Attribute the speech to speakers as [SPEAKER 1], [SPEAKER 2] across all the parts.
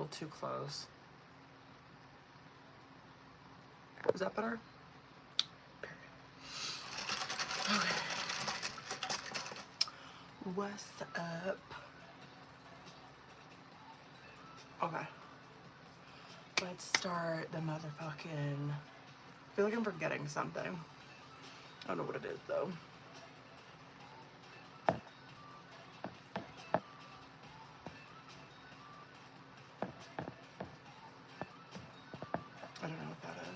[SPEAKER 1] little too close. Is that better? Okay. What's up? Okay. Let's start the motherfucking... I feel like I'm forgetting something. I don't know what it is, though. I don't know what that is.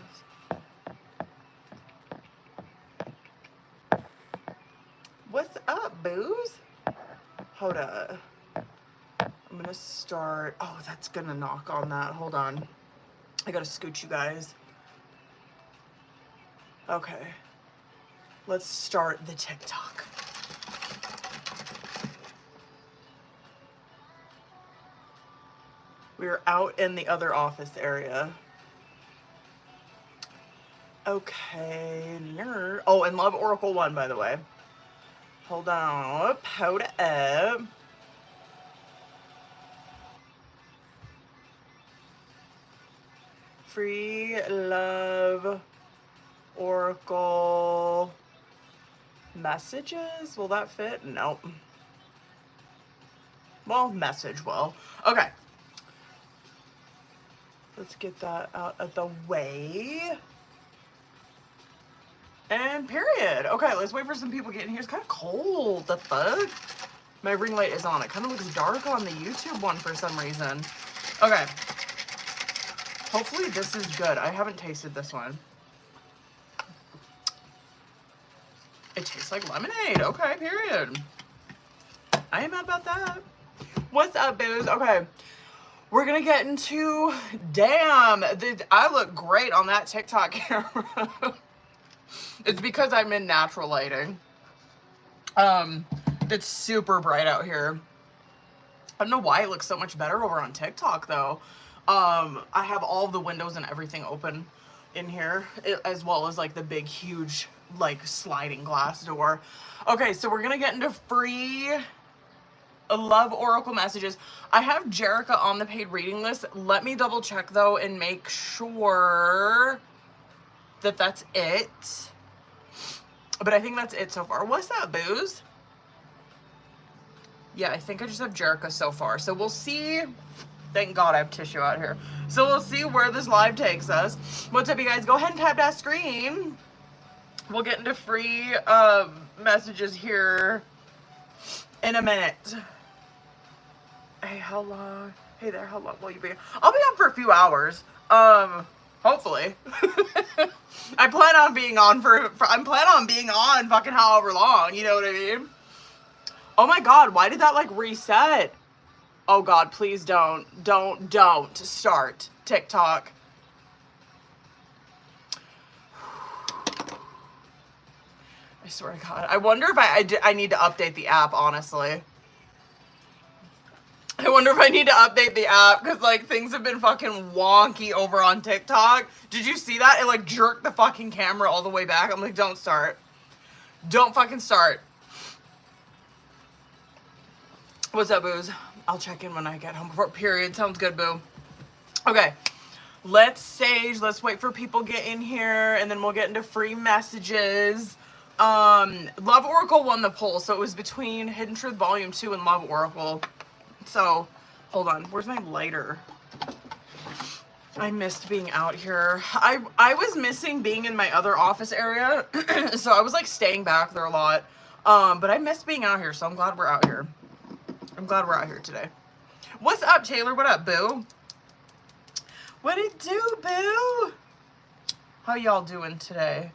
[SPEAKER 1] What's up, booze? Hold up. I'm gonna start... Oh, that's gonna knock on that. Hold on. I gotta scoot you guys. Okay. Let's start the TikTok. We're out in the other office area. Okay. Oh, and Love Oracle 1, by the way. Hold on. Hold up. Free Love Oracle messages. Will that fit? Nope. Well, message will. Okay. Let's get that out of the way. And period. Okay, let's wait for some people getting here. It's kind of cold. The fuck? My ring light is on. It kind of looks dark on the YouTube one for some reason. Okay. Hopefully this is good. I haven't tasted this one. It tastes like lemonade. Okay, period. I ain't mad about that. What's up, booze? Okay. We're gonna get into... Damn. I look great on that TikTok camera. It's because I'm in natural lighting. It's super bright out here. I don't know why it looks so much better over on TikTok, though. I have all the windows and everything open in here, as well as like the big, huge, like sliding glass door. Okay, so we're gonna get into free Love Oracle messages. I have Jerica on the paid reading list. Let me double check though and make sure that that's it. But I think that's it so far. What's that, booze? Yeah, I think I just have Jerica so far. So we'll see. Thank God I have tissue out here. So we'll see where this live takes us. What's up, you guys? Go ahead and tap that screen. We'll get into free messages here in a minute. Hey, how long? Hey there, how long will you be? I'll be on for a few hours. Hopefully. I plan on being on I'm planning on being on fucking however long, you know what I mean? Oh my God, why did that like reset? Oh God, please don't start TikTok. I swear to God. I wonder if I need to update the app, honestly. I wonder if I need to update the app because like things have been fucking wonky over on TikTok. Did you see that? It like jerked the fucking camera all the way back. I'm like, don't start. Don't fucking start. What's up, booze? I'll check in when I get home before period. Sounds good, boo. Okay. Let's sage. Let's wait for people to get in here and then we'll get into free messages. Love Oracle won the poll, so it was between Hidden Truth Volume 2 and Love Oracle. So, hold on. Where's my lighter? I missed being out here. I was missing being in my other office area, so I was like staying back there a lot. But I missed being out here, so I'm glad we're out here. I'm glad we're out here today. What's up, Taylor? What up, boo? What it do, boo? How y'all doing today?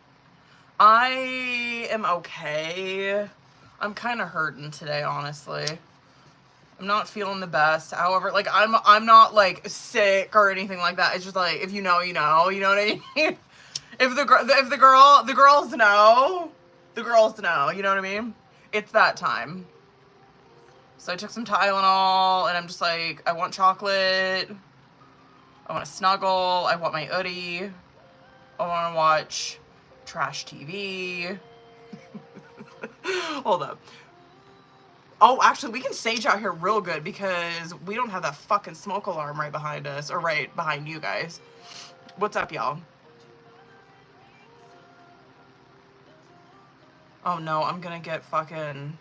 [SPEAKER 1] I am okay. I'm kind of hurting today, honestly. I'm not feeling the best. However, like I'm not like sick or anything like that. It's just like if you know, you know. You know what I mean? If the girls know, the girls know. You know what I mean? It's that time. So I took some Tylenol, and I'm just like, I want chocolate. I want to snuggle. I want my hoodie. I want to watch trash TV. Hold up. Oh, actually, we can sage out here real good because we don't have that fucking smoke alarm right behind us, or right behind you guys. What's up, y'all? Oh no, I'm gonna get fucking...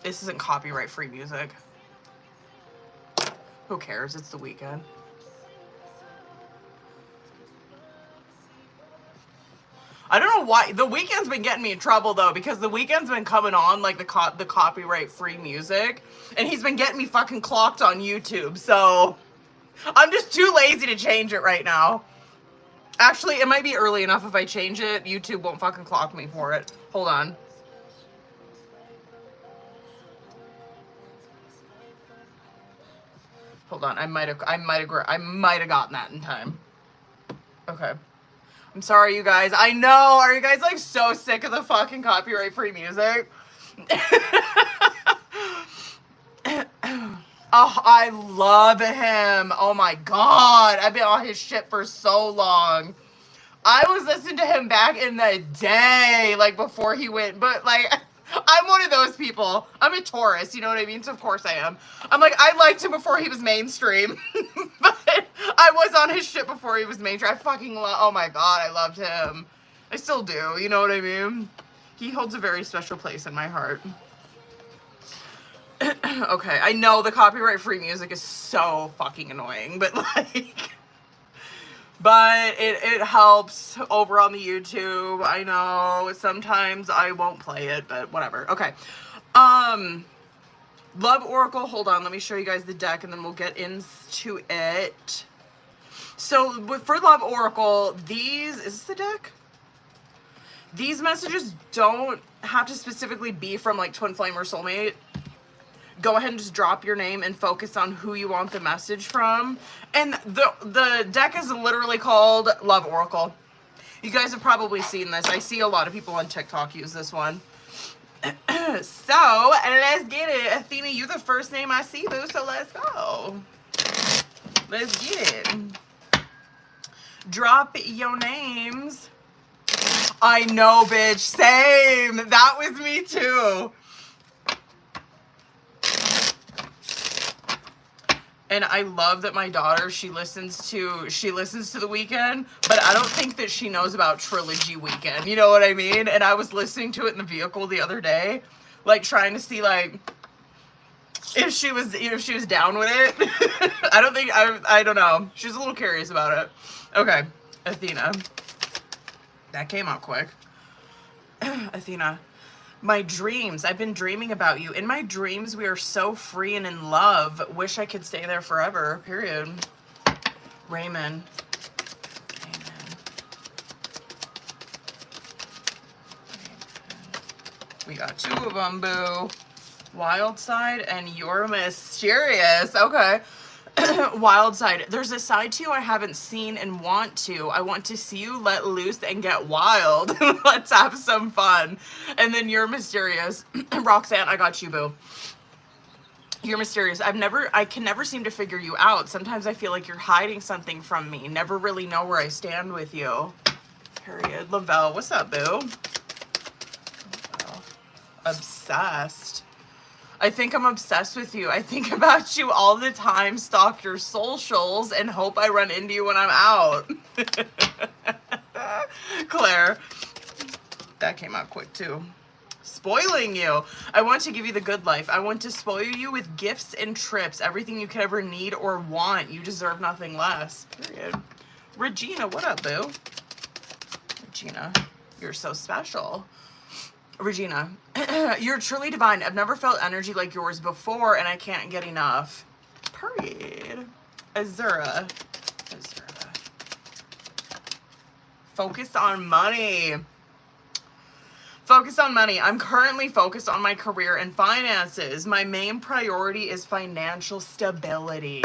[SPEAKER 1] This isn't copyright free music. Who cares? It's the weekend. I don't know why. The weekend's been getting me in trouble, though, because the weekend's been coming on, like, the copyright-free music, and he's been getting me fucking clocked on YouTube, so I'm just too lazy to change it right now. Actually, it might be early enough if I change it. YouTube won't fucking clock me for it. Hold on. Hold on. I might have gotten that in time. Okay. I'm sorry, you guys. I know. Are you guys, like, so sick of the fucking copyright-free music? Oh, I love him. Oh, my God. I've been on his shit for so long. I was listening to him back in the day, like, before he went. But, like, I'm one of those people. I'm a Taurus, you know what I mean? So, of course I am. I'm like, I liked him before he was mainstream. But I was on his shit before he was mainstream. I fucking love, oh my God, I loved him. I still do, you know what I mean? He holds a very special place in my heart. Okay, I know the copyright-free music is so fucking annoying, but like... But it helps over on the YouTube. I know sometimes I won't play it, but whatever. Okay. Love Oracle. Hold on. Let me show you guys the deck and then we'll get into it. So for Love Oracle, is this the deck? These messages don't have to specifically be from like Twin Flame or Soulmate. Go ahead and just drop your name and focus on who you want the message from. And the deck is literally called Love Oracle. You guys have probably seen this. I see a lot of people on TikTok use this one. So, let's get it. Athena, you the first name I see, boo, so let's go. Let's get it. Drop your names. I know, bitch. Same. That was me, too. And I love that my daughter, she listens to The Weeknd, but I don't think that she knows about Trilogy Weekend. You know what I mean? And I was listening to it in the vehicle the other day, like trying to see like if she was down with it. I don't know. She was a little curious about it. Okay, Athena. That came out quick. Athena. My dreams. I've been dreaming about you. In my dreams, we are so free and in love. Wish I could stay there forever. Period. Raymond. We got two of them, boo. Wild side and you're mysterious. Okay. Wild side. There's a side to you I haven't seen and want to. I want to see you let loose and get wild. Let's have some fun. And then you're mysterious. Roxanne, I got you, boo. You're mysterious. I can never seem to figure you out. Sometimes I feel like you're hiding something from me. Never really know where I stand with you. Period. Lavelle, what's up, boo? Obsessed. I think I'm obsessed with you. I think about you all the time, stalk your socials, and hope I run into you when I'm out. Claire. That came out quick, too. Spoiling you. I want to give you the good life. I want to spoil you with gifts and trips. Everything you could ever need or want. You deserve nothing less. Period. Regina, what up, boo? Regina, you're so special. Regina, you're truly divine. I've never felt energy like yours before, and I can't get enough. Period. Azura. Focus on money. Focus on money. I'm currently focused on my career and finances. My main priority is financial stability.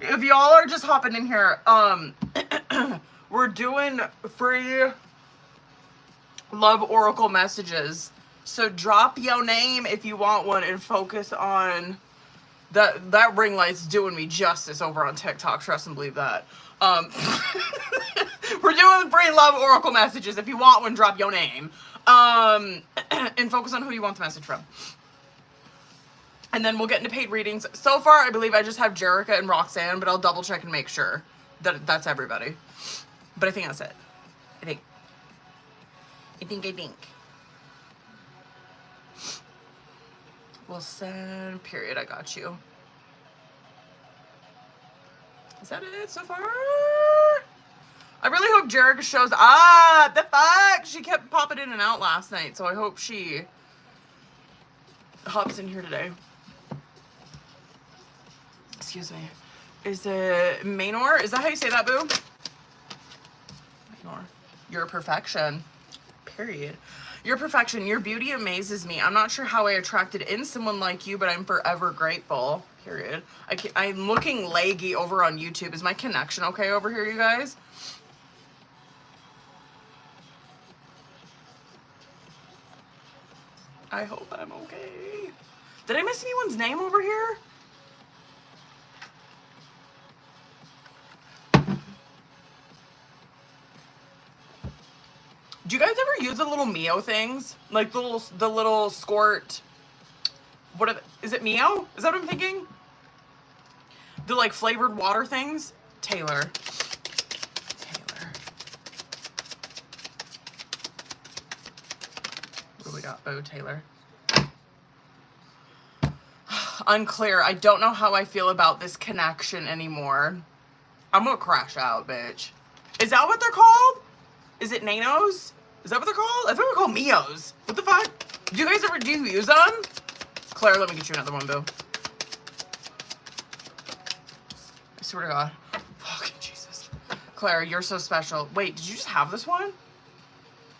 [SPEAKER 1] If y'all are just hopping in here, we're doing free Love Oracle messages. So drop your name if you want one and focus on that ring light's doing me justice over on TikTok. Trust and believe that. We're doing free Love Oracle messages. If you want one, drop your name. And focus on who you want the message from. And then we'll get into paid readings. So far, I believe I just have Jerica and Roxanne, but I'll double check and make sure that that's everybody. But I think that's it. I think. We'll send, period, I got you. Is that it so far? I really hope Jerica shows, the fuck? She kept popping in and out last night, so I hope she hops in here today. Excuse me. Is it Manor? Is that how you say that, boo? Manor. You're perfection. Period. Your perfection. Your beauty amazes me. I'm not sure how I attracted in someone like you, but I'm forever grateful. Period. I'm looking laggy over on YouTube. Is my connection okay over here, you guys? I hope I'm okay. Did I miss anyone's name over here? Do you guys ever use the little Mio things? Like the little squirt, is it Mio? Is that what I'm thinking? The like flavored water things? Taylor. What do we got? Oh, Taylor. Unclear. I don't know how I feel about this connection anymore. I'm gonna crash out, bitch. Is that what they're called? Is it Nanos? Is that what they're called? I thought they were called Mios. What the fuck? Do you guys ever use them? Claire, let me get you another one, boo. I swear to God. Fucking Jesus. Claire, you're so special. Wait, did you just have this one?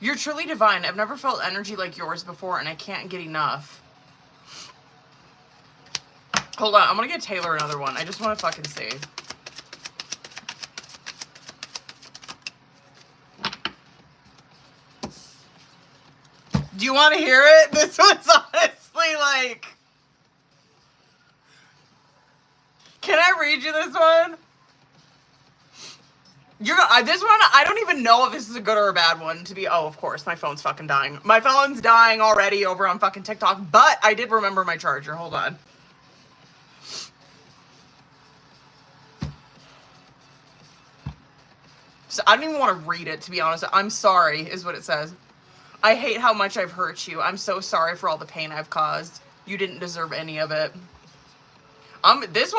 [SPEAKER 1] You're truly divine. I've never felt energy like yours before, and I can't get enough. Hold on, I'm gonna get Taylor another one. I just want to fucking see. Do you want to hear it? This one's honestly like... Can I read you this one? This one, I don't even know if this is a good or a bad one to be... Oh, of course, my phone's fucking dying. My phone's dying already over on fucking TikTok, but I did remember my charger. Hold on. So I don't even want to read it, to be honest. I'm sorry, is what it says. I hate how much I've hurt you. I'm so sorry for all the pain I've caused. You didn't deserve any of it. This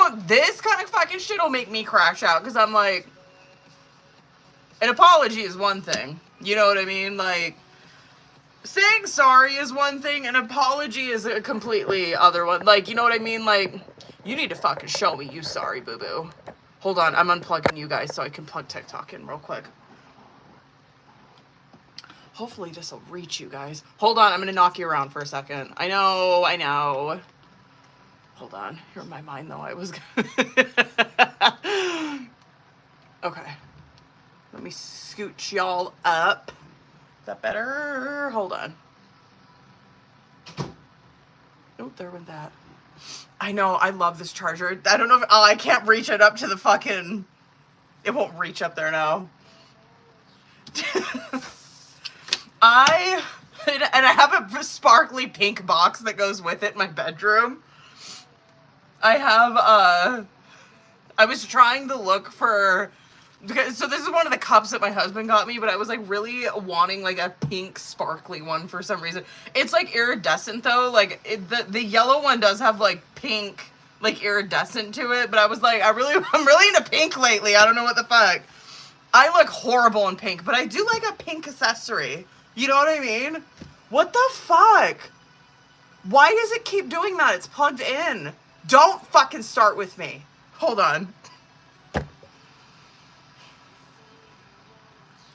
[SPEAKER 1] kind of fucking shit will make me crash out, because I'm like, an apology is one thing. You know what I mean? Like, saying sorry is one thing, an apology is a completely other one. Like, you know what I mean? Like, you need to fucking show me you sorry, boo-boo. Hold on, I'm unplugging you guys so I can plug TikTok in real quick. Hopefully this will reach you guys. Hold on, I'm gonna knock you around for a second. I know. Hold on, you're in my mind though, I was Okay. Let me scooch y'all up. Is that better? Hold on. Oh, there went that. I know, I love this charger. I don't know if, I can't reach it up to the fucking, it won't reach up there now. And I have a sparkly pink box that goes with it in my bedroom. I was trying to look for, so this is one of the cups that my husband got me, but I was like really wanting like a pink sparkly one for some reason. It's like iridescent though, like the yellow one does have like pink, like iridescent to it, but I was like, I'm really into pink lately. I don't know what the fuck. I look horrible in pink, but I do like a pink accessory. You know what I mean? What the fuck? Why does it keep doing that? It's plugged in. Don't fucking start with me. Hold on.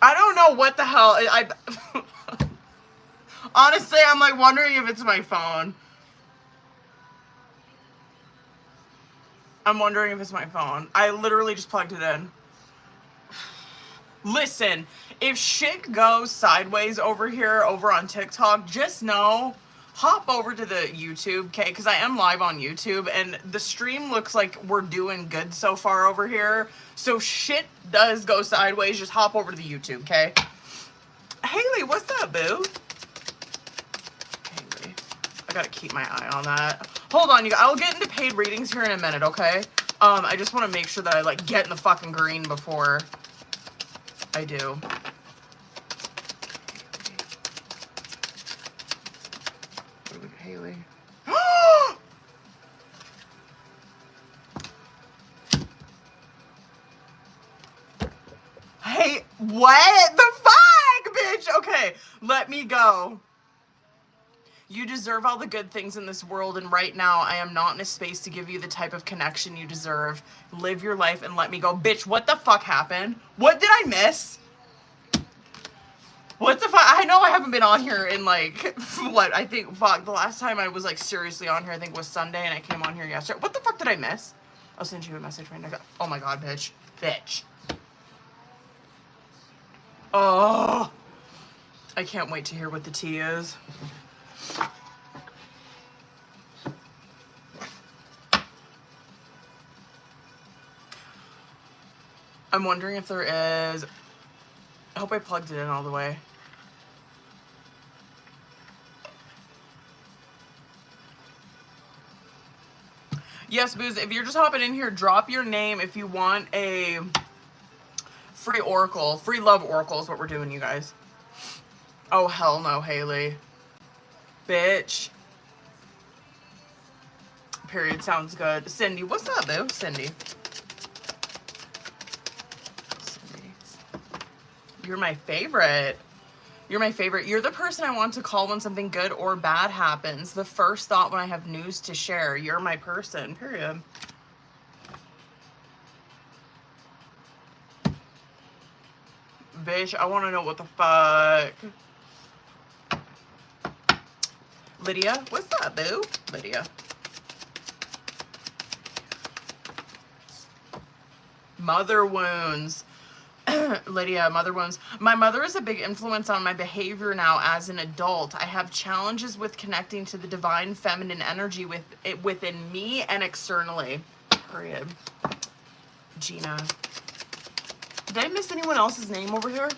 [SPEAKER 1] I don't know what the hell. Honestly, I'm like wondering if it's my phone. I'm wondering if it's my phone. I literally just plugged it in. Listen, if shit goes sideways over here, over on TikTok, just know, hop over to the YouTube, okay? Because I am live on YouTube, and the stream looks like we're doing good so far over here. So shit does go sideways, just hop over to the YouTube, okay? Haley, what's up, boo? gotta keep my eye on that. Hold on, you guys. I'll get into paid readings here in a minute, okay? I just want to make sure that I, like, get in the fucking green before I do. Haley. Hey, what the fuck, bitch? Okay, let me go. You deserve all the good things in this world, and right now I am not in a space to give you the type of connection you deserve. Live your life and let me go. Bitch, what the fuck happened? What did I miss? What the fuck? I know I haven't been on here in, like, what? I think, fuck, the last time I was, like, seriously on here, I think was Sunday, and I came on here yesterday. What the fuck did I miss? I'll send you a message right now. Oh my god, bitch. Bitch. Oh. I can't wait to hear what the tea is. I'm wondering if there is... I hope I plugged it in all the way. Yes, Booze, if you're just hopping in here, drop your name if you want a free oracle. Free love oracle is what we're doing, you guys. Oh, hell no, Haley. Bitch. Period. Sounds good. Cindy, what's up, boo? Cindy. You're my favorite. You're my favorite. You're the person I want to call when something good or bad happens. The first thought when I have news to share. You're my person. Period. Bitch, I want to know what the fuck. Lydia, what's up, boo? Lydia. Mother wounds. Lydia, mother wounds. My mother is a big influence on my behavior now as an adult. I have challenges with connecting to the divine feminine energy within me and externally. Period. Gina. Did I miss anyone else's name over here?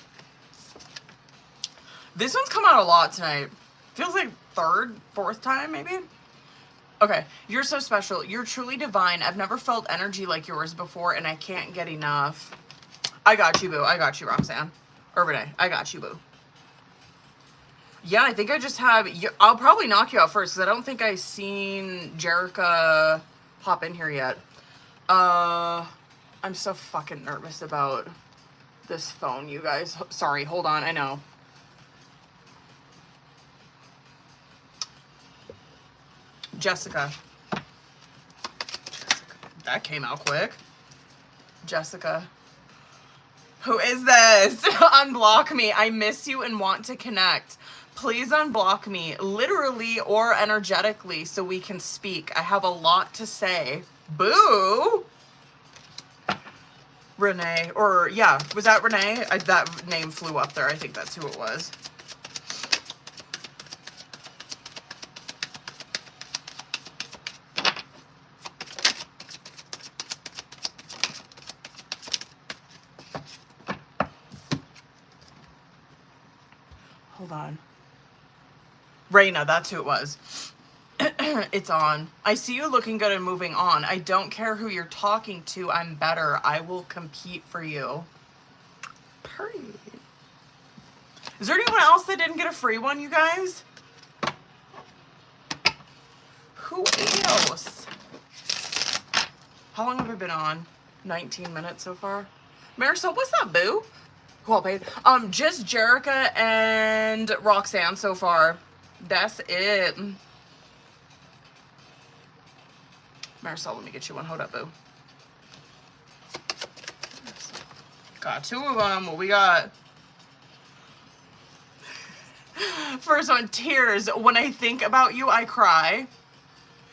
[SPEAKER 1] This one's come out a lot tonight. Feels like third, fourth time, maybe? Okay. You're so special. You're truly divine. I've never felt energy like yours before, and I can't get enough. I got you, boo. I got you, Roxanne. Or Renee. I got you, boo. Yeah, I think I just have... I'll probably knock you out first, because I don't think I've seen Jerica hop in here yet. I'm so fucking nervous about this phone, you guys. Sorry, hold on. I know. Jessica. That came out quick. Jessica. Who is this? Unblock me. I miss you and want to connect. Please unblock me, literally or energetically, so we can speak. I have a lot to say. Boo! Renee, or yeah, was that Renee? That name flew up there. I think that's who it was. Hold on. Raina, that's who it was. It's on. I see you looking good and moving on. I don't care who you're talking to. I'm better. I will compete for you. Period. Is there anyone else that didn't get a free one, you guys? Who else? How long have I been on? 19 minutes so far. Marisol, what's up, boo? Who all paid? Just Jerica and Roxanne so far. That's it. Marisol, let me get you one. Hold up, boo. Got two of them. What we got? First one, tears. When I think about you, I cry.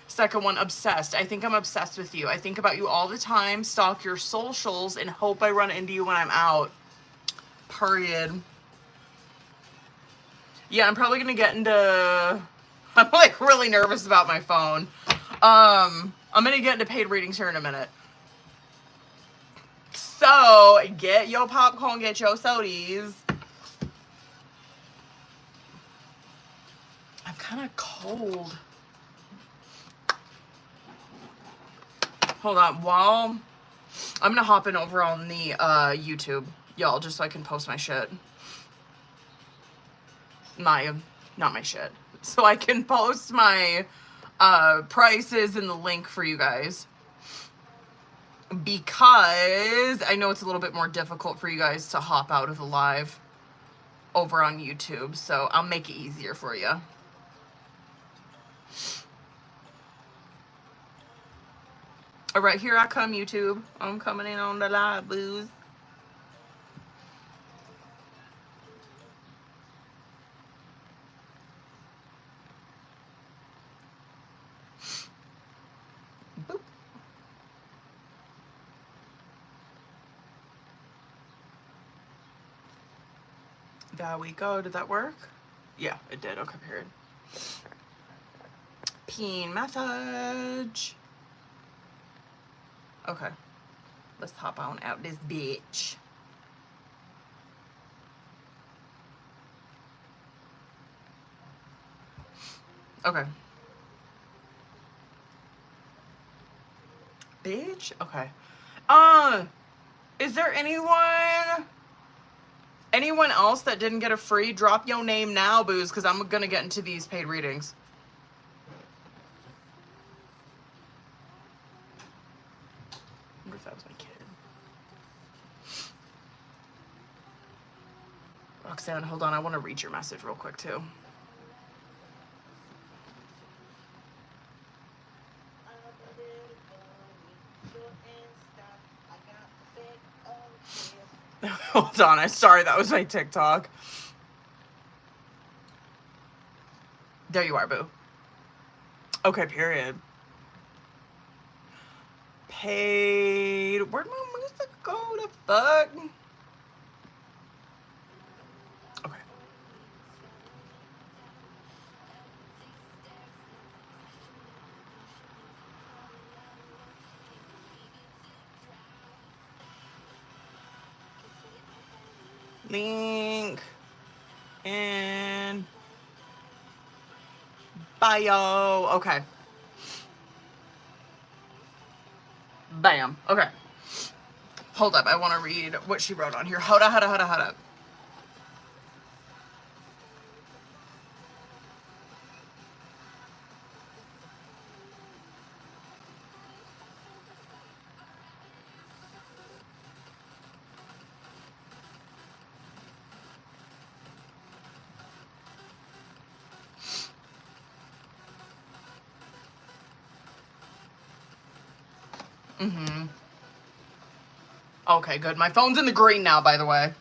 [SPEAKER 1] Second one, obsessed. I think I'm obsessed with you. I think about you all the time, stalk your socials, and hope I run into you when I'm out. Period. Yeah, I'm probably gonna get into... I'm like really nervous about my phone. I'm gonna get into paid readings here in a minute. So, get your popcorn, get your sodies. I'm kind of cold. Hold on. While I'm gonna hop in over on the YouTube, y'all, just so I can post my shit. Not my shit. So I can post my prices and the link for you guys. Because I know it's a little bit more difficult for you guys to hop out of the live over on YouTube. So I'll make it easier for you. All right, here I come, YouTube. I'm coming in on the live, booze. Boop. There we go. Did that work? Yeah, it did. Okay, period. Peen message. Okay. Let's hop on out this bitch. Okay. Bitch? Okay. Is there anyone else that didn't get a free? Drop your name now, booze, because I'm gonna get into these paid readings. I wonder if that was my kid. Roxanne, hold on. I want to read your message real quick, too. Hold on. I'm sorry. That was my TikTok. There you are, boo. Okay, period. Paid. Where'd my music go? The fuck? Okay. Link in bio. Okay. Bam. Okay. Hold up. I want to read what she wrote on here. Hold up. Mm-hmm. Okay, good. My phone's in the green now, by the way.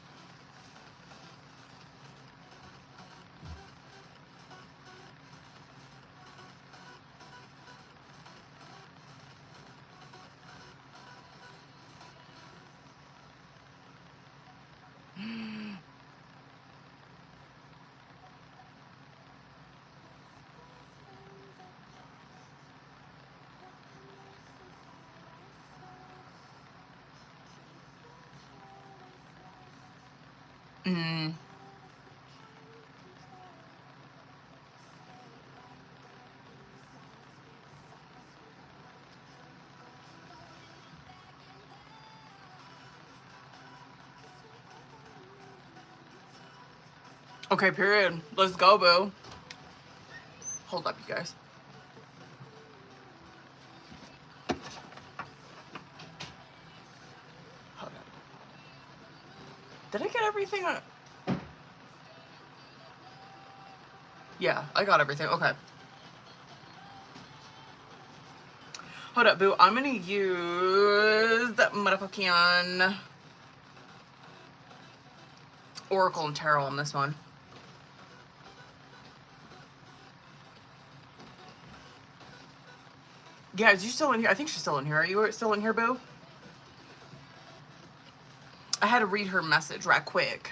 [SPEAKER 1] Mm. Okay, period. Let's go, boo. Hold up, you guys. Hold up. Did I get everything on? Yeah, I got everything. Okay. Hold up, boo. I'm gonna use that motherfucking Oracle and Tarot on this one. Yeah, is you still in here? I think she's still in here. Are you still in here, boo? I had to read her message right quick.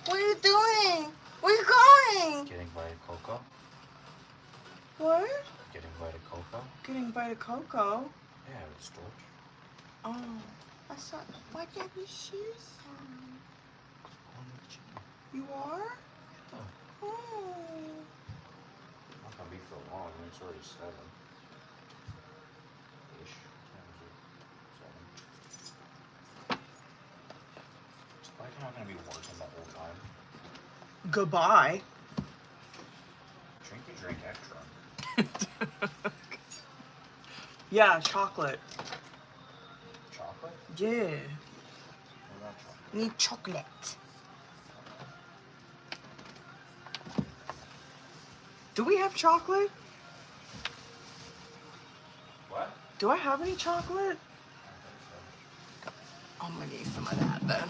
[SPEAKER 1] What are you doing? Where are you going?
[SPEAKER 2] Getting Vita Coco.
[SPEAKER 1] What?
[SPEAKER 2] Getting Vita Coco.
[SPEAKER 1] Getting Vita Coco.
[SPEAKER 2] Yeah, it's George.
[SPEAKER 1] Oh, I saw. Why can't your shoes on? You are?
[SPEAKER 2] Oh.
[SPEAKER 1] Oh.
[SPEAKER 2] Not gonna be for a long. I mean, it's already 7. Ish. Times it 7. It's like I'm not gonna be working the whole time.
[SPEAKER 1] Goodbye.
[SPEAKER 2] Drink your drink extra.
[SPEAKER 1] Yeah, chocolate.
[SPEAKER 2] Chocolate?
[SPEAKER 1] Yeah.
[SPEAKER 2] What about chocolate?
[SPEAKER 1] Need chocolate. Do we have chocolate?
[SPEAKER 2] What?
[SPEAKER 1] Do I have any chocolate?
[SPEAKER 2] I
[SPEAKER 1] I'm gonna need some of that then.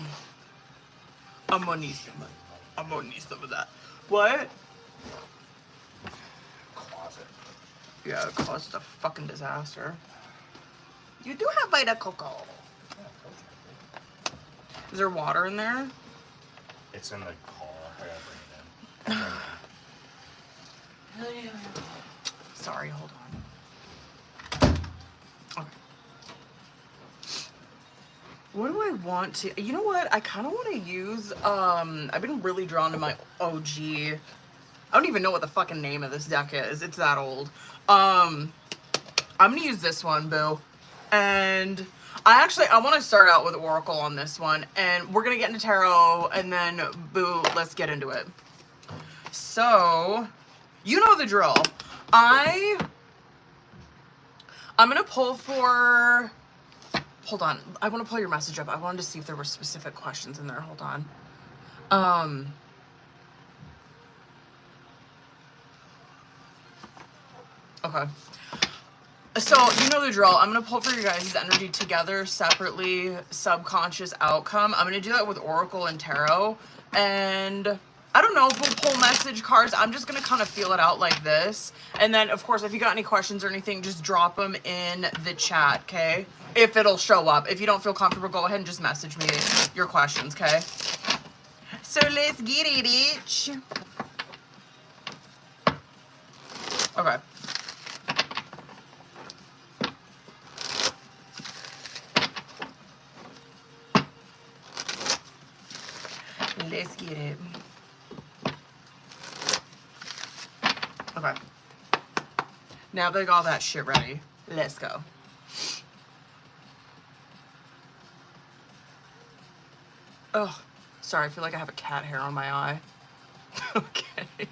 [SPEAKER 1] I'm gonna need some of that. What?
[SPEAKER 2] Closet.
[SPEAKER 1] Yeah, it caused a fucking disaster. You do have Vita Coco.
[SPEAKER 2] Yeah, of course I did.
[SPEAKER 1] Is there water in there?
[SPEAKER 2] It's in the car. I gotta bring it in.
[SPEAKER 1] Sorry, hold on. Okay. What do I want to... You know what? I kind of want to use... I've been really drawn to my OG... I don't even know what the fucking name of this deck is. It's that old. I'm going to use this one, boo. And I want to start out with Oracle on this one. And we're going to get into Tarot. And then, boo, let's get into it. So... You know the drill. I'm gonna pull for, hold on. I want to pull your message up. I wanted to see if there were specific questions in there. Hold on. Okay. So you know the drill. I'm gonna pull for your guys' energy together, separately, subconscious outcome. I'm gonna do that with Oracle and Tarot. And I don't know if we'll pull message cards. I'm just going to kind of feel it out like this. And then, of course, if you got any questions or anything, just drop them in the chat, okay? If it'll show up. If you don't feel comfortable, go ahead and just message me your questions, okay? So let's get it, bitch. Okay. Let's get it. Okay. Now they got all that shit ready. Let's go. Oh, sorry. I feel like I have a cat hair on my eye. Okay.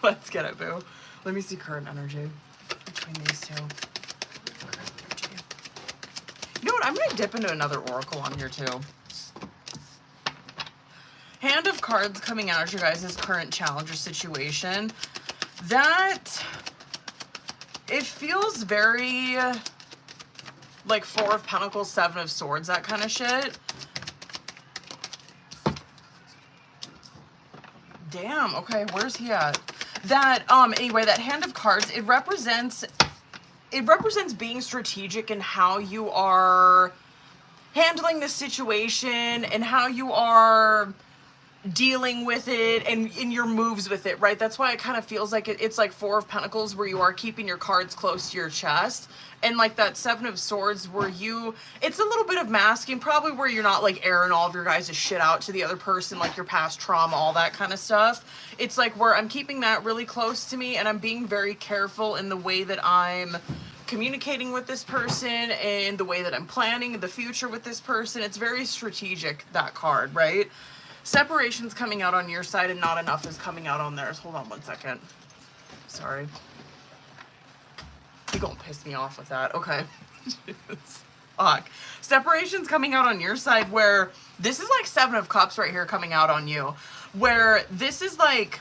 [SPEAKER 1] Let's get it, boo. Let me see current energy between these two. You know what? I'm going to dip into another oracle on here, too. Hand of cards coming out, you guys' current challenge or situation. That, it feels very like 4 of Pentacles, 7 of Swords, that kind of shit. Damn, okay, where's he at? That, anyway, that Hand of Cards, it represents being strategic in how you are handling the situation and how you are dealing with it and in your moves with it, right? That's why it kind of feels like it's like 4 of Pentacles where you are keeping your cards close to your chest, and like that 7 of Swords where it's a little bit of masking, probably where you're not like airing all of your guys' shit out to the other person, like your past trauma, all that kind of stuff. It's like where I'm keeping that really close to me and I'm being very careful in the way that I'm communicating with this person and the way that I'm planning the future with this person. It's very strategic, that card, right? Separation's coming out on your side and not enough is coming out on theirs. Hold on one second. Sorry. You're gonna piss me off with that. Okay. Fuck. Separation's coming out on your side where this is like 7 of Cups right here coming out on you. Where this is like,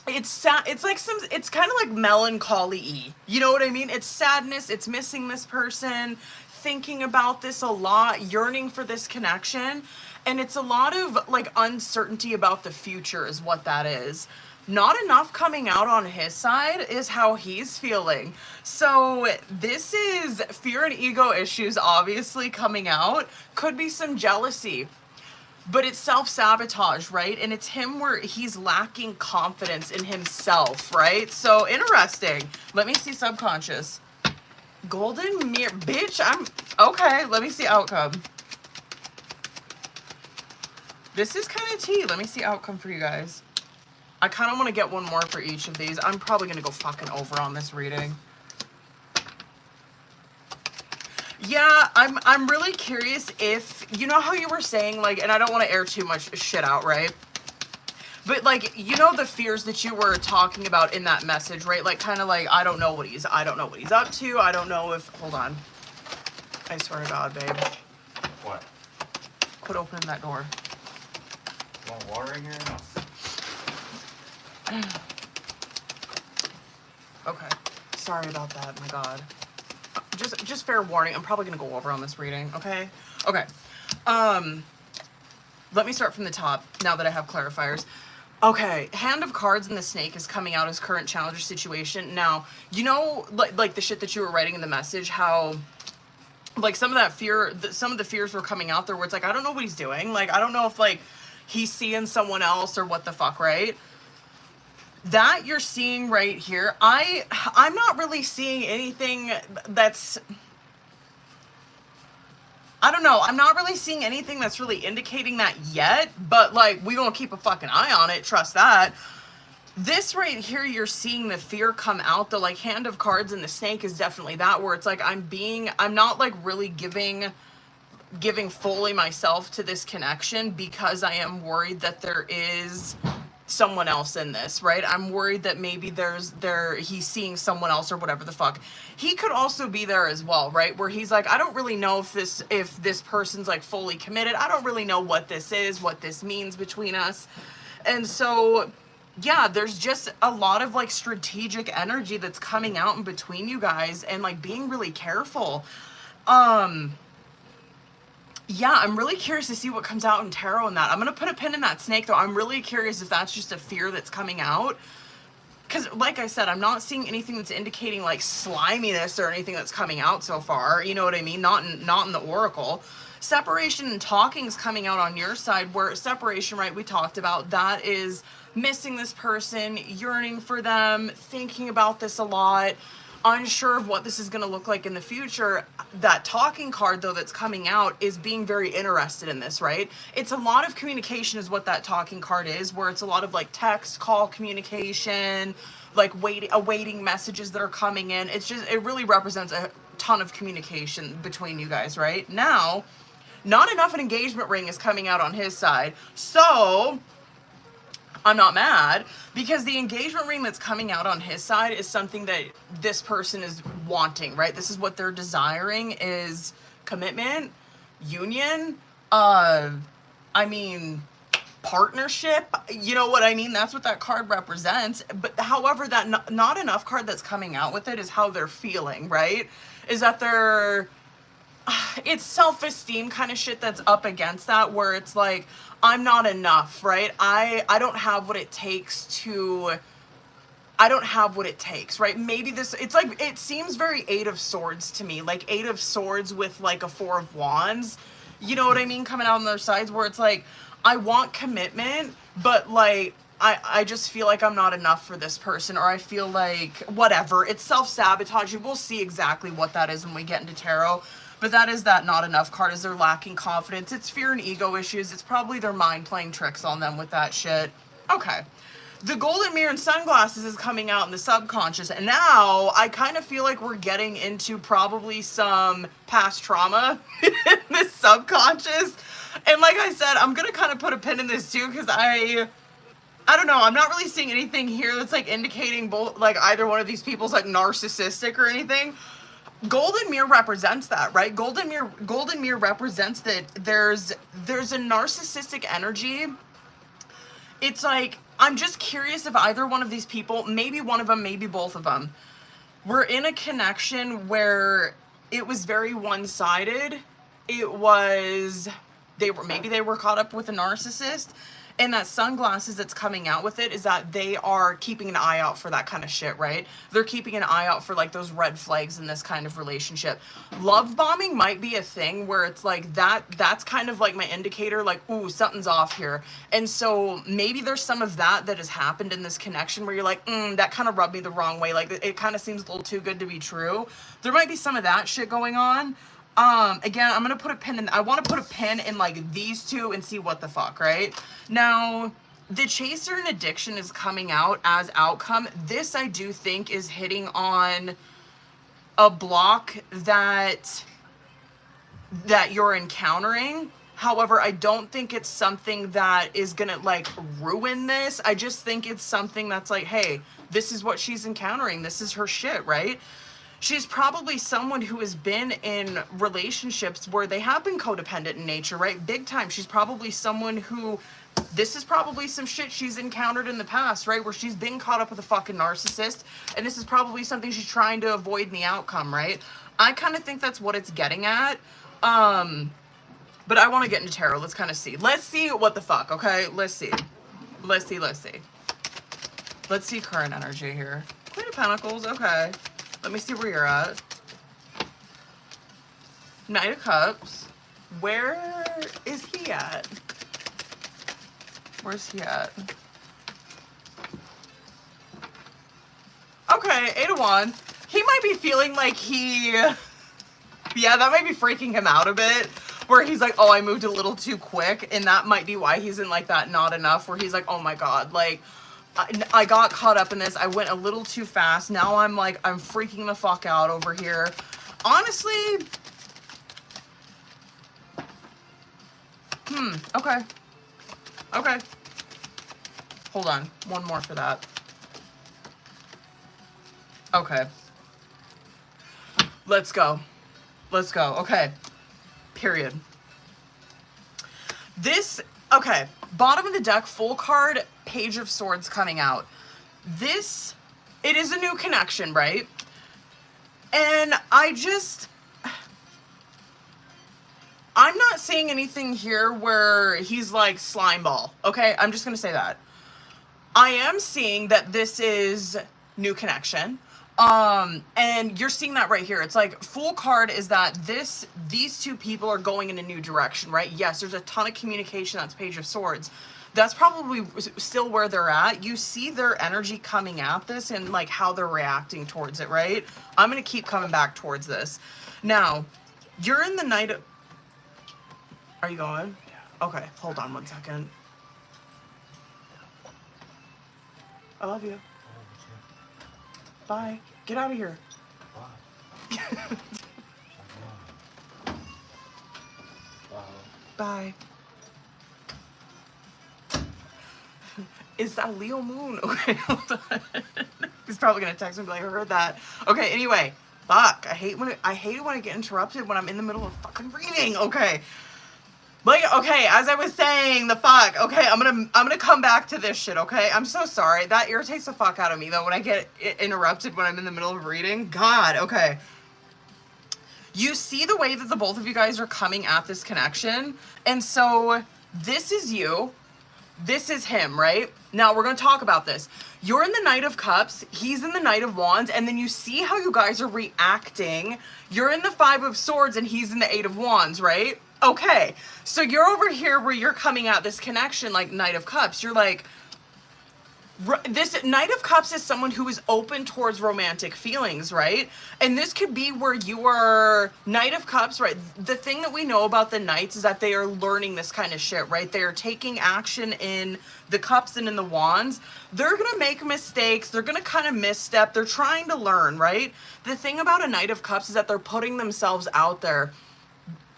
[SPEAKER 1] it's sad. It's like it's kind of like melancholy-y. You know what I mean? It's sadness. It's missing this person, thinking about this a lot, yearning for this connection. And it's a lot of like uncertainty about the future is what that is. Not enough coming out on his side is how he's feeling. So this is fear and ego issues obviously coming out. Could be some jealousy. But it's self-sabotage, right? And it's him where he's lacking confidence in himself, right? So interesting. Let me see subconscious. Golden mirror. Bitch, okay, let me see outcome. This is kind of tea. Let me see outcome for you guys. I kind of want to get one more for each of these. I'm probably going to go fucking over on this reading. Yeah, I'm really curious if, you know how you were saying, like, and I don't want to air too much shit out, right? But, like, you know the fears that you were talking about in that message, right? Like, kind of like, I don't know what he's up to. I don't know if, hold on. I swear to God, babe.
[SPEAKER 2] What?
[SPEAKER 1] Quit opening that door.
[SPEAKER 2] You want water in here or no?
[SPEAKER 1] Okay. Sorry about that, my God. Just fair warning, I'm probably gonna go over on this reading, okay? Okay. Let me start from the top now that I have clarifiers. Okay, Hand of Cards and the Snake is coming out as current challenge or situation. Now, you know, like the shit that you were writing in the message, how, like, some of that fear, some of the fears were coming out there where it's like, I don't know what he's doing. Like, I don't know if, like, he's seeing someone else or what the fuck, right? That you're seeing right here, I'm not really seeing anything that's, I don't know, I'm not really seeing anything that's really indicating that yet, but, like, we gonna keep a fucking eye on it, trust that. This right here, you're seeing the fear come out, the, like, Hand of Cards and the Snake is definitely that, where it's like, I'm not, like, really giving fully myself to this connection because I am worried that there is someone else in this, right? I'm worried that maybe he's seeing someone else or whatever the fuck. He could also be there as well, right? Where he's like, I don't really know if this person's, like, fully committed. I don't really know what this is, what this means between us. And so, yeah, there's just a lot of, like, strategic energy that's coming out in between you guys and, like, being really careful. Yeah, I'm really curious to see what comes out in tarot in that. I'm going to put a pin in that snake, though. I'm really curious if that's just a fear that's coming out. Because, like I said, I'm not seeing anything that's indicating, like, sliminess or anything that's coming out so far. You know what I mean? Not in the oracle. Separation and talking is coming out on your side, where separation, right, we talked about, that is missing this person, yearning for them, thinking about this a lot, unsure of what this is going to look like in the future. That talking card, though, that's coming out is being very interested in this, right? It's a lot of communication is what that talking card is, where it's a lot of, like, text, call communication, like, awaiting messages that are coming in. It's just, it really represents a ton of communication between you guys, right? Now, not enough an engagement ring is coming out on his side, so I'm not mad, because the engagement ring that's coming out on his side is something that this person is wanting, right? This is what they're desiring, is commitment, union, I mean, partnership, you know what I mean? That's what that card represents. But however, that not enough card that's coming out with it is how they're feeling, right? Is that it's self-esteem kind of shit that's up against that, where it's like, I'm not enough, right? I don't have what it takes, right? Maybe it's like, it seems very Eight of Swords to me, like Eight of Swords with, like, a Four of Wands, you know what I mean, coming out on their sides, where it's like, I want commitment, but, like, I just feel like I'm not enough for this person, or I feel like, whatever, it's self-sabotage. We'll see exactly what that is when we get into tarot. But that is that not enough card, is they're lacking confidence. It's fear and ego issues. It's probably their mind playing tricks on them with that shit. Okay. The Golden Mirror and Sunglasses is coming out in the subconscious. And now I kind of feel like we're getting into probably some past trauma in the subconscious. And like I said, I'm going to kind of put a pin in this too, because I don't know. I'm not really seeing anything here that's, like, indicating both, like, either one of these people's, like, narcissistic or anything. Golden Mirror represents that, right? Golden Mirror represents that there's a narcissistic energy. It's like, I'm just curious if either one of these people, maybe one of them, maybe both of them, were in a connection where it was very one-sided. Maybe they were caught up with a narcissist. And that Sunglasses that's coming out with it is that they are keeping an eye out for that kind of shit, right? They're keeping an eye out for, like, those red flags in this kind of relationship. Love bombing might be a thing where it's like that's kind of like my indicator, like, ooh, something's off here. And so maybe there's some of that has happened in this connection where you're like, that kind of rubbed me the wrong way. Like, it kind of seems a little too good to be true. There might be some of that shit going on. Again, I'm gonna put a pin in, I want to put a pin in, like, these two and see what the fuck, right? Now, the chaser and addiction is coming out as outcome. This I do think is hitting on a block that you're encountering. However, I don't think it's something that is gonna like ruin this. I just think it's something that's like, hey, this is what she's encountering. This is her shit, right? She's probably someone who has been in relationships where they have been codependent in nature, right? Big time. She's probably someone who, this is probably some shit she's encountered in the past, right? Where she's been caught up with a fucking narcissist, and this is probably something she's trying to avoid in the outcome, right? I kind of think that's what it's getting at. But I want to get into tarot. Let's kind of see. Let's see what the fuck, okay? Let's see. Let's see. Let's see current energy here. Queen of Pentacles, okay. Let me see where you're at. Knight of Cups. Where is he at? Where's he at? Okay, Eight of Wands. He might be feeling like yeah, that might be freaking him out a bit. Where he's like, oh, I moved a little too quick. And that might be why he's in like that not enough. Where he's like, oh my God, like, I got caught up in this. I went a little too fast. Now I'm like, I'm freaking the fuck out over here. Honestly. Okay. Okay. Hold on. One more for that. Okay. Let's go. Let's go. Okay. Period. This, okay. Bottom of the deck, full card, Page of Swords coming out. This, it is a new connection, right? And I'm not seeing anything here where he's like slime ball, okay? I'm just gonna say that. I am seeing that this is new connection. And you're seeing that right here. It's like full card is that these two people are going in a new direction, right? Yes, there's a ton of communication. That's Page of Swords. That's probably still where they're at. You see their energy coming at this and like how they're reacting towards it, right? I'm going to keep coming back towards this. Now, you're in the Knight of... Are you going? Yeah. Okay, hold on one second. I love you. Bye. Get out of here. Bye. Bye. Is that Leo moon? Okay, hold on. He's probably gonna text me and be like, I heard that. Okay, anyway. Fuck. I hate when I get interrupted when I'm in the middle of fucking reading. Okay. Like, okay, as I was saying, the fuck. Okay, I'm gonna come back to this shit, okay? I'm so sorry. That irritates the fuck out of me, though, when I get interrupted when I'm in the middle of reading. God, okay. You see the way that the both of you guys are coming at this connection. And so, this is you. This is him, right? Now, we're gonna talk about this. You're in the Knight of Cups. He's in the Knight of Wands. And then you see how you guys are reacting. You're in the Five of Swords, and he's in the Eight of Wands, right? Okay, so you're over here where you're coming at this connection like Knight of Cups. You're like, this Knight of Cups is someone who is open towards romantic feelings, right? And this could be where you are Knight of Cups, right? The thing that we know about the Knights is that they are learning this kind of shit, right? They are taking action in the Cups and in the Wands. They're going to make mistakes. They're going to kind of misstep. They're trying to learn, right? The thing about a Knight of Cups is that they're putting themselves out there.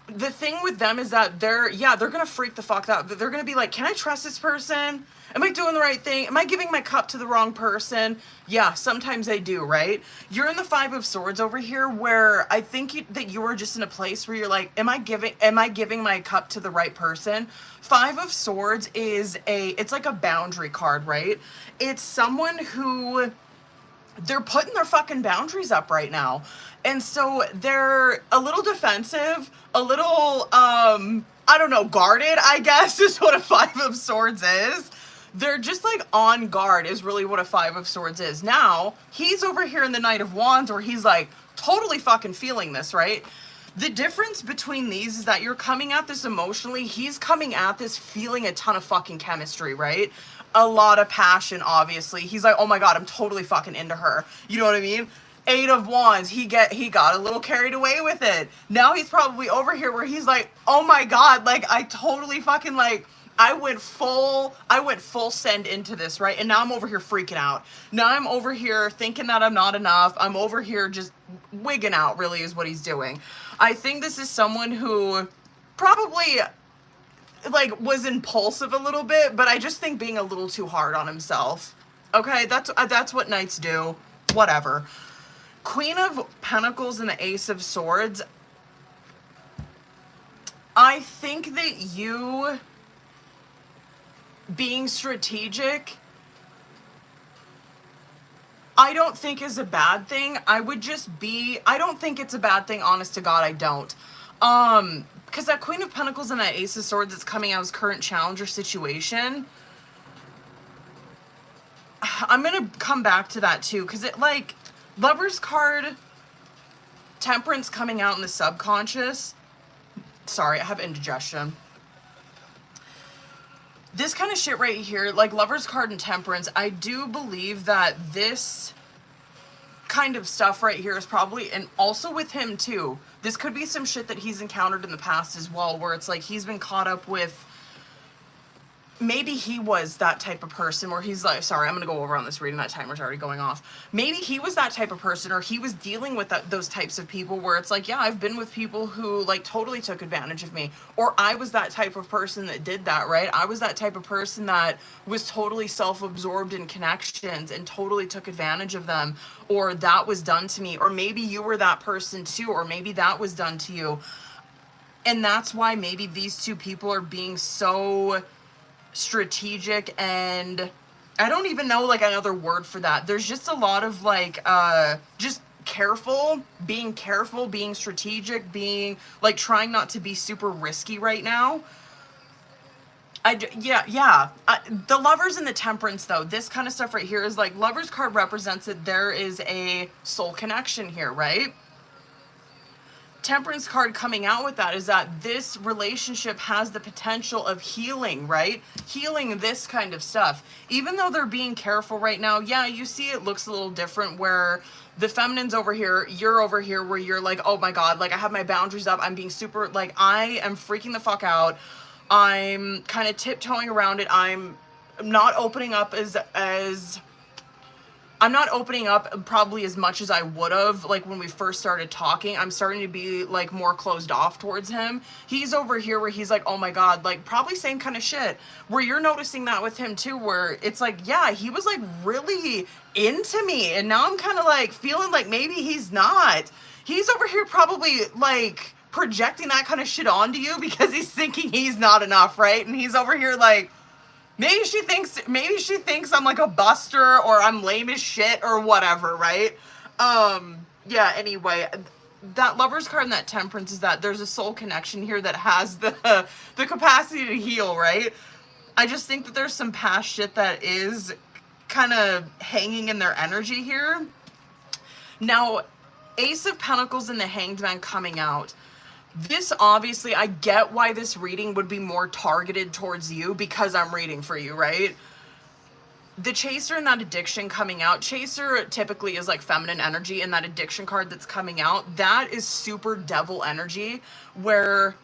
[SPEAKER 1] The thing with them is that they're gonna freak the fuck out. They're gonna be like, can I trust this person? Am I doing the right thing? Am I giving my cup to the wrong person? Yeah, sometimes they do, right? You're in the Five of Swords over here where I think that you are just in a place where you're like, am I giving my cup to the right person? Five of Swords it's like a boundary card, right? It's someone who, they're putting their fucking boundaries up right now. And so they're a little defensive, a little, I don't know, guarded, I guess, is what a Five of Swords is. They're just like on guard is really what a Five of Swords is. Now, he's over here in the Knight of Wands where he's like totally fucking feeling this, right? The difference between these is that you're coming at this emotionally. He's coming at this feeling a ton of fucking chemistry, right? A lot of passion, obviously. He's like, oh my God, I'm totally fucking into her. You know what I mean? Eight of Wands, he got a little carried away with it. Now he's probably over here where he's like, oh my God, like I totally fucking like, I went full send into this, right? And now I'm over here freaking out. Now I'm over here thinking that I'm not enough. I'm over here just wigging out, really, is what he's doing. I think this is someone who probably, like, was impulsive a little bit, but I just think being a little too hard on himself. Okay, that's what knights do. Whatever. Queen of Pentacles and the Ace of Swords. I think that you being strategic, I don't think is a bad thing. I don't think it's a bad thing, honest to God, I don't. Because that Queen of Pentacles and that Ace of Swords that's coming out as current challenger situation, I'm going to come back to that too, because it, like, Lover's card, Temperance coming out in the subconscious. Sorry, I have indigestion. This kind of shit right here, like Lover's card and Temperance, I do believe that this kind of stuff right here is probably, and also with him too, this could be some shit that he's encountered in the past as well, where it's like he's been caught up with, maybe he was that type of person where he's like, sorry, I'm going to go over on this reading, that timer's already going off. Maybe he was that type of person, or he was dealing with those types of people where it's like, yeah, I've been with people who like totally took advantage of me. Or I was that type of person that did that, right? I was that type of person that was totally self-absorbed in connections and totally took advantage of them. Or that was done to me. Or maybe you were that person too, or maybe that was done to you. And that's why maybe these two people are being so strategic, and I don't even know like another word for that. There's just a lot of like just being careful, being strategic, being like trying not to be super risky right now. The Lovers and the Temperance though, this kind of stuff right here is like, Lover's card represents that there is a soul connection here, right? Temperance card coming out with that is that this relationship has the potential of healing, right? Healing this kind of stuff. Even though they're being careful right now, yeah, you see it looks a little different where the feminine's over here, you're over here where you're like, oh my God, like I have my boundaries up. I'm being super, like I am freaking the fuck out. I'm kind of tiptoeing around it. I'm not opening up I'm not opening up probably as much as I would have, like when we first started talking. I'm starting to be like more closed off towards him. He's over here where he's like, oh my God, like probably same kind of shit where you're noticing that with him too, where it's like, yeah, he was like really into me. And now I'm kind of like feeling like maybe he's not. He's over here probably like projecting that kind of shit onto you because he's thinking he's not enough, right? And he's over here like, maybe she thinks I'm like a buster or I'm lame as shit or whatever, right? Yeah, anyway, that Lover's card and that Temperance is that there's a soul connection here that has the capacity to heal, right? I just think that there's some past shit that is kind of hanging in their energy here. Now, Ace of Pentacles and the Hanged Man coming out. This obviously, I get why this reading would be more targeted towards you because I'm reading for you, right? The Chaser and that Addiction coming out. Chaser typically is like feminine energy, and that Addiction card that's coming out, that is super devil energy, where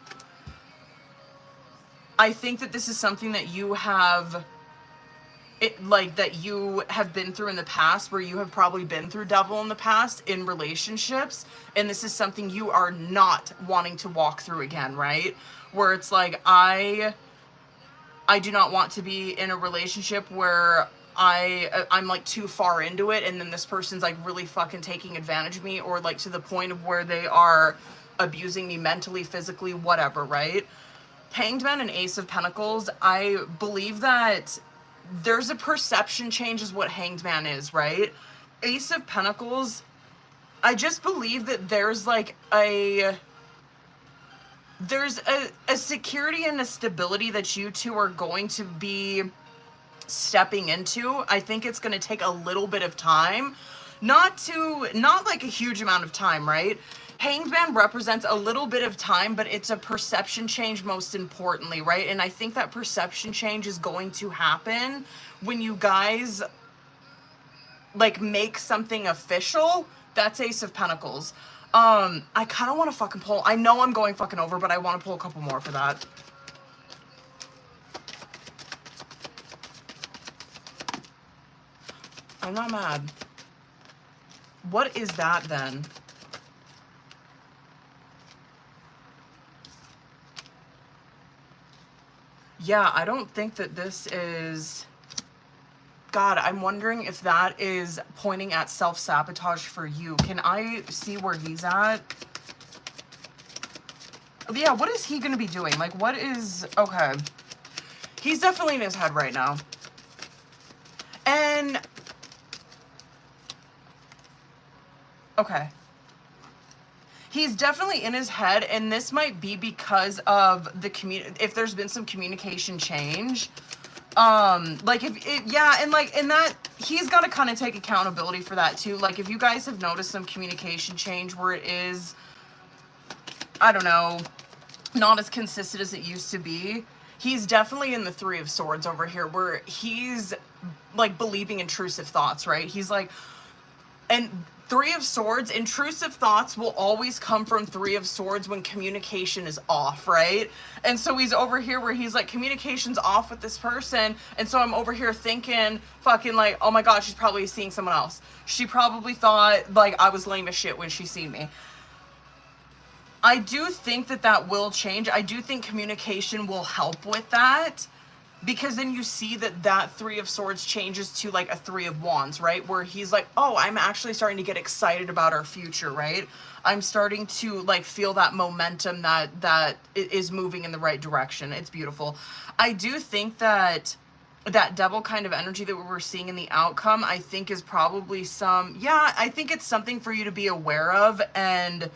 [SPEAKER 1] I think that this is something that you have... that you have been through in the past, where you have probably been through devil in the past in relationships, and this is something you are not wanting to walk through again, right? Where it's like, I do not want to be in a relationship where I'm like too far into it, and then this person's like really fucking taking advantage of me, or like to the point of where they are abusing me mentally, physically, whatever, right? Hanged Man and Ace of Pentacles, I believe that there's a perception change is what Hanged Man is, right? Ace of Pentacles, I just believe that there's like a security and a stability that you two are going to be stepping into. I think it's going to take a little bit of time, not like a huge amount of time, right? Hanged Man represents a little bit of time, but it's a perception change most importantly, right? And I think that perception change is going to happen when you guys like make something official. That's Ace of Pentacles. I kind of want to fucking pull. I know I'm going fucking over, but I want to pull a couple more for that. I'm not mad. What is that then? Yeah, I don't think that this is... God, I'm wondering if that is pointing at self-sabotage for you. Can I see where he's at? Yeah, what is he going to be doing? Like, what is... Okay. He's definitely in his head right now. And... Okay. He's definitely in his head, and this might be because of the if there's been some communication change. Like if it, yeah, and like in that he's got to kind of take accountability for that too. Like if you guys have noticed some communication change where it is, I don't know, not as consistent as it used to be. He's definitely in the Three of Swords over here where he's like believing intrusive thoughts, right? He's like, and Three of Swords, intrusive thoughts will always come from Three of Swords when communication is off, right? And so he's over here where he's like, communication's off with this person. And so I'm over here thinking fucking like, oh my God, she's probably seeing someone else. She probably thought like I was lame as shit when she seen me. I do think that that will change. I do think communication will help with that. Because then you see that that Three of Swords changes to like a Three of Wands, right? Where he's like, oh, I'm actually starting to get excited about our future, right? I'm starting to like feel that momentum that is moving in the right direction. It's beautiful. I do think that that Devil kind of energy that we were seeing in the outcome, I think is probably I think it's something for you to be aware of and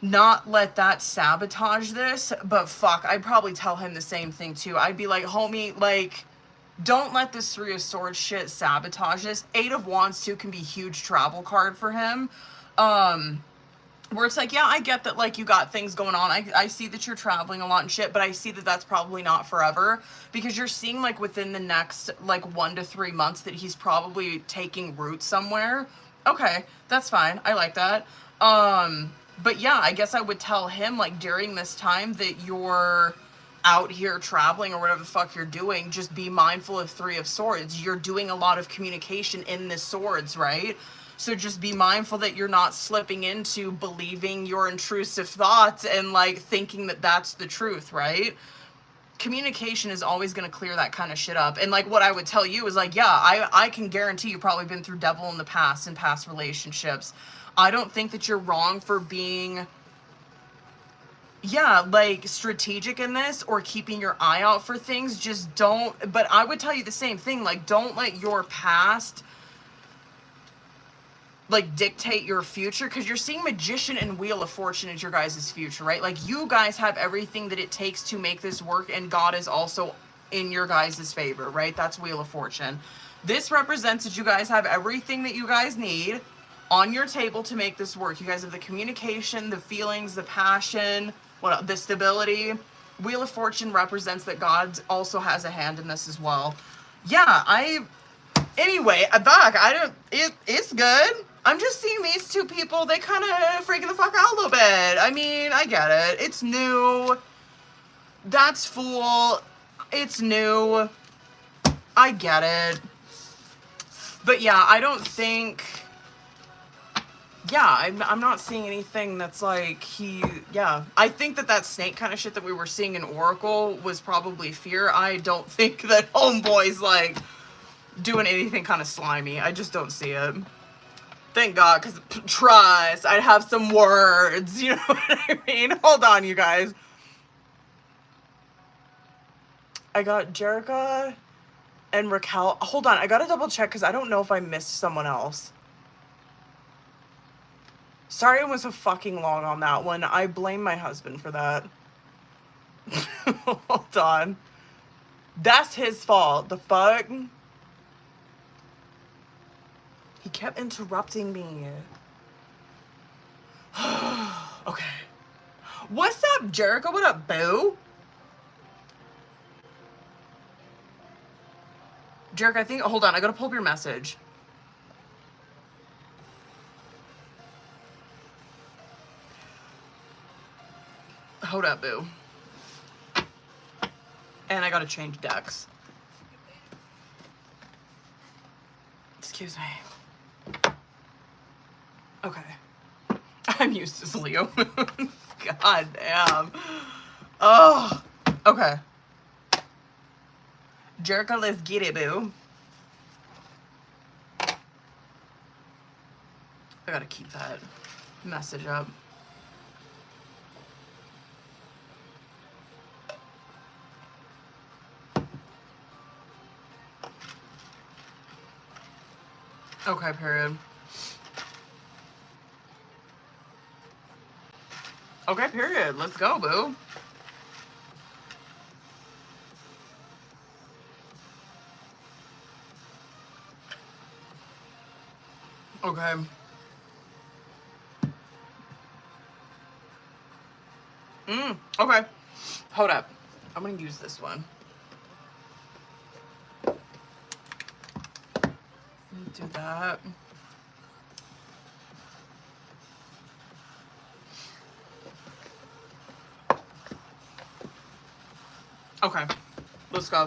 [SPEAKER 1] not let that sabotage this. But fuck, I'd probably tell him the same thing too. I'd be like, homie, like, don't let this Three of Swords shit sabotage this. Eight of Wands too can be a huge travel card for him. Where it's like, yeah, I get that, like, you got things going on. I see that you're traveling a lot and shit, but I see that that's probably not forever. Because you're seeing, like, within the next, like, 1 to 3 months that he's probably taking root somewhere. Okay, that's fine. I like that. But yeah, I guess I would tell him, like, during this time that you're out here traveling or whatever the fuck you're doing, just be mindful of Three of Swords. You're doing a lot of communication in the swords, right? So just be mindful that you're not slipping into believing your intrusive thoughts and, like, thinking that that's the truth, right? Communication is always going to clear that kind of shit up. And, like, what I would tell you is, like, yeah, I can guarantee you've probably been through Devil in the past, in past relationships. I don't think that you're wrong for being, yeah, like, strategic in this or keeping your eye out for things. Just don't, but I would tell you the same thing. Like, don't let your past, like, dictate your future, because you're seeing Magician and Wheel of Fortune as your guys' future, right? Like, you guys have everything that it takes to make this work, and God is also in your guys' favor, right? That's Wheel of Fortune. This represents that you guys have everything that you guys need on your table to make this work. You guys have the communication, the feelings, the passion, the stability. Wheel of Fortune represents that God also has a hand in this as well. Yeah, anyway, it's good. I'm just seeing these two people, they kind of freaking the fuck out a little bit. I mean, I get it. It's new. That's Fool. It's new. I get it. But yeah, I don't think... Yeah, I'm not seeing anything that's like yeah. I think that snake kind of shit that we were seeing in Oracle was probably fear. I don't think that Homeboy's like doing anything kind of slimy. I just don't see it. Thank God, because trust, I'd have some words, you know what I mean? Hold on, you guys. I got Jerica and Raquel. Hold on, I gotta double check because I don't know if I missed someone else. Sorry I was so fucking long on that one. I blame my husband for that. Hold on. That's his fault. The fuck? He kept interrupting me. Okay. What's up, Jericho? What up, boo? Jericho, I think... Hold on. I gotta pull up your message. Hold up, boo. And I gotta change decks. Excuse me. Okay. I'm used to Leo moon. God damn. Oh. Okay. Jericho, let's get it, boo. I gotta keep that message up. Okay, period. Okay, period. Let's go, boo. Okay. Okay. Hold up. I'm gonna use this one. Do that. Okay. Let's go.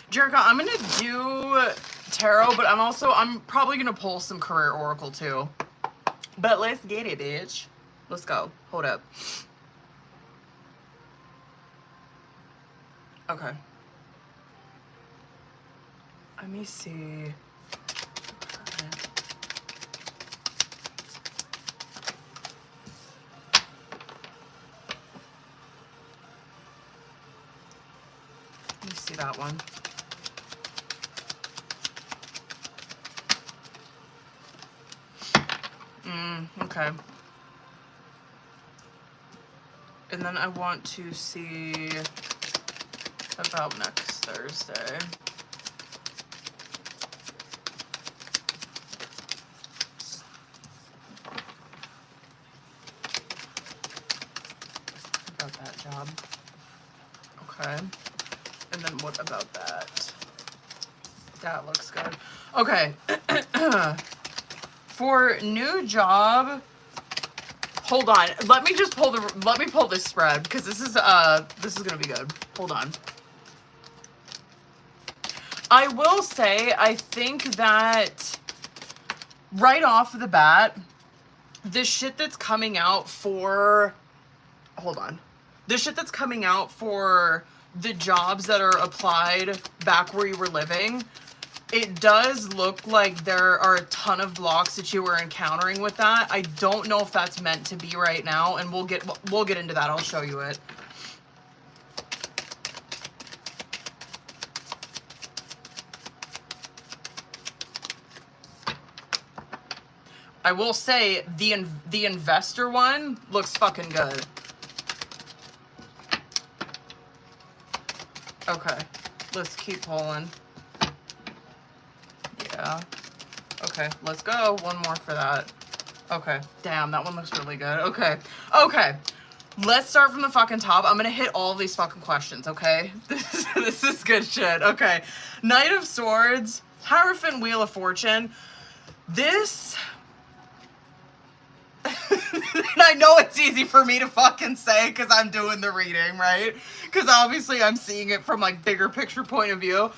[SPEAKER 1] Jericho, I'm gonna do tarot, but I'm probably gonna pull some career oracle too. But let's get it, bitch. Let's go. Hold up. Okay. Let me see. Let me see that one. Okay. And then I want to see about next Thursday. About that job. Okay. And then what about that? That looks good. Okay. For new job, hold on. Let me pull this spread because this is gonna be good. Hold on. I will say, I think that right off the bat, the shit that's coming out for, hold on. The shit that's coming out for the jobs that are applied back where you were living, it does look like there are a ton of blocks that you were encountering with that. I don't know if that's meant to be right now, and we'll get into that. I'll show you it. I will say the investor one looks fucking good. Okay, let's keep pulling. Yeah. Okay, let's go. One more for that. Okay, damn, that one looks really good. Okay, okay. Let's start from the fucking top. I'm gonna hit all of these fucking questions, okay? This is good shit. Okay, Knight of Swords, Hierophant, Wheel of Fortune. This... I know it's easy for me to fucking say because I'm doing the reading, right? Because obviously I'm seeing it from like bigger picture point of view.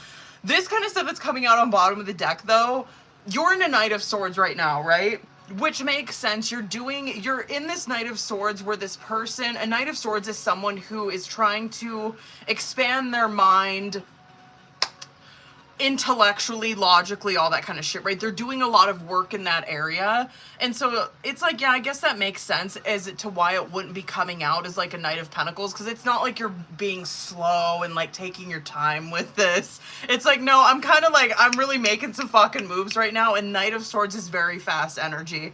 [SPEAKER 1] This kind of stuff that's coming out on bottom of the deck though, you're in a Knight of Swords right now, right? Which makes sense. You're in this Knight of Swords where this person, a Knight of Swords is someone who is trying to expand their mind intellectually, logically, all that kind of shit, right? They're doing a lot of work in that area. And so it's like, yeah, I guess that makes sense as to why it wouldn't be coming out as like a Knight of Pentacles, because it's not like you're being slow and like taking your time with this. It's like, no, I'm kind of like, I'm really making some fucking moves right now, and Knight of Swords is very fast energy.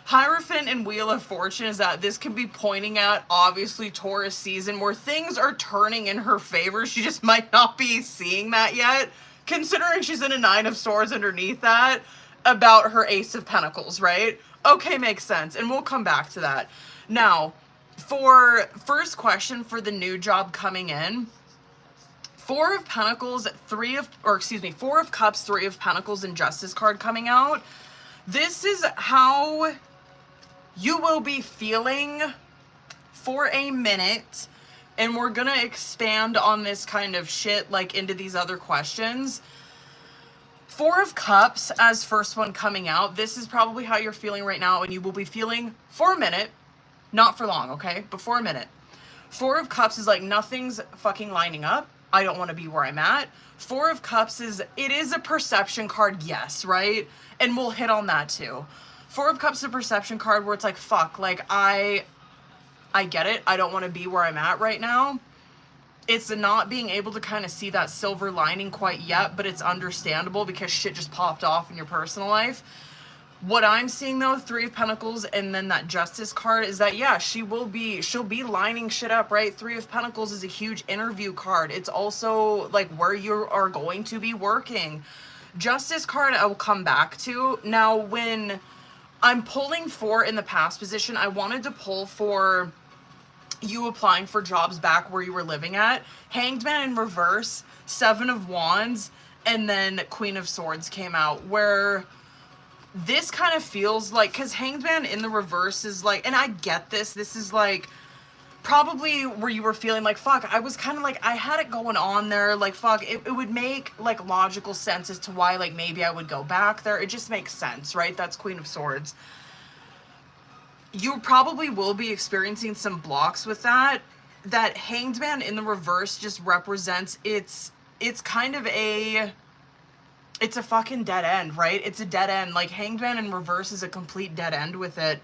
[SPEAKER 1] Hierophant and Wheel of Fortune is that this could be pointing at, obviously, Taurus season where things are turning in her favor. She just might not be seeing that yet, considering she's in a Nine of Swords underneath that about her Ace of Pentacles, right? Okay, makes sense. And we'll come back to that. Now, for first question for the new job coming in, Four of Pentacles, Four of Cups, Three of Pentacles, and Justice card coming out. This is how you will be feeling for a minute, and we're gonna expand on this kind of shit, like, into these other questions. Four of Cups as first one coming out. This is probably how you're feeling right now, and you will be feeling for a minute. Not for long, okay? But for a minute. Four of Cups is like, nothing's fucking lining up. I don't want to be where I'm at. Four of Cups it is a perception card, yes, right? And we'll hit on that too. Four of Cups is a perception card where it's like, fuck, like, I get it. I don't want to be where I'm at right now. It's not being able to kind of see that silver lining quite yet, but it's understandable because shit just popped off in your personal life. What I'm seeing though, Three of Pentacles and then that Justice card is that, yeah, she'll be lining shit up, right? Three of Pentacles is a huge interview card. It's also like where you are going to be working. Justice card I will come back to. Now, when I'm pulling for in the past position, I wanted to pull for you applying for jobs back where you were living at. Hanged Man in reverse, Seven of Wands, and then Queen of Swords came out, where this kind of feels like, because Hanged Man in the reverse is like, and I get this is like probably where you were feeling like, fuck, I was kind of like, I had it going on there, like, fuck, it would make like logical sense as to why like maybe I would go back there. It just makes sense, right? That's Queen of Swords. You probably will be experiencing some blocks with that. That Hanged Man in the reverse just represents, it's kind of it's a fucking dead end, right? It's a dead end. Like, Hanged Man in reverse is a complete dead end with it.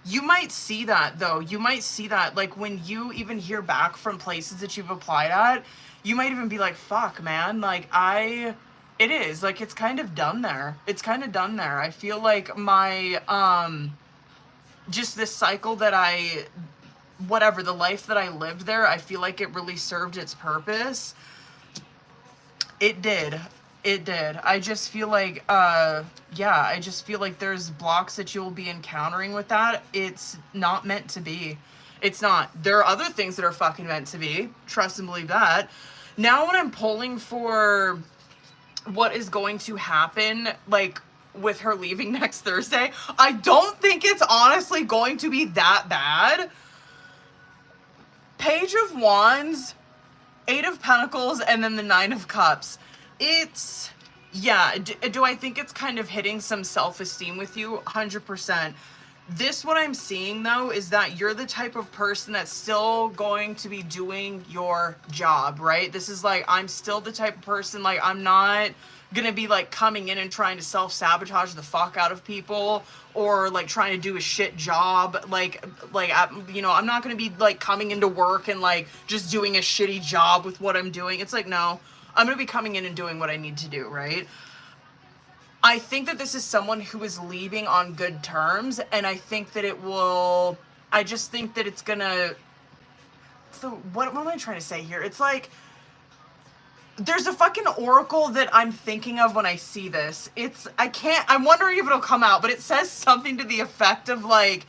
[SPEAKER 1] You might see that though. You might see that, like, when you even hear back from places that you've applied at, you might even be like, fuck, man, like, it is, like, it's kind of done there. It's kind of done there. I feel like my, just this cycle that the life that I lived there, I feel like it really served its purpose. It did. It did. I just feel like, I just feel like there's blocks that you'll be encountering with that. It's not meant to be. It's not. There are other things that are fucking meant to be. Trust and believe that. Now when I'm pulling for what is going to happen, like, with her leaving next Thursday, I don't think it's honestly going to be that bad. Page of Wands, Eight of Pentacles, and then the Nine of Cups. It's, yeah, do I think it's kind of hitting some self-esteem with you? 100%. This, what I'm seeing though, is that you're the type of person that's still going to be doing your job, right? This is like, I'm still the type of person, like, I'm not gonna be like coming in and trying to self-sabotage the fuck out of people, or like trying to do a shit job. Like, you know, I'm not gonna be like coming into work and like just doing a shitty job with what I'm doing. It's like, no, I'm gonna be coming in and doing what I need to do, right? I think that this is someone who is leaving on good terms, and I think that I just think that it's gonna, so what am I trying to say here? It's like, there's a fucking oracle that I'm thinking of when I see this. I'm wondering if it'll come out, but it says something to the effect of like,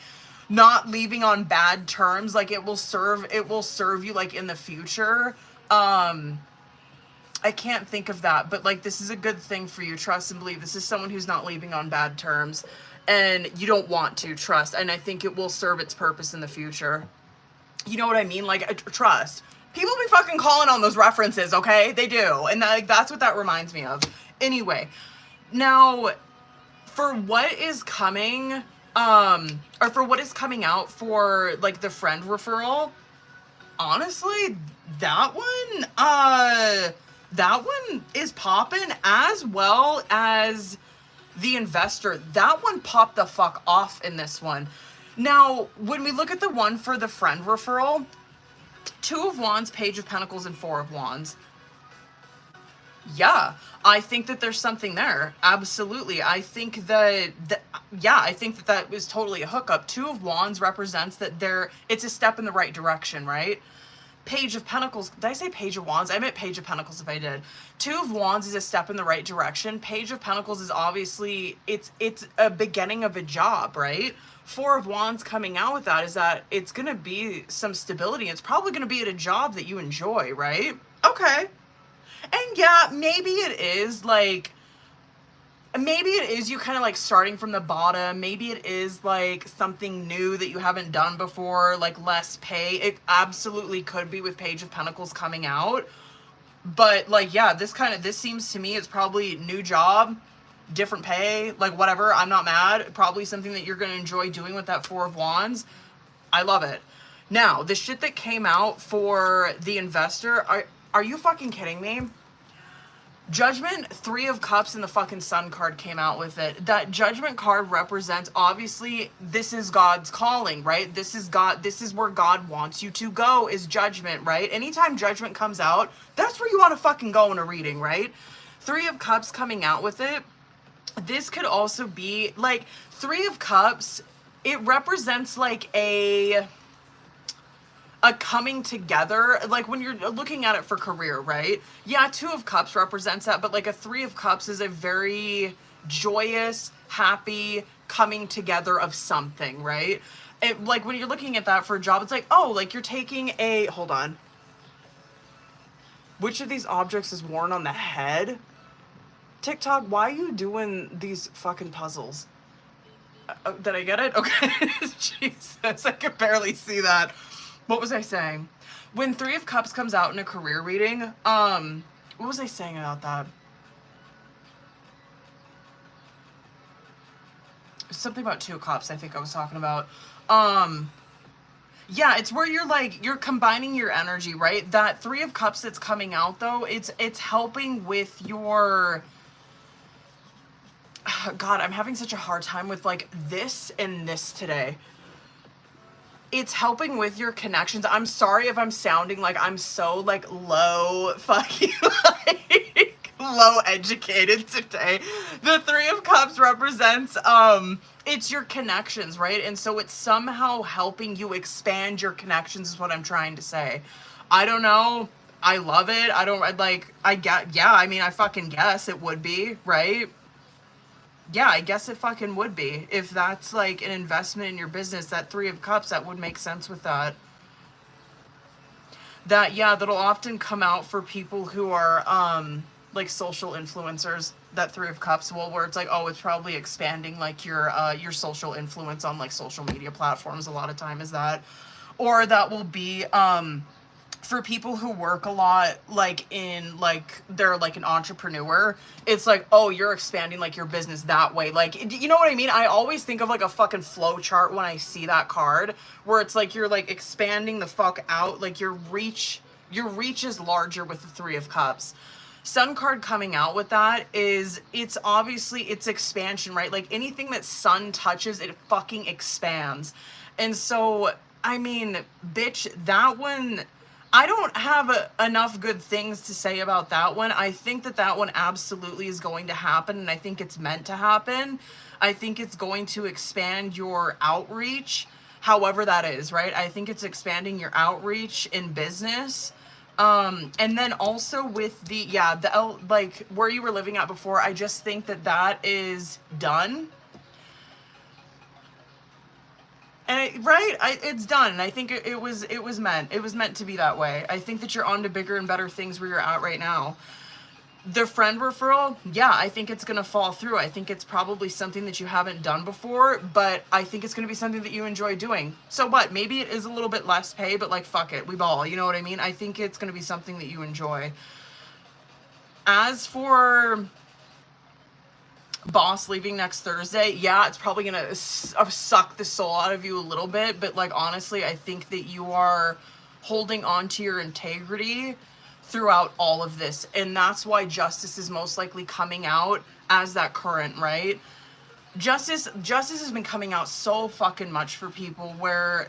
[SPEAKER 1] not leaving on bad terms, like it will serve you like in the future. I can't think of that, but like, this is a good thing for you. Trust and believe. This is someone who's not leaving on bad terms, and you don't want to trust. And I think it will serve its purpose in the future. You know what I mean? Like, trust. People be fucking calling on those references, okay? They do. And that's what that reminds me of. Anyway, now for what is coming, or for what is coming out for like the friend referral, honestly, that one is popping, as well as the investor. That one popped the fuck off in this one. Now, when we look at the one for the friend referral, Two of Wands, Page of Pentacles, and Four of Wands. Yeah, I think that there's something there. Absolutely. I think that was totally a hookup. Two of Wands represents that it's a step in the right direction, right? Page of Pentacles, did I say Page of Wands? I meant Page of Pentacles if I did. Two of Wands is a step in the right direction. Page of Pentacles is obviously, it's a beginning of a job, right? Four of Wands coming out with that is that it's going to be some stability. It's probably going to be at a job that you enjoy, right? Okay. And yeah, maybe it is like, maybe it is you kind of like starting from the bottom. Maybe it is like something new that you haven't done before, like less pay. It absolutely could be with Page of Pentacles coming out. But like, yeah, this seems to me it's probably new job, different pay, like whatever. I'm not mad. Probably something that you're going to enjoy doing with that Four of Wands. I love it. Now, the shit that came out for the investor, are you fucking kidding me? Judgment, Three of Cups, and the fucking Sun card came out with it. That Judgment card represents, obviously, this is God's calling, right? This is God, this is where God wants you to go, is Judgment, right? Anytime Judgment comes out, that's where you want to fucking go in a reading, right? Three of Cups coming out with it. This could also be, like, Three of Cups, it represents, like, a coming together, like when you're looking at it for career, right? Yeah, Two of Cups represents that, but like a Three of Cups is a very joyous, happy coming together of something, right? It, like when you're looking at that for a job, it's like, oh, like you're taking a, hold on. Which of these objects is worn on the head? TikTok, why are you doing these fucking puzzles? Did I get it? Okay. Jesus, I could barely see that. What was I saying? When Three of Cups comes out in a career reading, what was I saying about that? Something about Two of Cups, I think I was talking about. Yeah, it's where you're like, you're combining your energy, right? That Three of Cups that's coming out though, it's helping with your, God, I'm having such a hard time with like this and this today. It's helping with your connections. I'm sorry if I'm sounding like I'm so like low fucking like low educated today. The Three of Cups represents it's your connections, right? And so it's somehow helping you expand your connections is what I'm trying to say. I don't know. I love it. I mean, I fucking guess it would be, right? Yeah, I guess it fucking would be. If that's like an investment in your business, that Three of Cups, that would make sense with that. That, yeah, that'll often come out for people who are like social influencers. That Three of Cups will, where it's like, oh, it's probably expanding like your social influence on like social media platforms. A lot of time is that. Or that will be for people who work a lot, like in like they're like an entrepreneur, it's like, oh, you're expanding like your business that way. Like, you know what I mean? I always think of like a fucking flow chart when I see that card, where it's like you're like expanding the fuck out, like your reach is larger with the Three of Cups. Sun card coming out with that is, it's obviously, it's expansion, right? Like anything that sun touches, it fucking expands. And so, I mean, bitch, that one, I don't have enough good things to say about that one. I think that one absolutely is going to happen, and I think it's meant to happen. I think it's going to expand your outreach, however that is, right? I think it's expanding your outreach in business. And then also with the, yeah, like where you were living at before, I just think that is done. And it's done. And I think it was meant to be that way. I think that you're on to bigger and better things where you're at right now. The friend referral, yeah, I think it's going to fall through. I think it's probably something that you haven't done before, but I think it's going to be something that you enjoy doing. So what? Maybe it is a little bit less pay, but like, fuck it. We ball. You know what I mean? I think it's going to be something that you enjoy. As for boss leaving next Thursday, yeah, it's probably going to suck the soul out of you a little bit, but like, honestly, I think that you are holding on to your integrity throughout all of this, and that's why justice is most likely coming out as that current, right? Justice has been coming out so fucking much for people, where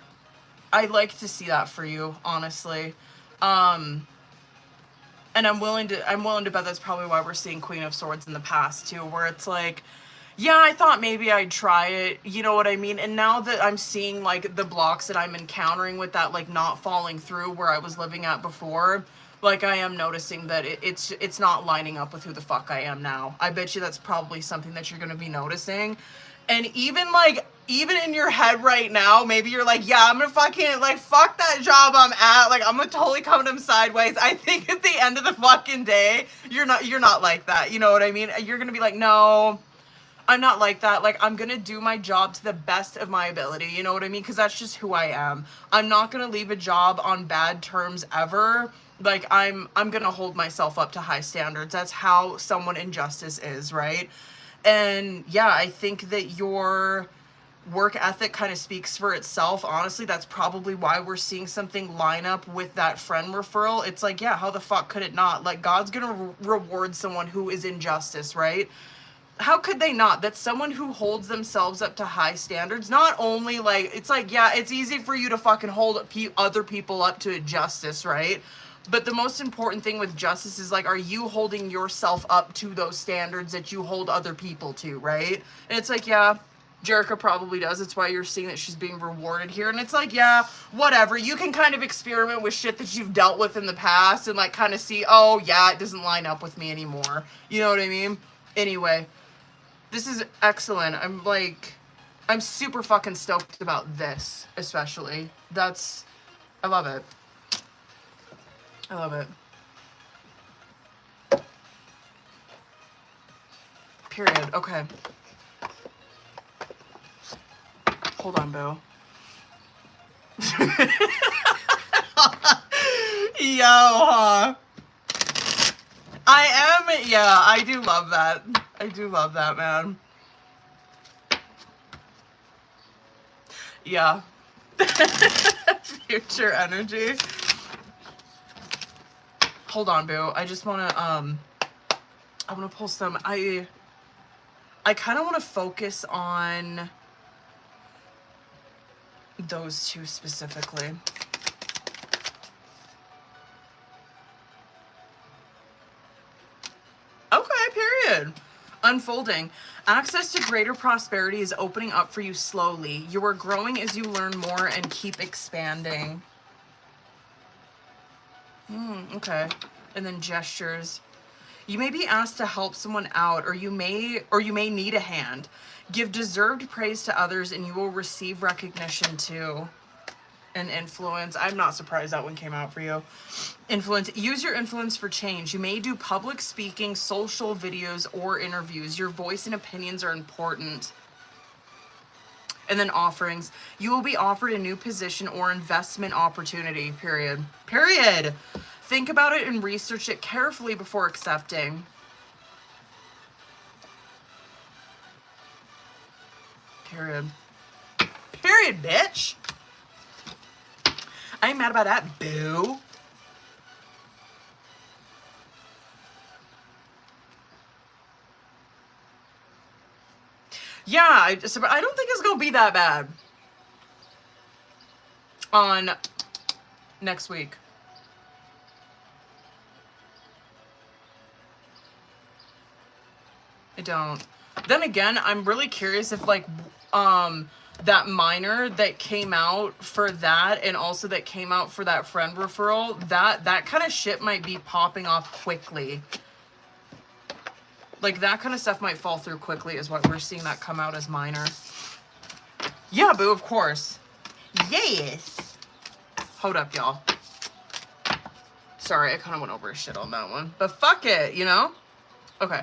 [SPEAKER 1] I like to see that for you, honestly. And I'm willing to bet that's probably why we're seeing Queen of Swords in the past too, where it's like, Yeah, I thought maybe I'd try it, you know what I mean? And now that I'm seeing like the blocks that I'm encountering with that like not falling through where I was living at before, like I am noticing that it's not lining up with who the fuck I am now. I bet you that's probably something that you're going to be noticing. And even in your head right now, maybe you're like, yeah, I'm gonna fucking, like, fuck that job I'm at. Like, I'm gonna totally come to him sideways. I think at the end of the fucking day, you're not like that. You know what I mean? You're gonna be like, no, I'm not like that. Like, I'm gonna do my job to the best of my ability. You know what I mean? Because that's just who I am. I'm not gonna leave a job on bad terms ever. Like, I'm gonna hold myself up to high standards. That's how someone in justice is, right? And yeah, I think that your work ethic kind of speaks for itself. Honestly, that's probably why we're seeing something line up with that friend referral. It's like, yeah, how the fuck could it not? Like, God's gonna reward someone who is in justice, right? How could they not? That's someone who holds themselves up to high standards. Not only, like, it's like, yeah, it's easy for you to fucking hold other people up to justice, right? But the most important thing with justice is, like, are you holding yourself up to those standards that you hold other people to, right? And it's like, yeah, Jerica probably does. It's why you're seeing that she's being rewarded here. And it's like, yeah, whatever. You can kind of experiment with shit that you've dealt with in the past and, like, kind of see, oh, yeah, it doesn't line up with me anymore. You know what I mean? Anyway, this is excellent. I'm super fucking stoked about this, especially. I love it. I love it. Period. Okay. Hold on, Boo. Yo, huh? I do love that. I do love that, man. Yeah. Future energy. Hold on, Boo. I just want to, I want to pull some, I kind of want to focus on those two specifically. Okay, period. Unfolding. Access to greater prosperity is opening up for you slowly. You are growing as you learn more and keep expanding. Okay. And then gestures. You may be asked to help someone out, or you may need a hand. Give deserved praise to others and you will receive recognition too. And influence. I'm not surprised that one came out for you. Influence. Use your influence for change. You may do public speaking, social videos, or interviews. Your voice and opinions are important. And then offerings. You will be offered a new position or investment opportunity. Period. Period. Think about it and research it carefully before accepting. Period. Period, bitch. I ain't mad about that, boo. Yeah, I don't think it's gonna be that bad on next week. I don't. Then again, I'm really curious if, like, that minor that came out for that and also that came out for that friend referral, that kind of shit might be popping off quickly. Like, that kind of stuff might fall through quickly is what we're seeing that come out as minor. Yeah, boo, of course. Yes. Hold up, y'all. Sorry, I kind of went over his shit on that one. But fuck it, you know? Okay.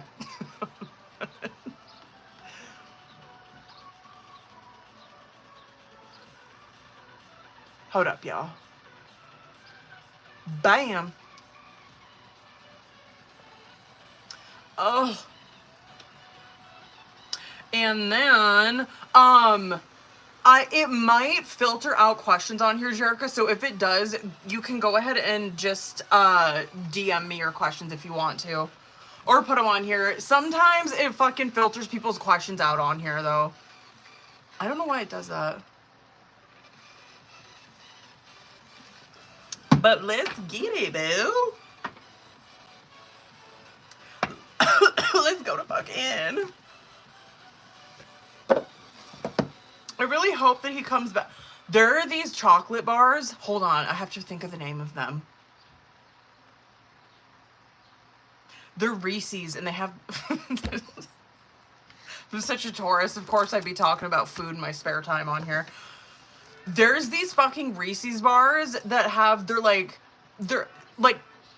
[SPEAKER 1] Hold up, y'all. Bam. Oh. And then, it might filter out questions on here, Jerica. So if it does, you can go ahead and just, DM me your questions if you want to. Or put them on here. Sometimes it fucking filters people's questions out on here, though. I don't know why it does that. But let's get it, boo. Let's go to fucking. I really hope that he comes back. There are these chocolate bars. Hold on, I have to think of the name of them. They're Reese's, and they have... I'm such a tourist. Of course I'd be talking about food in my spare time on here. There's these fucking Reese's bars that have... They're like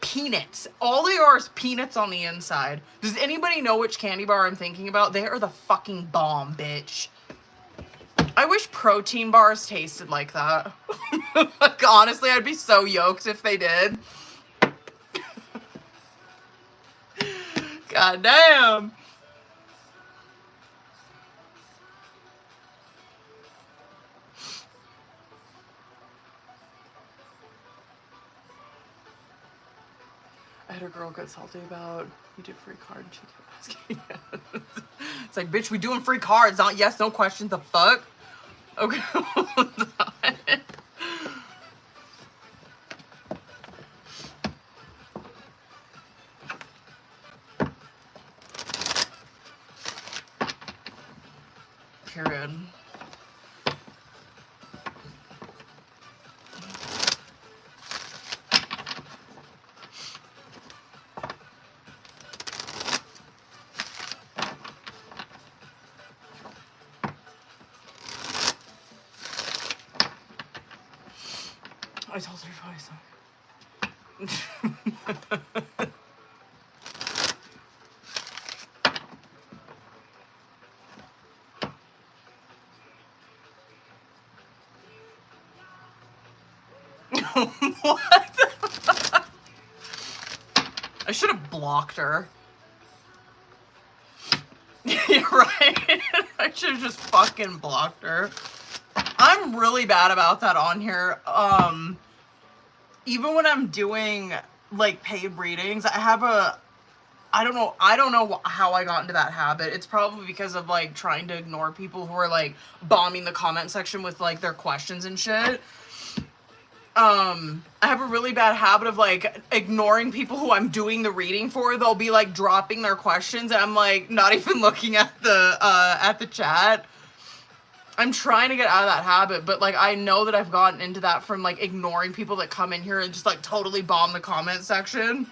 [SPEAKER 1] peanuts. All they are is peanuts on the inside. Does anybody know which candy bar I'm thinking about? They are the fucking bomb, bitch. I wish protein bars tasted like that. Like, honestly, I'd be so yoked if they did. God damn. I had a girl get salty about, you did free card, and she kept asking. It's like, bitch, we doing free cards, not yes, no questions, the fuck? Okay. Period. I told her twice. What? I should have blocked her. You're right. I should have just fucking blocked her. I'm really bad about that on here. Even when I'm doing like paid readings, I don't know how I got into that habit. It's probably because of like trying to ignore people who are like bombing the comment section with like their questions and shit. I have a really bad habit of like ignoring people who I'm doing the reading for. They'll be like dropping their questions and I'm like not even looking at the chat. I'm trying to get out of that habit, but like I know that I've gotten into that from like ignoring people that come in here and just like totally bomb the comment section.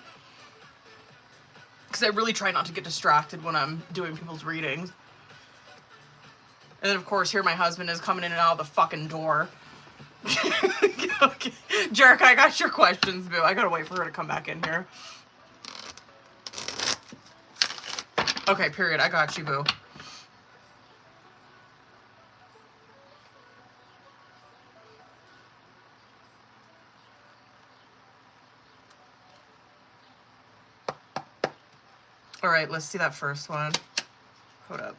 [SPEAKER 1] Because I really try not to get distracted when I'm doing people's readings. And then of course here my husband is coming in and out of the fucking door. Okay. Jerica, I got your questions, boo. I gotta wait for her to come back in here. Okay, period. I got you, boo. All right, let's see that first one. Hold up.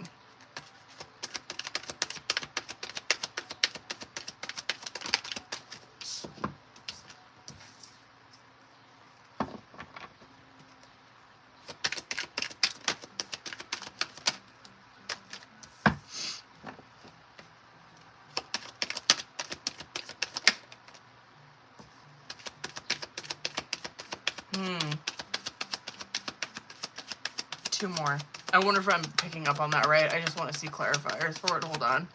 [SPEAKER 1] Two more. I wonder if I'm picking up on that right. I just want to see clarifiers for it. Hold on.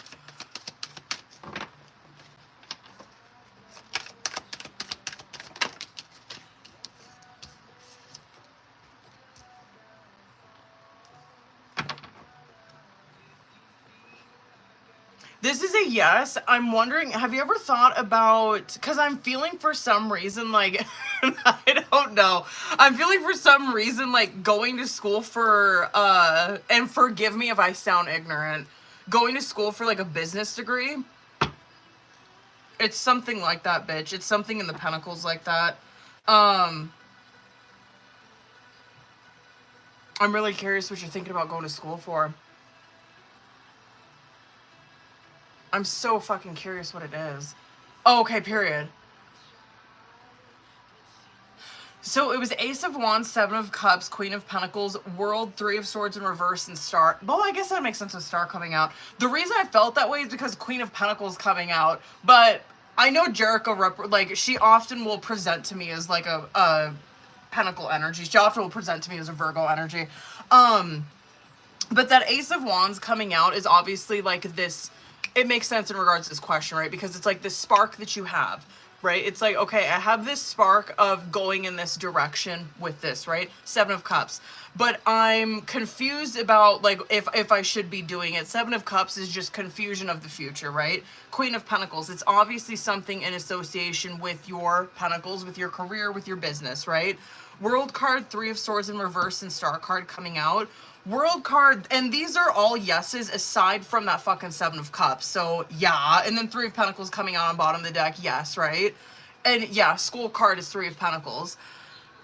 [SPEAKER 1] This is a yes. I'm wondering, have you ever thought about, because I'm feeling for some reason, like, I don't know. I'm feeling for some reason, like, going to school for, and forgive me if I sound ignorant, going to school for, like, a business degree. It's something like that, bitch. It's something in the Pentacles like that. I'm really curious what you're thinking about going to school for. I'm so fucking curious what it is. Oh, okay, period. So it was Ace of Wands, Seven of Cups, Queen of Pentacles, World, Three of Swords in reverse, and Star. Well, I guess that makes sense with Star coming out. The reason I felt that way is because Queen of Pentacles coming out, but I know Jerica, like, she often will present to me as, like, a Pentacle energy. She often will present to me as a Virgo energy. But that Ace of Wands coming out is obviously, like, this it makes sense in regards to this question, right? Because it's like this spark that you have, right? It's like, okay, I have this spark of going in this direction with this, right? Seven of Cups. But I'm confused about, like, if I should be doing it. Seven of Cups is just confusion of the future, right? Queen of Pentacles. It's obviously something in association with your Pentacles, with your career, with your business, right? World card, Three of Swords in reverse, and Star card coming out. World card, and these are all yeses aside from that fucking Seven of Cups. So yeah, and then Three of Pentacles coming out on bottom of the deck, yes, right? And yeah, School card is Three of Pentacles.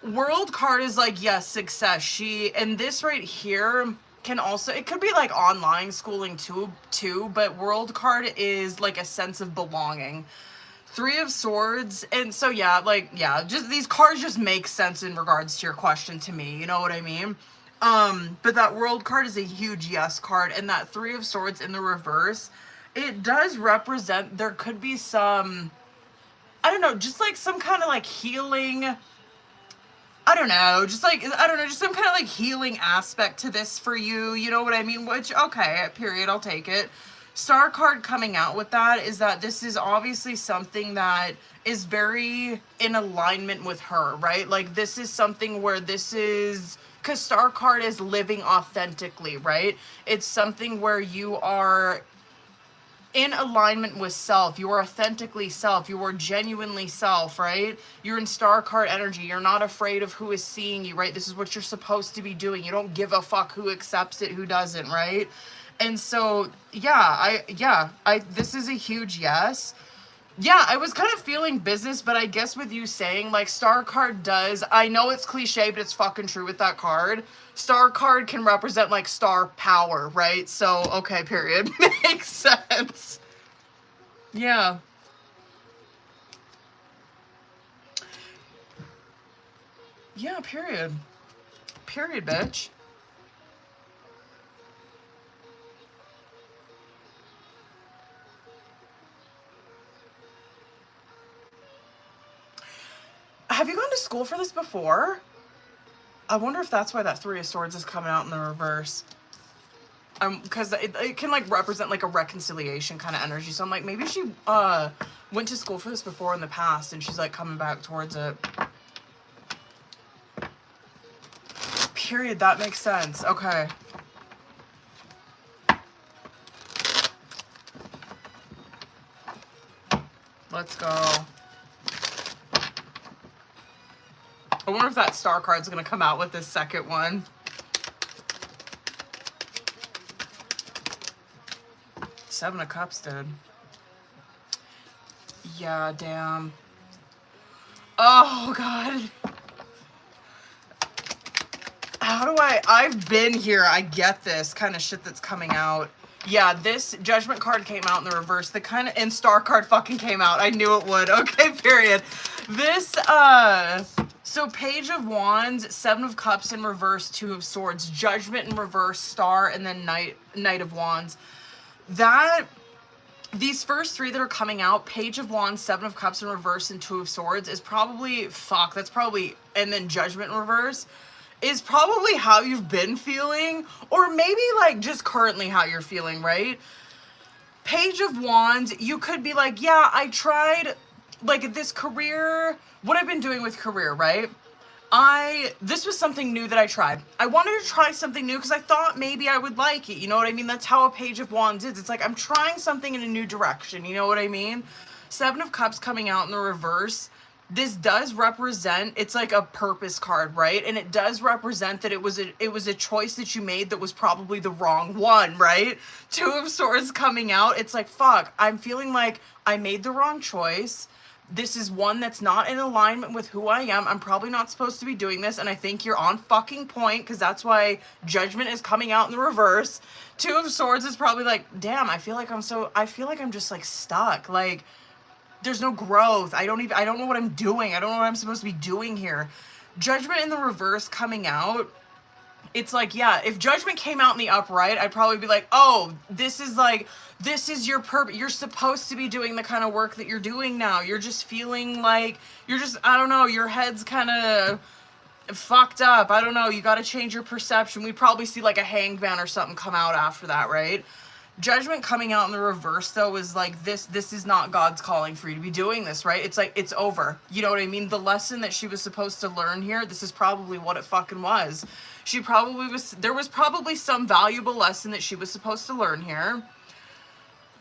[SPEAKER 1] World card is like, yes, success. And this right here can also, it could be like online schooling too, but World card is like a sense of belonging. Three of Swords, and so yeah, like, yeah, just these cards just make sense in regards to your question to me, you know what I mean? But that World card is a huge yes card, and that Three of Swords in the reverse, it does represent, there could be some, I don't know, just like some kind of like healing, I don't know, just some kind of like healing aspect to this for you, you know what I mean? Which, okay, period, I'll take it. Star card coming out with that is that this is obviously something that is very in alignment with her, right? Like, this is something where this is, because Star card is living authentically, right? It's something where you are in alignment with self. You are authentically self. You are genuinely self, right? You're in Star card energy. You're not afraid of who is seeing you, right? This is what you're supposed to be doing. You don't give a fuck who accepts it, who doesn't, right? And so, yeah, this is a huge yes. Yeah, I was kind of feeling business, but I guess with you saying, like, Star card does, I know it's cliche, but it's fucking true with that card. Star card can represent, like, star power, right? So, okay, period. Makes sense. Yeah. Yeah, period. Period, bitch. Have you gone to school for this before? I wonder if that's why that Three of Swords is coming out in the reverse. Because it can, like, represent, like, a reconciliation kind of energy. So I'm like, maybe she went to school for this before in the past, and she's, like, coming back towards it. Period. That makes sense. Okay. Let's go. I wonder if that Star card's gonna come out with this second one. Seven of Cups, dude. Yeah, damn. Oh, God. How do I've been here. I get this kind of shit that's coming out. Yeah, this Judgment card came out in the reverse. The kind of, and Star card fucking came out. I knew it would. Okay, period. This, so Page of Wands, Seven of Cups in reverse, Two of Swords, Judgment in reverse, Star, and then Knight of Wands. These first three that are coming out, Page of Wands, Seven of Cups in reverse, and Two of Swords, is probably, and then Judgment in reverse, is probably how you've been feeling, or maybe, like, just currently how you're feeling, right? Page of Wands, you could be like, yeah, I tried, like, this career, what I've been doing with career, right? This was something new that I tried. I wanted to try something new because I thought maybe I would like it. You know what I mean? That's how a Page of Wands is. It's like, I'm trying something in a new direction. You know what I mean? Seven of Cups coming out in the reverse. This does represent, it's like a purpose card, right? And it does represent that it was a choice that you made that was probably the wrong one, right? Two of Swords coming out. It's like, fuck, I'm feeling like I made the wrong choice. This is one that's not in alignment with who I am. I'm probably not supposed to be doing this, and I think you're on fucking point, because that's why Judgment is coming out in the reverse. Two of Swords is probably like, damn, I feel like I'm just, like, stuck. Like, there's no growth. I don't know what I'm doing. I don't know what I'm supposed to be doing here. Judgment in the reverse coming out. It's like, yeah, if Judgment came out in the upright, I'd probably be like, oh, this is your purpose. You're supposed to be doing the kind of work that you're doing now. You're just feeling like, I don't know, your head's kind of fucked up. I don't know, you got to change your perception. We'd probably see, like, a Hangman or something come out after that, right? Judgment coming out in the reverse, though, is like, this is not God's calling for you to be doing this, right? It's like, it's over. You know what I mean? The lesson that she was supposed to learn here, this is probably what it fucking was. There was probably some valuable lesson that she was supposed to learn here.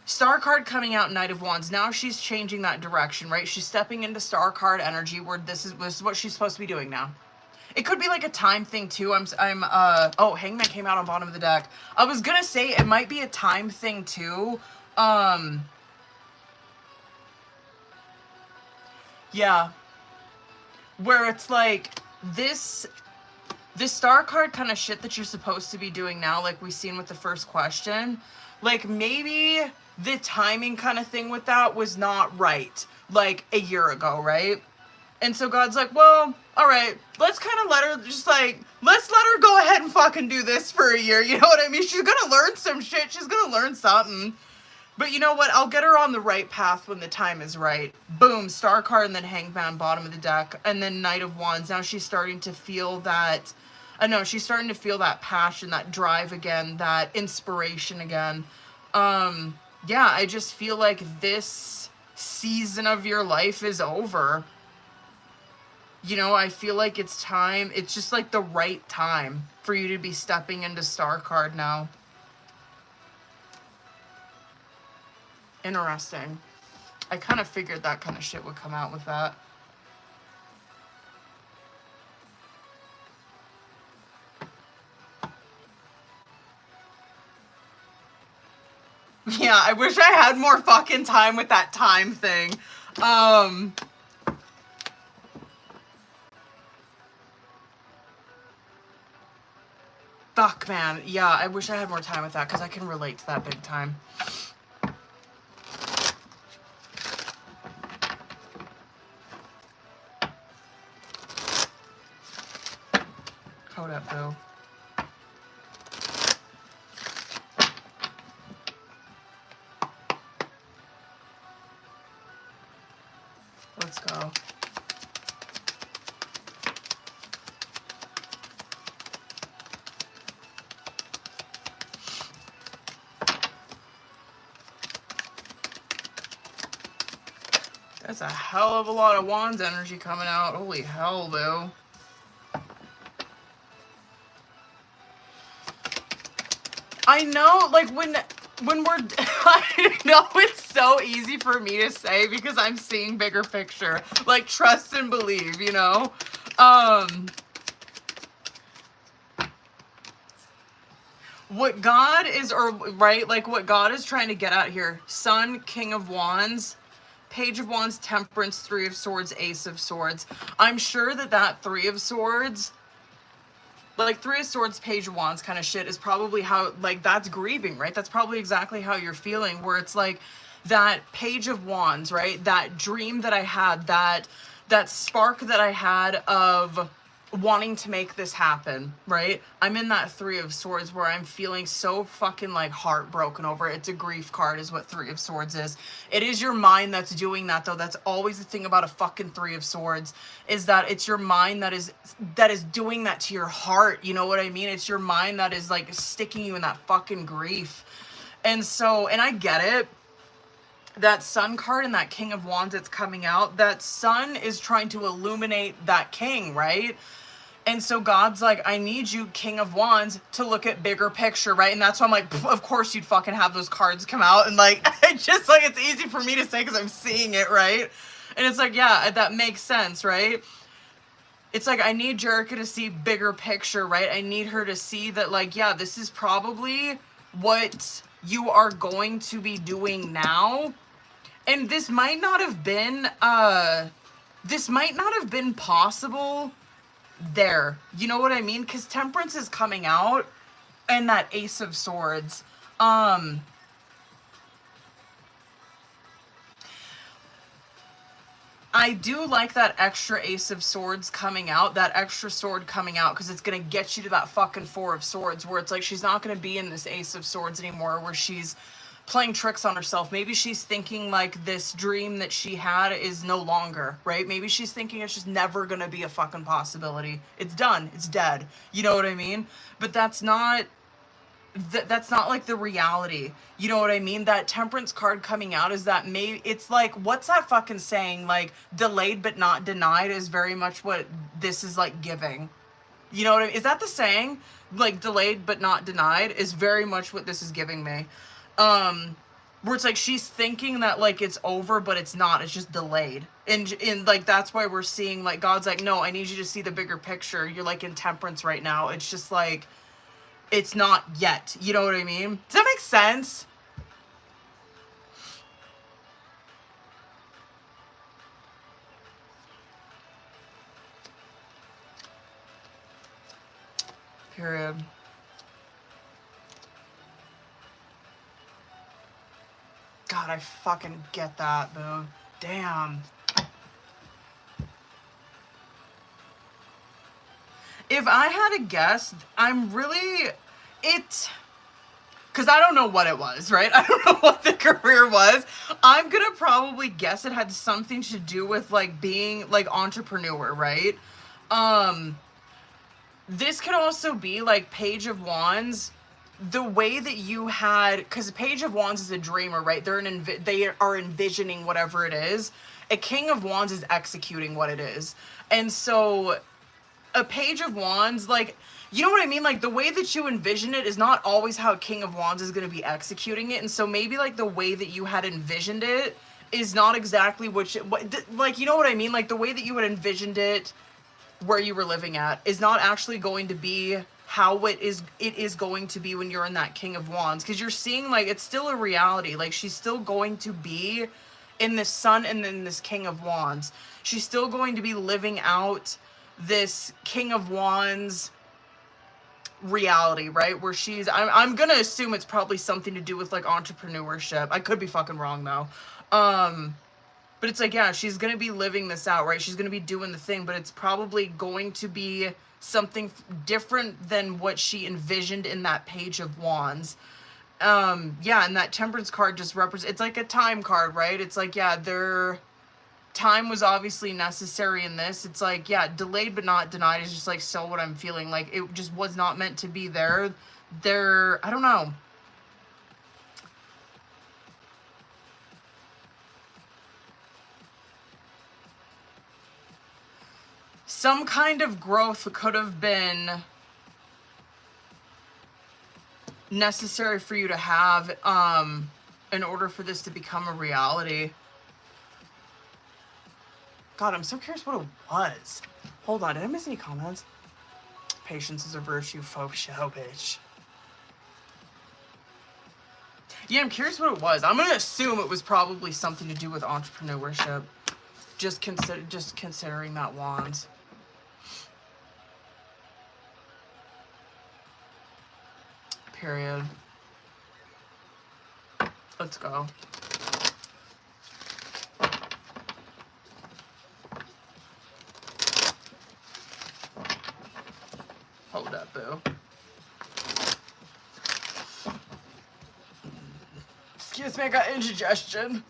[SPEAKER 1] Star card coming out, Knight of Wands. Now she's changing that direction, right? She's stepping into star card energy where this is what she's supposed to be doing now. It could be like a time thing too. Oh, Hangman came out on bottom of the deck. I was gonna say it might be a time thing too. Yeah. Where it's like this star card kind of shit that you're supposed to be doing now, like we seen with the first question. Like maybe the timing kind of thing with that was not right, like a year ago, right? And so God's like, well, all right, let's kind of let's let her go ahead and fucking do this for a year. You know what I mean? She's going to learn some shit. She's going to learn something. But you know what? I'll get her on the right path when the time is right. Boom, star card, and then Hangman, bottom of the deck. And then Knight of Wands. Now she's starting to feel that, she's starting to feel that passion, that drive again, that inspiration again. Yeah, I just feel like this season of your life is over. You know, I feel like it's time. It's just like the right time for you to be stepping into star card now. Interesting. I kind of figured that kind of shit would come out with that. Yeah, I wish I had more fucking time with that time thing. Fuck, man. Yeah, I wish I had more time with that because I can relate to that big time. Hold up, boo. Let's go. That's a hell of a lot of Wands energy coming out. Holy hell, boo. I know, like, when we're, I know it's so easy for me to say because I'm seeing bigger picture. Like, trust and believe, you know? What God is, right, like, what God is trying to get at here. Sun, King of Wands, Page of Wands, Temperance, Three of Swords, Ace of Swords. I'm sure that Three of Swords, like Three of Swords, Page of Wands kind of shit is probably how, like, that's grieving, right? That's probably exactly how you're feeling, where it's like that Page of Wands, right? That dream that I had, that spark that I had of wanting to make this happen, right? I'm in that Three of Swords where I'm feeling so fucking like heartbroken over it. It's a grief card is what Three of Swords is. It is your mind that's doing that, though. That's always the thing about a fucking Three of Swords, is that it's your mind that is doing that to your heart. You know what I mean? It's your mind that is like sticking you in that fucking grief. And so, and I get it. That Sun card and that King of Wands that's coming out, that Sun is trying to illuminate that King, right? And so God's like, I need you, King of Wands, to look at bigger picture, right? And that's why I'm like, of course you'd fucking have those cards come out. And like, it's just like, it's easy for me to say because I'm seeing it, right? And it's like, yeah, that makes sense, right? It's like, I need Jerica to see bigger picture, right? I need her to see that, like, yeah, this is probably what you are going to be doing now. And this might not have been possible there. You know what I mean? Because Temperance is coming out and that Ace of Swords. I do like that extra Ace of Swords coming out, that extra sword coming out, because it's going to get you to that fucking Four of Swords, where it's like she's not going to be in this Ace of Swords anymore, where she's playing tricks on herself. Maybe she's thinking like this dream that she had is no longer, right? Maybe she's thinking it's just never going to be a fucking possibility. It's done. It's dead. You know what I mean? But that's not that's not like the reality. You know what I mean? That Temperance card coming out is that maybe it's like, what's that fucking saying? Like, delayed but not denied is very much what this is like giving. You know what I mean? Is that the saying? Like, delayed but not denied is very much what this is giving me. Where it's like she's thinking that like it's over, but it's not. It's just delayed. And like that's why we're seeing like God's like, no, I need you to see the bigger picture. You're like in Temperance right now. It's just like it's not yet. You know what I mean? Does that make sense? Period. God, I fucking get that, boo. Damn. If I had a guess, I'm really... Because I don't know what it was, right? I don't know what the career was. I'm going to probably guess it had something to do with, like, being, like, entrepreneur, right? This could also be, like, Page of Wands. The way that you had... Because Page of Wands is a dreamer, right? They are envisioning whatever it is. A King of Wands is executing what it is. And so... a Page of Wands, like, you know what I mean? Like, the way that you envision it is not always how a King of Wands is going to be executing it. And so maybe, like, the way that you had envisioned it is not exactly like, you know what I mean? Like, the way that you had envisioned it where you were living at is not actually going to be how it is going to be when you're in that King of Wands. Because you're seeing, like, it's still a reality. Like, she's still going to be in this Sun and then this King of Wands. She's still going to be living out this King of Wands reality, right? Where I'm gonna assume it's probably something to do with like entrepreneurship. I could be fucking wrong though. But it's like, yeah, she's gonna be living this out, right? She's gonna be doing the thing, but it's probably going to be something different than what she envisioned in that Page of Wands. Yeah, and that Temperance card just represents, it's like a time card, right? It's like, yeah, time was obviously necessary in this. It's like, yeah, delayed but not denied is just like still what I'm feeling. Like it just was not meant to be there. I don't know. Some kind of growth could have been necessary for you to have in order for this to become a reality. God, I'm so curious what it was. Hold on, did I miss any comments? Patience is a virtue, faux show, bitch. Yeah, I'm curious what it was. I'm gonna assume it was probably something to do with entrepreneurship. Just considering that Wands. Period. Let's go. Hold up, boo. Excuse me, I got indigestion.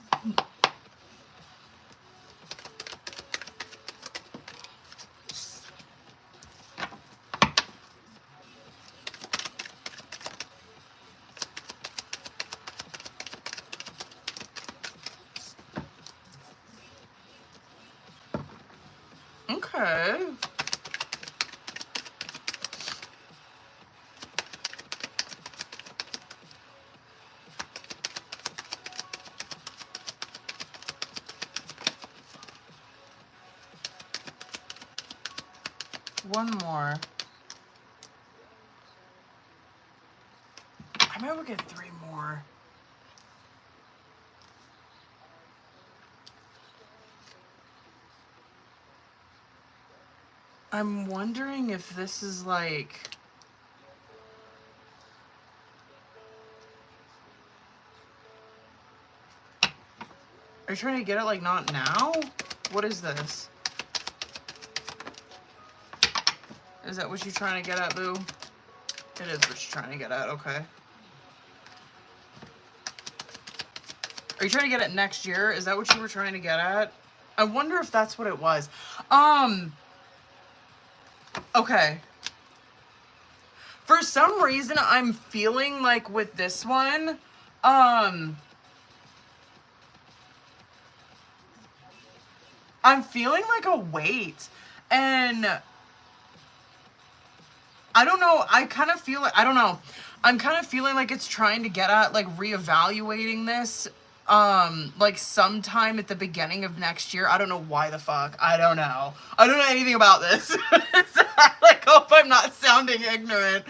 [SPEAKER 1] Okay. One more. I might will get 3 more. I'm wondering if this is like... Are you trying to get it like not now? What is this? Is that what you're trying to get at, boo? It is what you're trying to get at, okay. Are you trying to get it next year? Is that what you were trying to get at? I wonder if that's what it was. Okay. For some reason, I'm feeling like with this one, I'm feeling like a weight. And I don't know. I kind of feel like, I don't know. I'm kind of feeling like it's trying to get at like reevaluating this, like sometime at the beginning of next year. I don't know why the fuck. I don't know. I don't know anything about this. So I like hope I'm not sounding ignorant.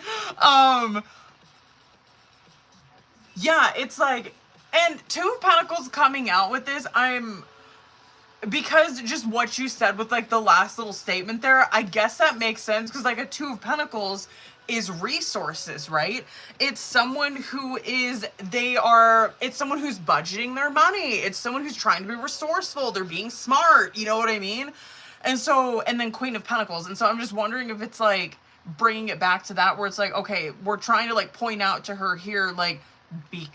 [SPEAKER 1] Yeah, it's like, and Two of Pentacles coming out with this, because just what you said with like the last little statement there, I guess that makes sense, because like a Two of Pentacles is resources, right? It's someone who is, it's someone who's budgeting their money. It's someone who's trying to be resourceful. They're being smart, you know what I mean? And so, and then Queen of Pentacles. And so I'm just wondering if it's like bringing it back to that, where it's like, okay, we're trying to like point out to her here, like, be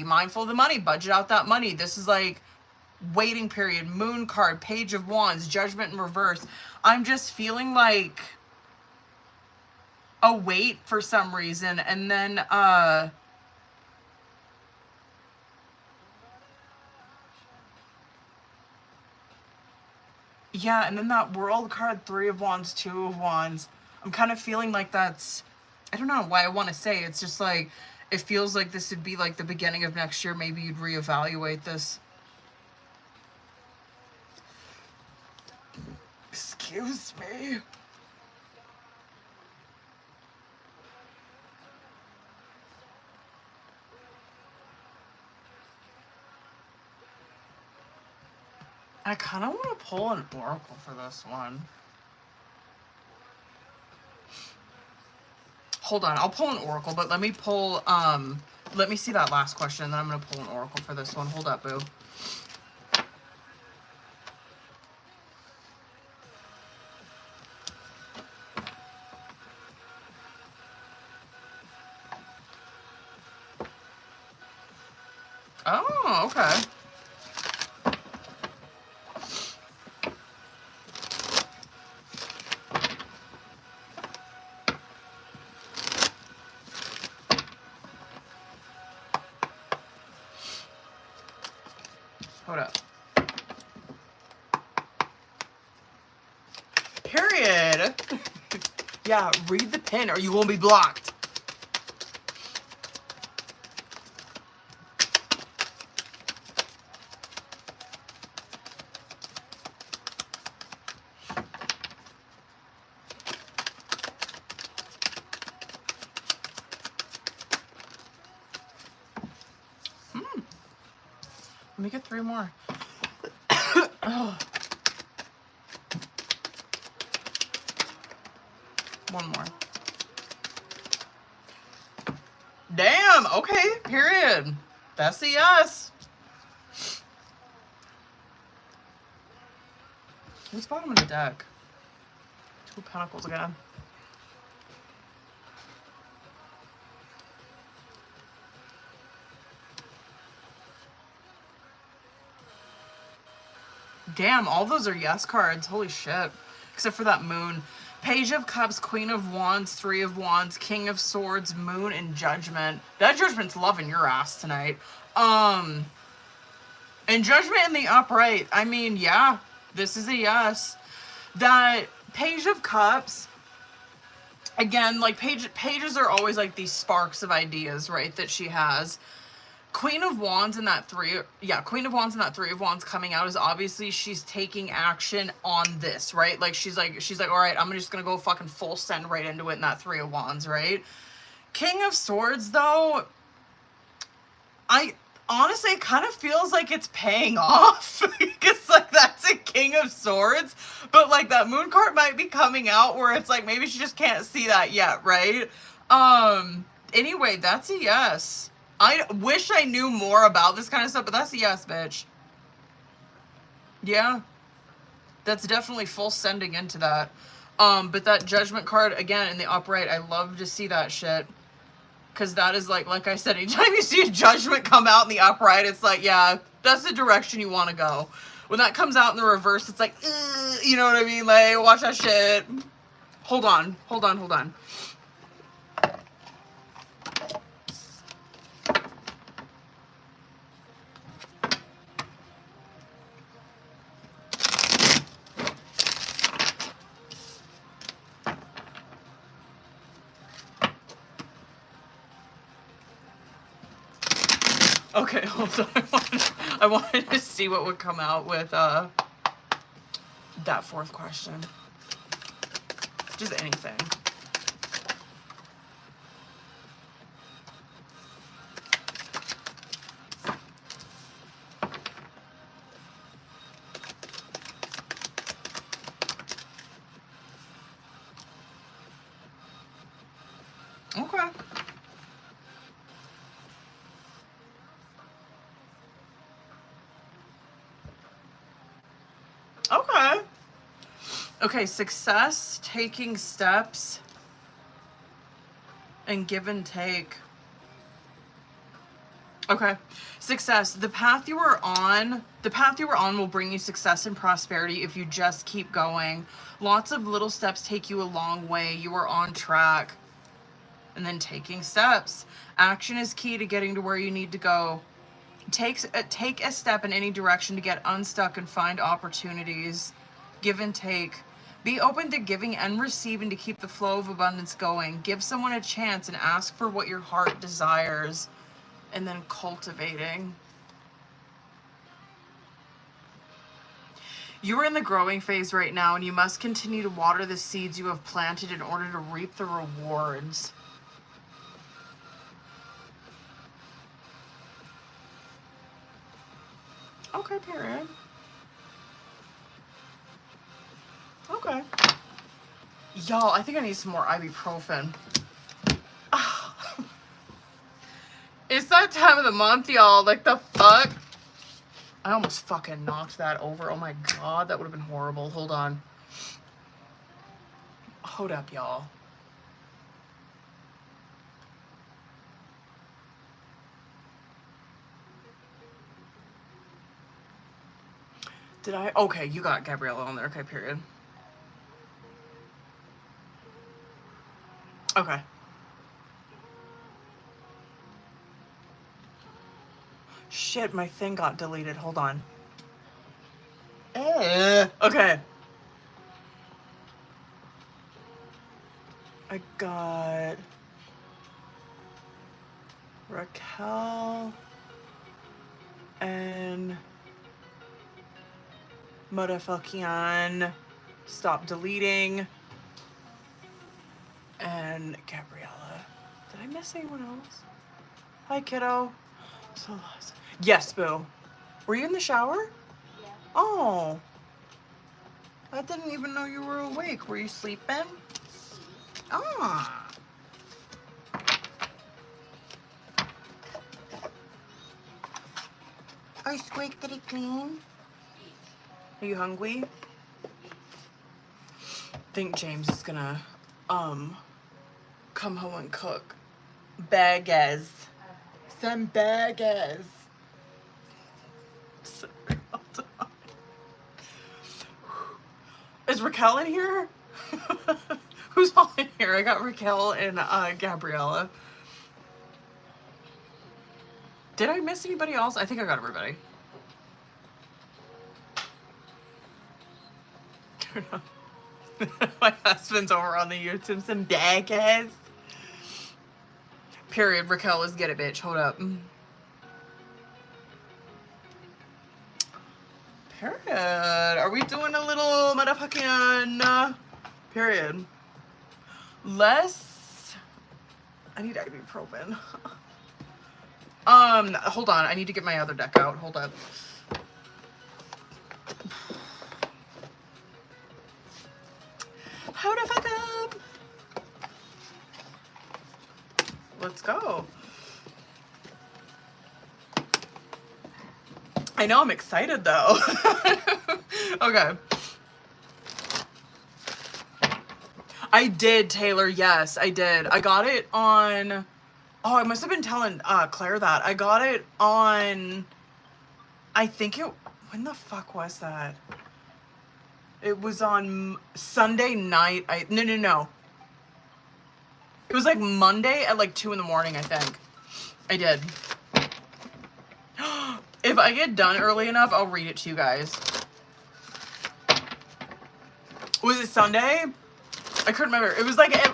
[SPEAKER 1] mindful of the money, budget out that money. This is like waiting period, Moon card, Page of Wands, Judgment in reverse. I'm just feeling like a wait for some reason. And then yeah, and then that World card, Three of Wands, Two of Wands. I'm kind of feeling like that's, I don't know why I want to say, it's just like, it feels like this would be like the beginning of next year. Maybe you'd reevaluate this. Excuse me. I kind of want to pull an oracle for this one. Hold on, I'll pull an oracle, but let me pull, let me see that last question, and then I'm going to pull an oracle for this one. Hold up, boo. Oh, okay. Hold up. Period. Yeah, read the pin or you won't be blocked. Let me get 3 more. Oh. 1 more. Damn, okay, period. That's a yes. Who's bottom of the deck? 2 of Pentacles again. Damn, all those are yes cards. Holy shit. Except for that Moon. Page of Cups, Queen of Wands, 3 of Wands, King of Swords, Moon, and Judgment. That Judgment's loving your ass tonight. And Judgment in the upright. I mean, yeah, this is a yes. That Page of Cups, again, like pages are always like these sparks of ideas, right, that she has. Queen of Wands and that Queen of Wands and that 3 of Wands coming out is obviously she's taking action on this, right? Like she's like, all right, I'm just gonna go fucking full send right into it in that 3 of Wands, right? King of Swords though, I honestly, it kind of feels like it's paying off because like that's a King of Swords, but like that Moon card might be coming out where it's like maybe she just can't see that yet, right? Anyway, that's a yes. I wish I knew more about this kind of stuff, but that's a yes, bitch. Yeah. That's definitely full sending into that. But that Judgment card, again, in the upright, I love to see that shit. Because that is like I said, anytime you see a Judgment come out in the upright, it's like, yeah, that's the direction you want to go. When that comes out in the reverse, it's like, you know what I mean? Like, watch that shit. Hold on. Okay, hold on. I wanted to see what would come out with that fourth question. Just anything. Okay. Okay. Okay, success, taking steps, and give and take. Okay. Success. The path you are on will bring you success and prosperity if you just keep going. Lots of little steps take you a long way. You are on track. And then taking steps. Action is key to getting to where you need to go. Take a step in any direction to get unstuck and find opportunities. Give and take. Be open to giving and receiving to keep the flow of abundance going. Give someone a chance and ask for what your heart desires. And then cultivating. You are in the growing phase right now, and you must continue to water the seeds you have planted in order to reap the rewards. Okay, period. Okay. Y'all, I think I need some more ibuprofen. It's that time of the month, y'all. Like, the fuck? I almost fucking knocked that over. Oh my god, that would have been horrible. Hold on. Hold up, y'all. Did I? Okay, you got Gabriella on there. Okay, period. Okay. Shit, my thing got deleted. Hold on. Okay. I got Raquel and motherfucking stop deleting and Gabriella. Did I miss anyone else? Hi, kiddo. So lost. Yes, boo. Were you in the shower?
[SPEAKER 3] Yeah.
[SPEAKER 1] Oh. I didn't even know you were awake. Were you sleeping? Ah. Are you squeaked it clean? Are you hungry? I think James is gonna come home and cook bagels. Some bagels. Sorry, hold on. Is Raquel in here? Who's all in here? I got Raquel and Gabriella. Did I miss anybody else? I think I got everybody. My husband's over on the YouTube. Some bagels. Period. Raquel, let's get it, bitch. Hold up. Period. Are we doing a little motherfucking period? I need ibuprofen. Hold on. I need to get my other deck out. Hold up. Hold the fuck up. Let's go. I know I'm excited though. Okay. I did, Taylor. Yes, I did. I got it on... Oh, I must have been telling Claire that. I got it on... I think it... When the fuck was that? It was on Sunday night. No. It was like Monday at like 2 in the morning, I think. I did. If I get done early enough, I'll read it to you guys. Was it Sunday? I couldn't remember. It was like at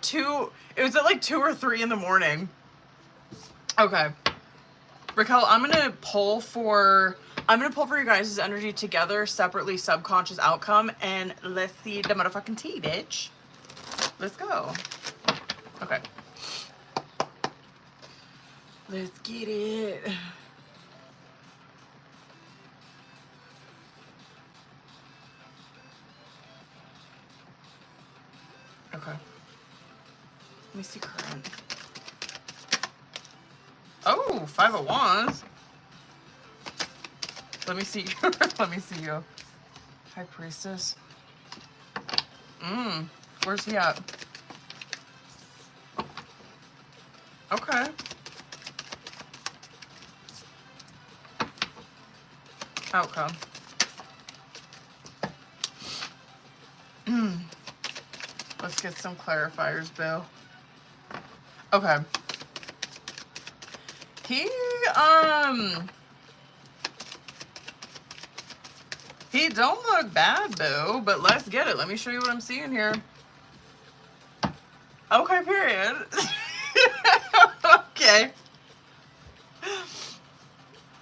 [SPEAKER 1] 2. It was at like 2 or 3 in the morning. Okay. Raquel, I'm gonna pull for your guys' energy together, separately, subconscious outcome, and let's see the motherfucking tea, bitch. Let's go. Okay. Let's get it. Okay. Let me see current. Oh, 5 of Wands. Let me see. Let me see you. High Priestess. Where's he at? Okay. Outcome. Let's get some clarifiers, Bill. Okay. He don't look bad, Boo, but let's get it. Let me show you what I'm seeing here. Okay, period. Okay.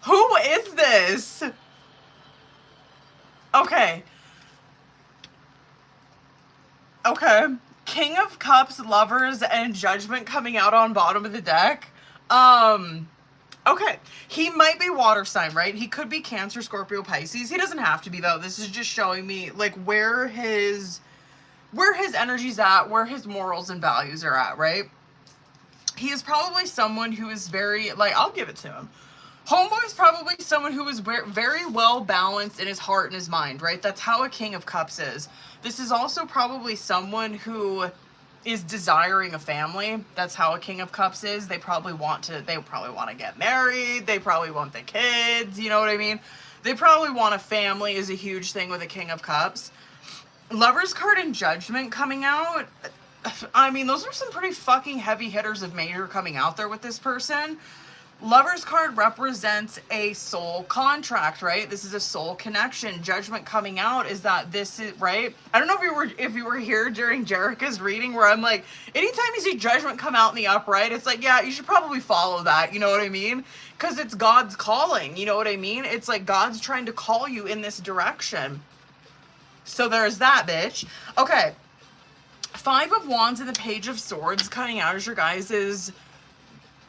[SPEAKER 1] Who is this? Okay. Okay. King of Cups, Lovers, and Judgment coming out on bottom of the deck. Okay. He might be water sign, right? He could be Cancer, Scorpio, Pisces. He doesn't have to be, though. This is just showing me, like, where his energy's at, where his morals and values are at, right? He is probably someone who is very, like, I'll give it to him. Homeboy's probably someone who is very well balanced in his heart and his mind, right? That's how a King of Cups is. This is also probably someone who is desiring a family. That's how a King of Cups is. They probably want to get married. They probably want the kids. You know what I mean? They probably want a family is a huge thing with a King of Cups. Lover's card and Judgment coming out. I mean, those are some pretty fucking heavy hitters of major coming out there with this person. Lover's card represents a soul contract, right? This is a soul connection. Judgment coming out is that this is, right? I don't know if you were here during Jerica's reading where I'm like, anytime you see Judgment come out in the upright, it's like, yeah, you should probably follow that. You know what I mean? Because it's God's calling. You know what I mean? It's like God's trying to call you in this direction. So there's that, bitch. Okay. 5 of Wands and the Page of Swords coming out as your guys'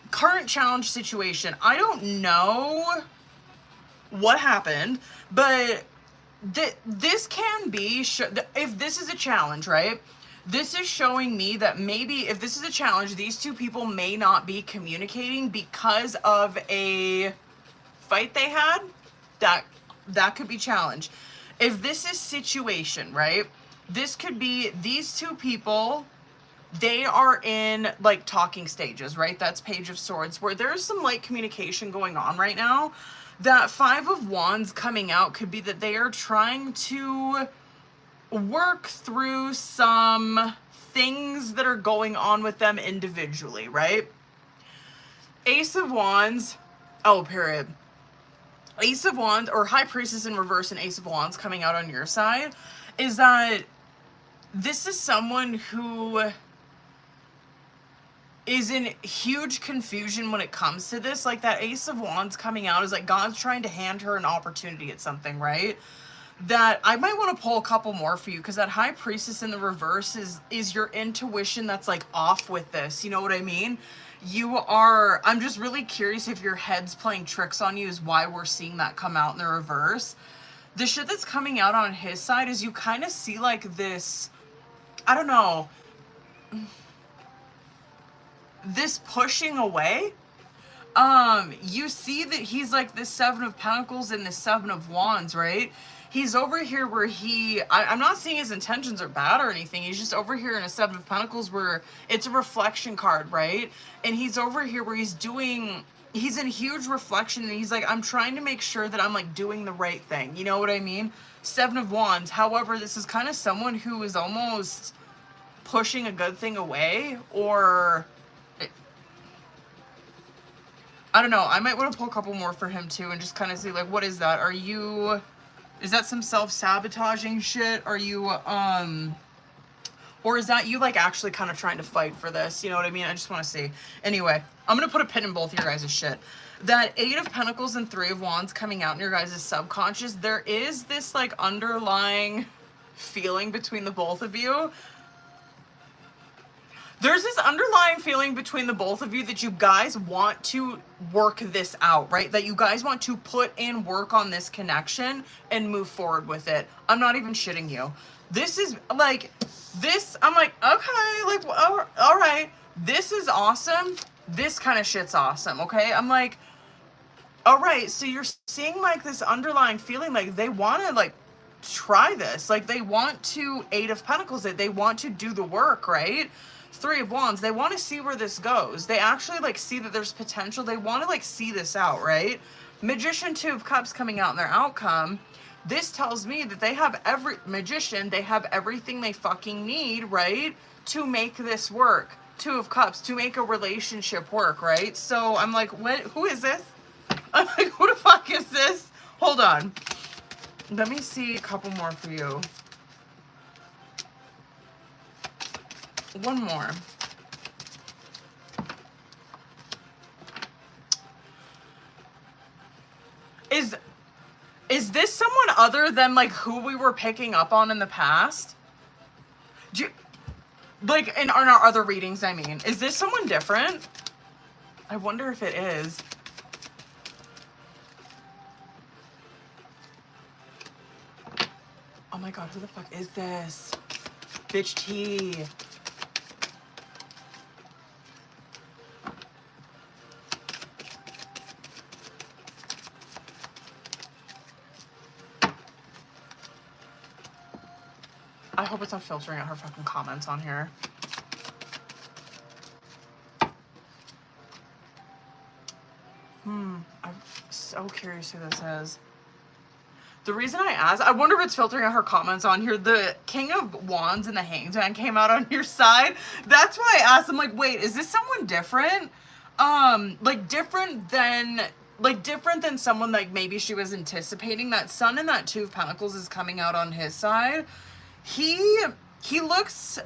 [SPEAKER 1] current challenge situation. I don't know what happened, but this can be, if this is a challenge, right? This is showing me that maybe if this is a challenge, these two people may not be communicating because of a fight they had. That could be challenge. If this is situation, right? This could be these two people, they are in like talking stages, right? That's Page of Swords, where there's some light communication going on right now. That 5 of Wands coming out could be that they are trying to work through some things that are going on with them individually, right? Ace of Wands, oh, period. Ace of Wands, or High Priestess in reverse and Ace of Wands coming out on your side, is that this is someone who is in huge confusion when it comes to this. Like that Ace of Wands coming out is like God's trying to hand her an opportunity at something, right? That I might want to pull a couple more for you, because that High Priestess in the reverse is your intuition that's like off with this. You know what I mean? I'm just really curious if your head's playing tricks on you is why we're seeing that come out in the reverse. The shit that's coming out on his side is you kind of see like this, I don't know, this pushing away. You see that he's like this 7 of Pentacles and the 7 of Wands, right? He's over here where I'm not seeing his intentions are bad or anything. He's just over here in a 7 of Pentacles where it's a reflection card, right? And he's over here where he's in huge reflection, and he's like, I'm trying to make sure that I'm like doing the right thing. You know what I mean? 7 of Wands. However, this is kind of someone who is almost pushing a good thing away, or I don't know. I might want to pull a couple more for him too and just kind of see like, what is that? Is that some self-sabotaging shit? Are you, Or is that you like actually kind of trying to fight for this? You know what I mean? I just want to see. Anyway, I'm going to put a pin in both of your guys' shit. That 8 of Pentacles and 3 of Wands coming out in your guys' subconscious, there is this like underlying feeling between the both of you. There's this underlying feeling between the both of you that you guys want to work this out, right? That you guys want to put in work on this connection and move forward with it. I'm not even shitting you. This is like, this, I'm like, okay, like, all right, this is awesome. This kind of shit's awesome, okay? I'm like, all right, so you're seeing like this underlying feeling like they want to like try this. Like they want to, 8 of Pentacles, they want to do the work, right? 3 of Wands, they want to see where this goes. They actually like see that there's potential. They want to like see this out, right? Magician, 2 of Cups coming out in their outcome. This tells me that they have they have everything they fucking need, right? To make this work. 2 of Cups, to make a relationship work, right? So I'm like, what, who is this? I'm like, who the fuck is this? Hold on. Let me see a couple more for you. One more. Is this someone other than like who we were picking up on in the past? Do you, like in our other readings, I mean, is this someone different? I wonder if it is. Oh my god, who the fuck is this? Bitch T. I hope it's not filtering out her fucking comments on here. I'm so curious who this is. The reason I asked, I wonder if it's filtering out her comments on here. The King of Wands and the Hanged Man came out on your side. That's why I asked. I'm like, wait, is this someone different? Like different than someone like maybe she was anticipating. That Sun and that 2 of Pentacles is coming out on his side. He looks,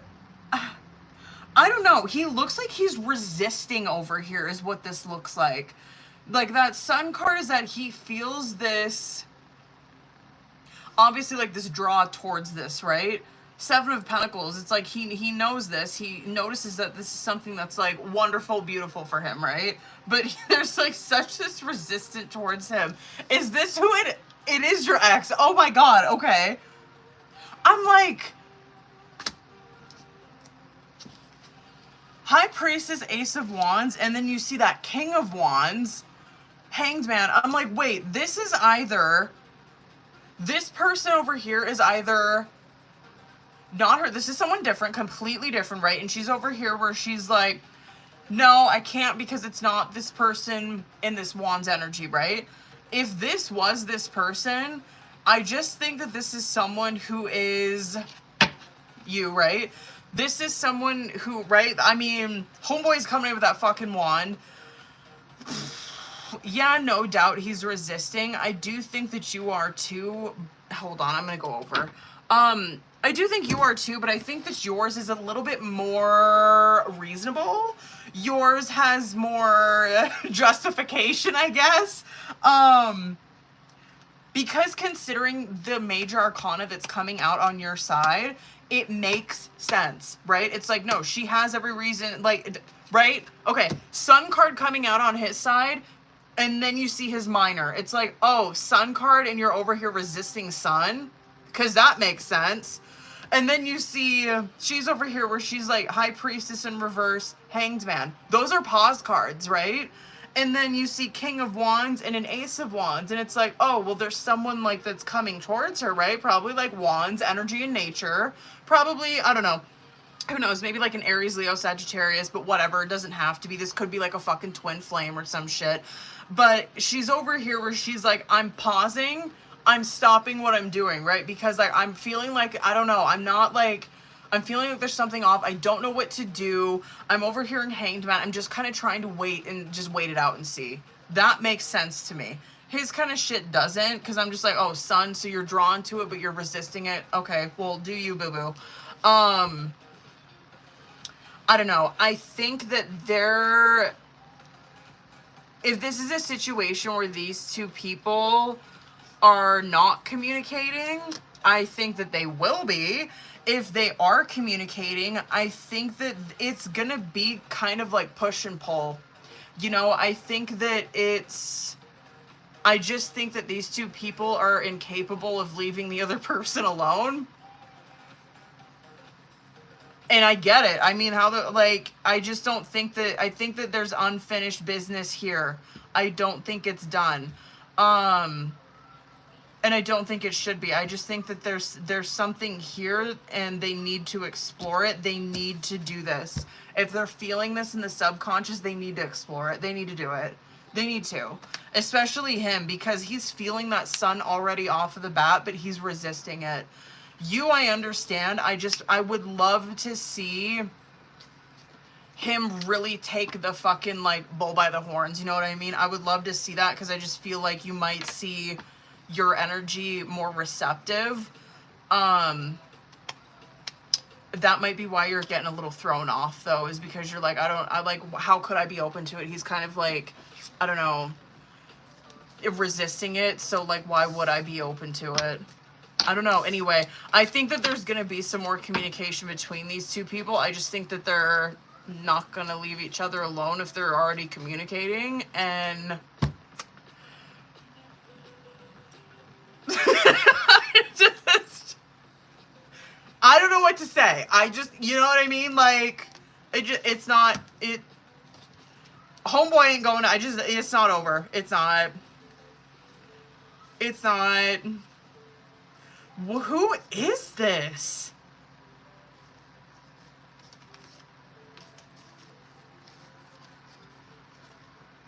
[SPEAKER 1] I don't know. He looks like he's resisting over here is what this looks like. Like that Sun card is that he feels this, obviously like this draw towards this, right? 7 of Pentacles, it's like he knows this. He notices that this is something that's like wonderful, beautiful for him, right? But there's like such this resistance towards him. Is this who it is your ex? Oh my god, okay. I'm like, High Priestess, Ace of Wands, and then you see that King of Wands, Hanged Man. I'm like, wait, this is either, this person over here is either not her. This is someone different, completely different, right? And she's over here where she's like, no, I can't because it's not this person in this Wands energy, right? If this was this person, I just think that this is someone who is you, right? This is someone who, right? I mean, homeboy's coming in with that fucking wand. Yeah, no doubt he's resisting. I do think that you are too. Hold on, I'm gonna go over. I do think you are too, but I think that yours is a little bit more reasonable. Yours has more justification, I guess. Because considering the major arcana that's coming out on your side, it makes sense, right? It's like, no, she has every reason, like, right? Okay, Sun card coming out on his side, and then you see his minor. It's like, oh, Sun card, and you're over here resisting Sun, because that makes sense. And then you see she's over here where she's like High Priestess in reverse, Hanged Man. Those are pause cards, right? And then you see King of Wands and an Ace of Wands. And it's like, oh, well, there's someone like that's coming towards her, right? Probably like Wands, energy and nature. Probably, I don't know. Who knows? Maybe like an Aries, Leo, Sagittarius, but whatever. It doesn't have to be. This could be like a fucking twin flame or some shit. But she's over here where she's like, I'm pausing. I'm stopping what I'm doing, right? Because like I'm feeling like, I don't know. I'm feeling like there's something off. I don't know what to do. I'm over here in Hanged Man. I'm just kind of trying to wait and just wait it out and see. That makes sense to me. His kind of shit doesn't, because I'm just like, oh, Sun, so you're drawn to it, but you're resisting it. Okay, well, do you, boo-boo. I don't know. I think that if this is a situation where these two people are not communicating, I think that they will be. If they are communicating, I think that it's gonna be kind of like push and pull. You know, I think that I just think that these two people are incapable of leaving the other person alone. And I get it. I mean, I just don't think I think that there's unfinished business here. I don't think it's done. And I don't think it should be. I just think that there's something here and they need to explore it. They need to do this. If they're feeling this in the subconscious, they need to explore it. They need to do it. They need to. Especially him, because he's feeling that sun already off of the bat, but he's resisting it. You, I understand. I would love to see him really take the fucking, like, bull by the horns. You know what I mean? I would love to see that, because I just feel like you might see your energy more receptive. That might be why you're getting a little thrown off, though, is because you're like, how could I be open to it? He's kind of like, I don't know, resisting it. So, like, why would I be open to it? I don't know. Anyway, I think that there's going to be some more communication between these two people. I just think that they're not going to leave each other alone if they're already communicating. And I don't know what to say. You know what I mean? Like, it's not, homeboy ain't going, it's not over. It's not. Who is this?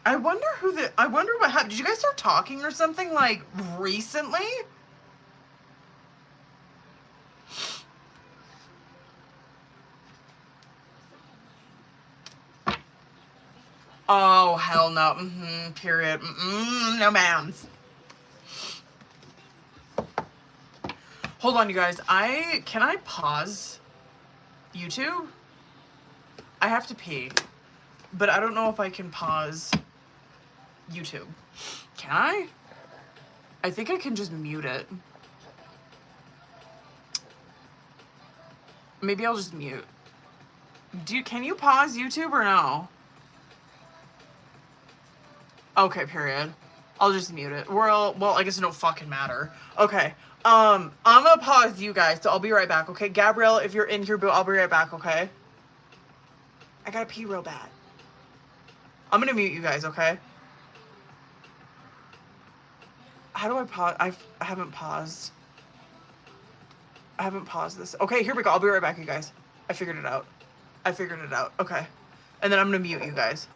[SPEAKER 1] I wonder what happened. Did you guys start talking or something, like, recently? Oh, hell no. Period. No ma'ams. Hold on, you guys. Can I pause YouTube? I have to pee, but I don't know if I can pause YouTube. Can I? I think I can just mute it. Maybe I'll just mute. Can you pause YouTube or no? Okay, period. I'll just mute it. Well, I guess it don't fucking matter. Okay. I'm gonna pause you guys, so I'll be right back, okay? Gabrielle, if you're in here, boo, I'll be right back, okay? I gotta pee real bad. I'm gonna mute you guys, okay? How do I pause? I haven't paused. I haven't paused this. Okay, here we go. I'll be right back, you guys. I figured it out. Okay. And then I'm gonna mute you guys.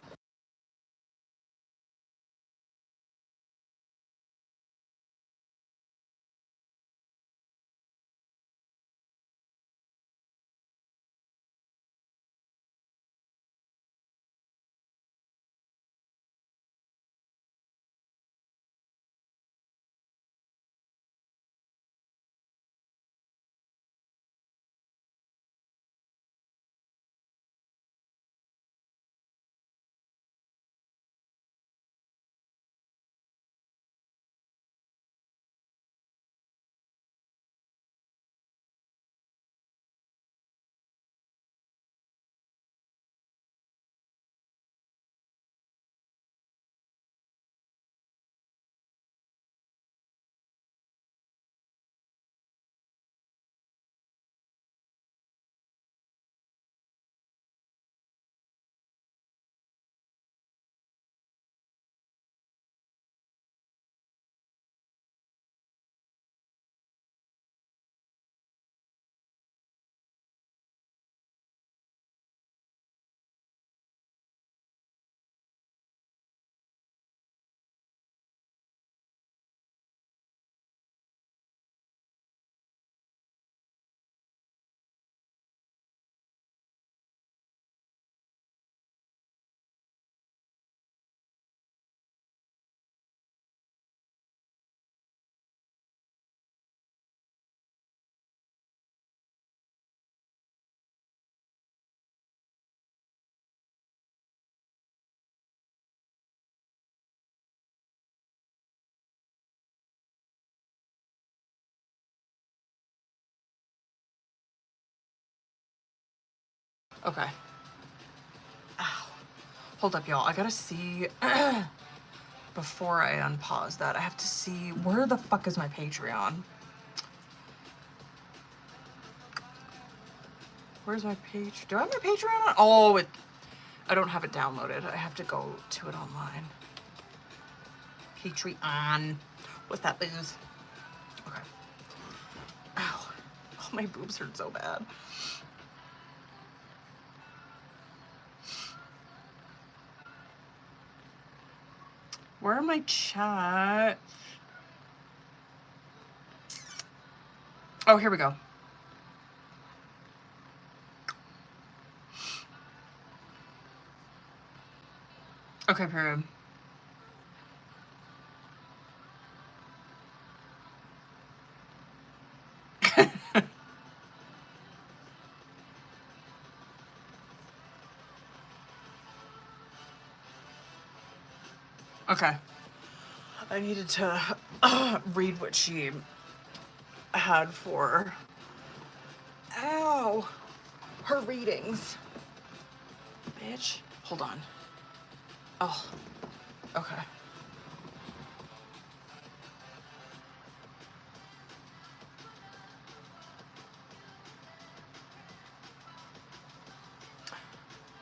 [SPEAKER 1] Okay. Ow. Hold up, y'all. I gotta see, before I unpause that, I have to see, where the fuck is my Patreon? Where's my page? Do I have my Patreon on? Oh, I don't have it downloaded. I have to go to it online. Patreon. What's that, booze? Okay. Ow. Oh, my boobs hurt so bad. Where are my chats? Oh, here we go. Okay, period. Okay. I needed to read what she had for, ow, her readings. Bitch. Hold on. Oh, okay.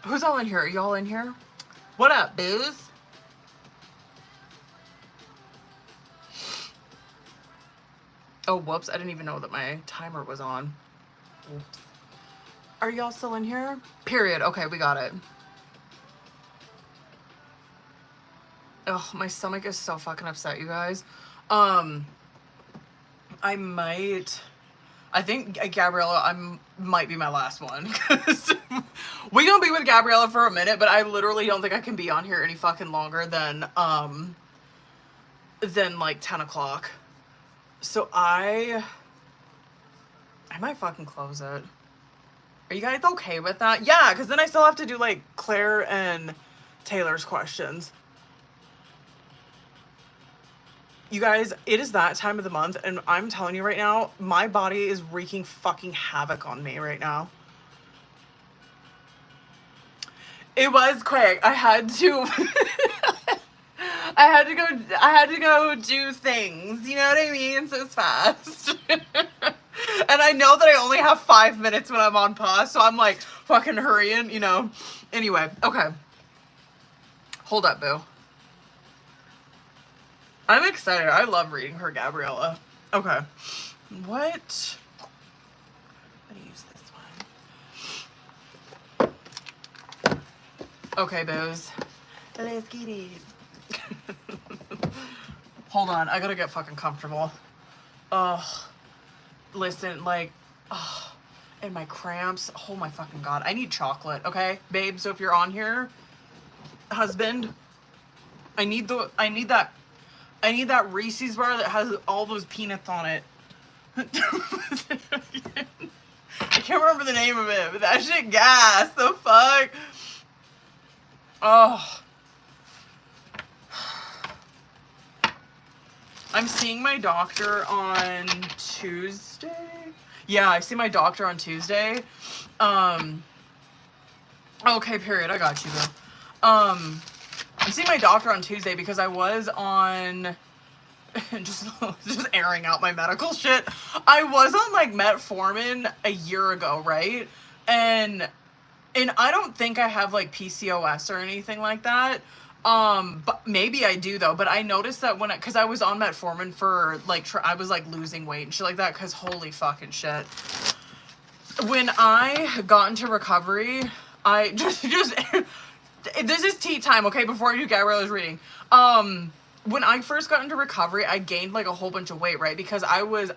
[SPEAKER 1] Who's all in here? Are y'all in here? What up, booze? Oh, whoops. I didn't even know that my timer was on. Oops. Are y'all still in here? Period. Okay, we got it. Oh, my stomach is so fucking upset, you guys. I think Gabriella, might be my last one. We gonna be with Gabriella for a minute, but I literally don't think I can be on here any fucking longer than like 10 o'clock. So I might fucking close it. Are you guys okay with that? Yeah, because then I still have to do like Claire and Taylor's questions. You guys, it is that time of the month, and I'm telling you right now, my body is wreaking fucking havoc on me right now. It was quick. I had to I had to go do things, you know what I mean? So it's fast. And I know that I only have 5 minutes when I'm on pause, so I'm like fucking hurrying, you know. Anyway, okay. Hold up, boo. I'm excited. I love reading her Gabriella. Okay. What? I'm gonna use this one. Okay, booze. Let's get it. Hold on. I gotta get fucking comfortable. Ugh. Listen, like, ugh. And my cramps. Oh my fucking god. I need chocolate, okay? Babe, so if you're on here, husband, I need that Reese's bar that has all those peanuts on it. I can't remember the name of it, but that shit gas. The fuck? Oh. I'm seeing my doctor on Tuesday. Yeah, I see my doctor on Tuesday. Okay, period. I got you, though. I'm seeing my doctor on Tuesday because I was on just airing out my medical shit. I was on like metformin a year ago, right? And I don't think I have like PCOS or anything like that. But maybe I do though. But I noticed that because I was on metformin for like I was like losing weight and shit like that. Because holy fucking shit. When I got into recovery, I just this is tea time, okay? Before you Gabriella's reading. When I first got into recovery, I gained like a whole bunch of weight, right? Because I was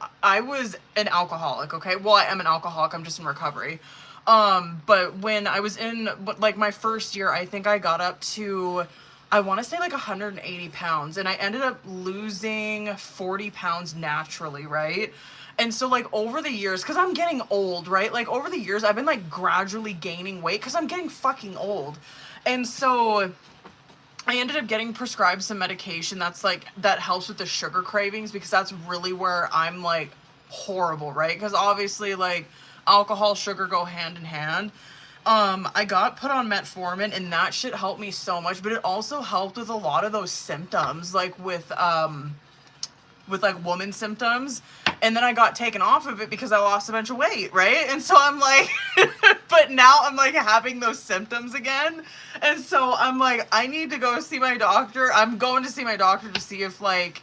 [SPEAKER 1] an alcoholic, okay? Well, I am an alcoholic. I'm just in recovery. But when I was in like my first year, I think I got up to, I want to say like 180 pounds, and I ended up losing 40 pounds naturally, right? And so like over the years, because I'm getting old, right? Like over the years, I've been like gradually gaining weight because I'm getting fucking old. And so I ended up getting prescribed some medication that helps with the sugar cravings, because that's really where I'm like horrible, right? Because obviously like alcohol, sugar go hand in hand. I got put on metformin and that shit helped me so much, but it also helped with a lot of those symptoms, like with like woman symptoms. And then I got taken off of it because I lost a bunch of weight, right? And so I'm like, but now I'm like having those symptoms again. And so I'm like, I need to go see my doctor. I'm going to see my doctor to see if like,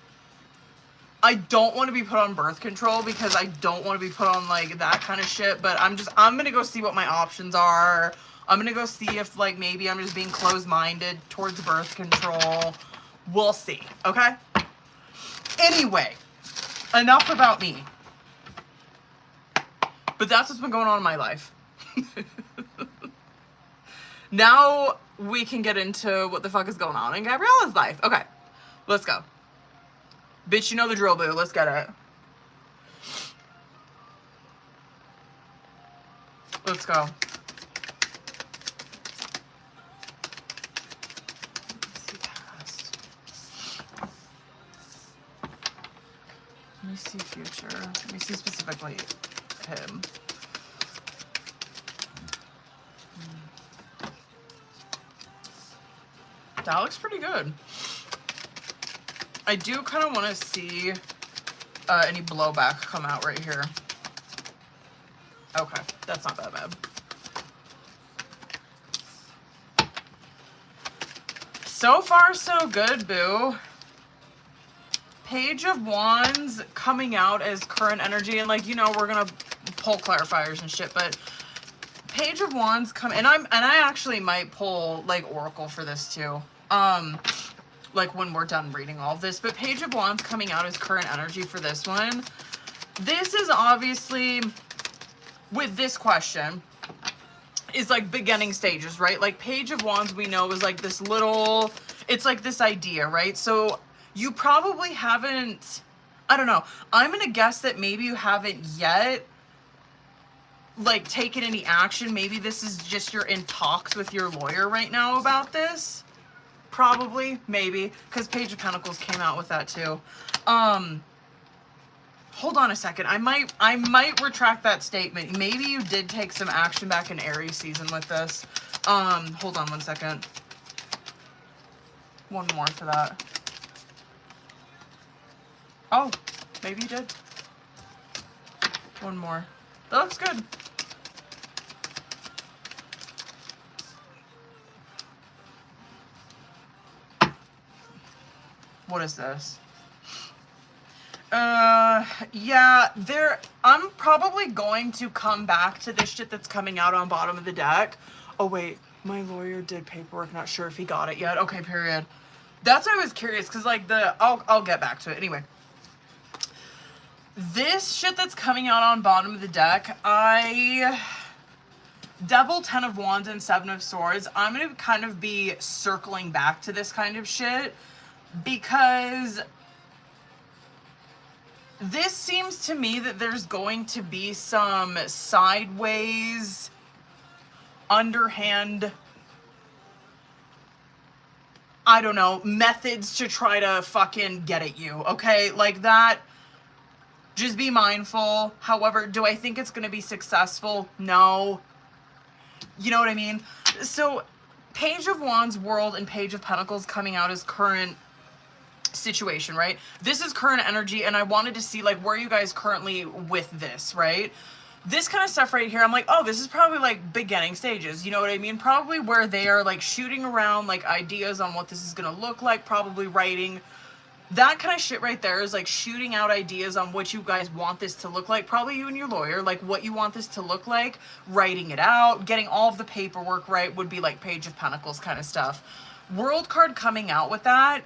[SPEAKER 1] I don't want to be put on birth control because I don't want to be put on like that kind of shit. But I'm going to go see what my options are. I'm going to go see if like maybe I'm just being closed-minded towards birth control. We'll see. Okay? Anyway, enough about me. But that's what's been going on in my life. Now we can get into what the fuck is going on in Gabriella's life. Okay, let's go. Bitch, you know the drill, boo. Let's get it. Let's go. Let me see future. Let me see specifically him. That looks pretty good. I do kind of want to see any blowback come out right here. Okay, that's not that bad. So far, so good, boo. Page of Wands coming out as current energy, and like, you know, we're gonna pull clarifiers and shit, but Page of Wands come, and I actually might pull like Oracle for this too. Like when we're done reading all of this, but Page of Wands coming out as current energy for this one. This is obviously, with this question, is like beginning stages, right? Like Page of Wands we know is like this little, it's like this idea, right? So you probably haven't, I don't know, I'm gonna guess that maybe you haven't yet like taken any action. Maybe this is just you're in talks with your lawyer right now about this. Probably, maybe, because Page of Pentacles came out with that too. Hold on a second. I might retract that statement. Maybe you did take some action back in Aries season with this. Hold on one second. One more for that. Oh, maybe you did. One more. That looks good. What is this? Yeah, I'm probably going to come back to this shit that's coming out on bottom of the deck. Oh wait, my lawyer did paperwork, not sure if he got it yet. Okay, period. That's why I was curious, because like I'll get back to it. Anyway. This shit that's coming out on bottom of the deck, Devil, 10 of Wands, and 7 of Swords, I'm going to kind of be circling back to this kind of shit, because this seems to me that there's going to be some sideways, underhand, I don't know, methods to try to fucking get at you, okay? Like that. Just be mindful. However, do I think it's going to be successful? No. You know what I mean? So, Page of Wands, World, and Page of Pentacles coming out as current situation, right? This is current energy, and I wanted to see, like, where are you guys currently with this, right? This kind of stuff right here, I'm like, oh, this is probably, like, beginning stages. You know what I mean? Probably where they are, like, shooting around, like, ideas on what this is going to look like, probably writing. That kind of shit right there is like shooting out ideas on what you guys want this to look like. Probably you and your lawyer, like what you want this to look like, writing it out, getting all of the paperwork right would be like Page of Pentacles kind of stuff. World card coming out with that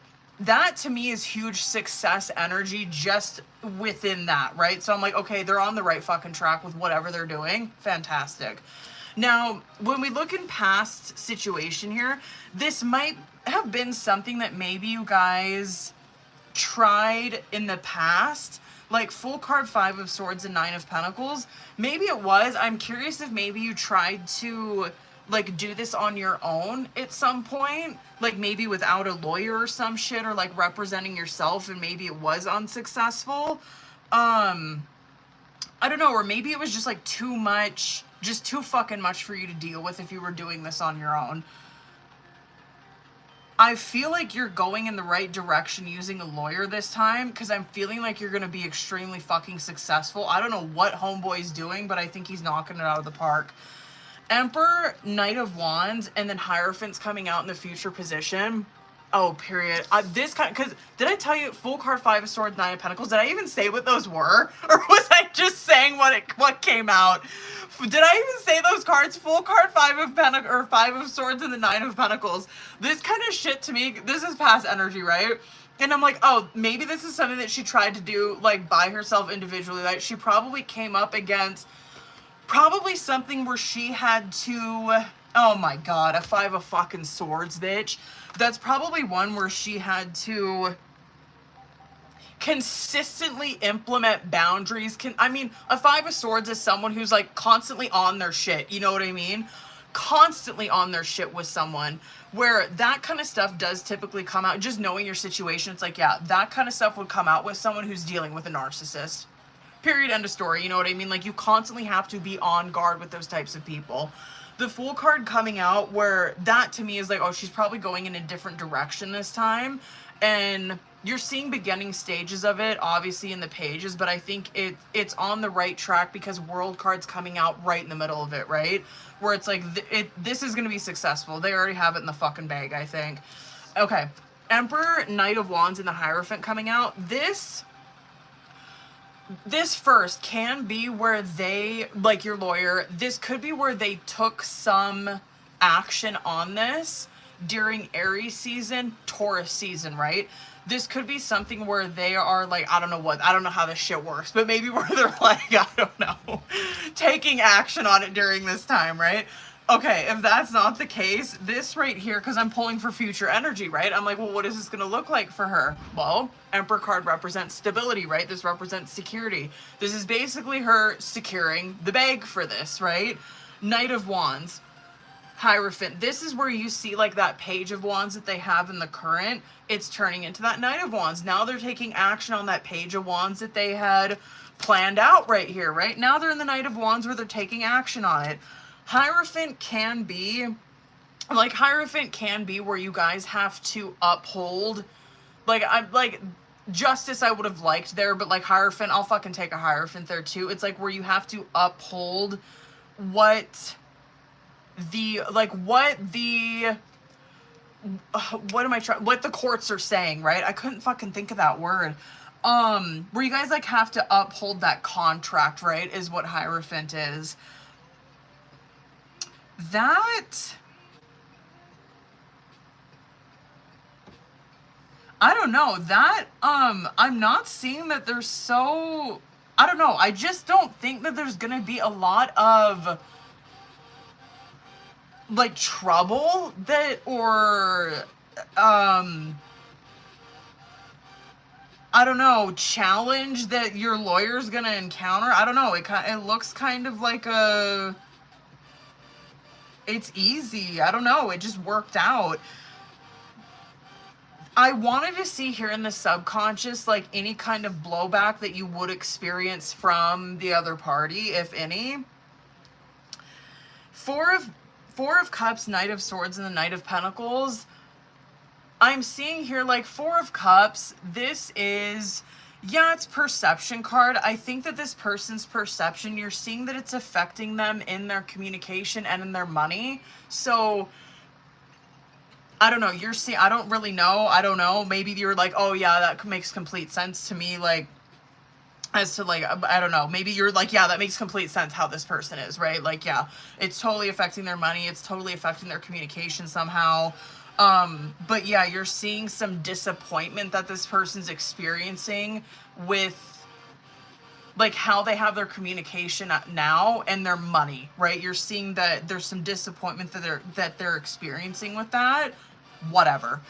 [SPEAKER 1] to me is huge success energy just within that, right? So I'm like, okay, they're on the right fucking track with whatever they're doing. Fantastic. Now, when we look in past situation here, this might have been something that maybe you guys tried in the past, like full card 5 of Swords and 9 of Pentacles. Maybe it was. I'm curious if maybe you tried to like do this on your own at some point, like maybe without a lawyer or some shit, or like representing yourself, and maybe it was unsuccessful. I don't know, or maybe it was just like too much, just too fucking much for you to deal with if you were doing this on your own. I feel like you're going in the right direction using a lawyer this time, because I'm feeling like you're going to be extremely fucking successful. I don't know what Homeboy's doing, but I think he's knocking it out of the park. Emperor, Knight of Wands, and then Hierophant's coming out in the future position. Oh, period. This kind, because did I tell you full card, 5 of Swords, 9 of Pentacles? Did I even say what those were, or was I just saying what came out? Did I even say those cards? Full card, 5 of Pentacles, or 5 of Swords, and the 9 of Pentacles. This kind of shit to me. This is past energy, right? And I'm like, oh, maybe this is something that she tried to do like by herself individually. Like she probably came up against probably something where she had to. Oh my god, a 5 of fucking Swords, bitch. That's probably one where she had to consistently implement boundaries. I mean, a 5 of Swords is someone who's like constantly on their shit. You know what I mean? Constantly on their shit with someone, where that kind of stuff does typically come out. Just knowing your situation, it's like, yeah, that kind of stuff would come out with someone who's dealing with a narcissist. Period, end of story. You know what I mean? Like, you constantly have to be on guard with those types of people. The Fool card coming out, where that to me is like, oh, she's probably going in a different direction this time. And you're seeing beginning stages of it, obviously, in the pages, but I think it's on the right track because World card's coming out right in the middle of it, right? Where it's like, this is going to be successful. They already have it in the fucking bag, I think. Okay. Emperor, Knight of Wands, and the Hierophant coming out. This first can be where they, like your lawyer, this could be where they took some action on this during Aries season, Taurus season, right? This could be something where they are like, I don't know how this shit works, but maybe where they're like, I don't know, taking action on it during this time, right? Okay, if that's not the case, this right here, because I'm pulling for future energy, right? I'm like, well, what is this going to look like for her? Well, Emperor card represents stability, right? This represents security. This is basically her securing the bag for this, right? Knight of Wands, Hierophant. This is where you see like that Page of Wands that they have in the current. It's turning into that Knight of Wands. Now they're taking action on that Page of Wands that they had planned out right here, right? Now they're in the Knight of Wands where they're taking action on it. Hierophant can be where you guys have to uphold, like justice I would have liked there, but like Hierophant, I'll fucking take a Hierophant there too. It's like where you have to uphold what the courts are saying, right? I couldn't fucking think of that word. Where you guys like have to uphold that contract, right? Is what Hierophant is. That, I don't know, that, I'm not seeing that there's so, I don't know, I just don't think that there's gonna be a lot of, like, trouble that, or, I don't know, challenge that your lawyer's gonna encounter. I don't know, it looks kind of like a... It's easy. I don't know. It just worked out. I wanted to see here in the subconscious, like any kind of blowback that you would experience from the other party, if any. Four of Cups, Knight of Swords, and the Knight of Pentacles. I'm seeing here like 4 of Cups. This is... Yeah, it's perception card. I think that this person's perception, you're seeing that it's affecting them in their communication and in their money. So, I don't know. You're seeing, I don't really know. I don't know. Maybe you're like, oh yeah, that makes complete sense to me. Like, as to like, I don't know. Maybe you're like, yeah, that makes complete sense how this person is, right? Like, yeah, it's totally affecting their money. It's totally affecting their communication somehow. But yeah, you're seeing some disappointment that this person's experiencing with like how they have their communication now and their money, right? You're seeing that there's some disappointment that they're experiencing with that. Whatever.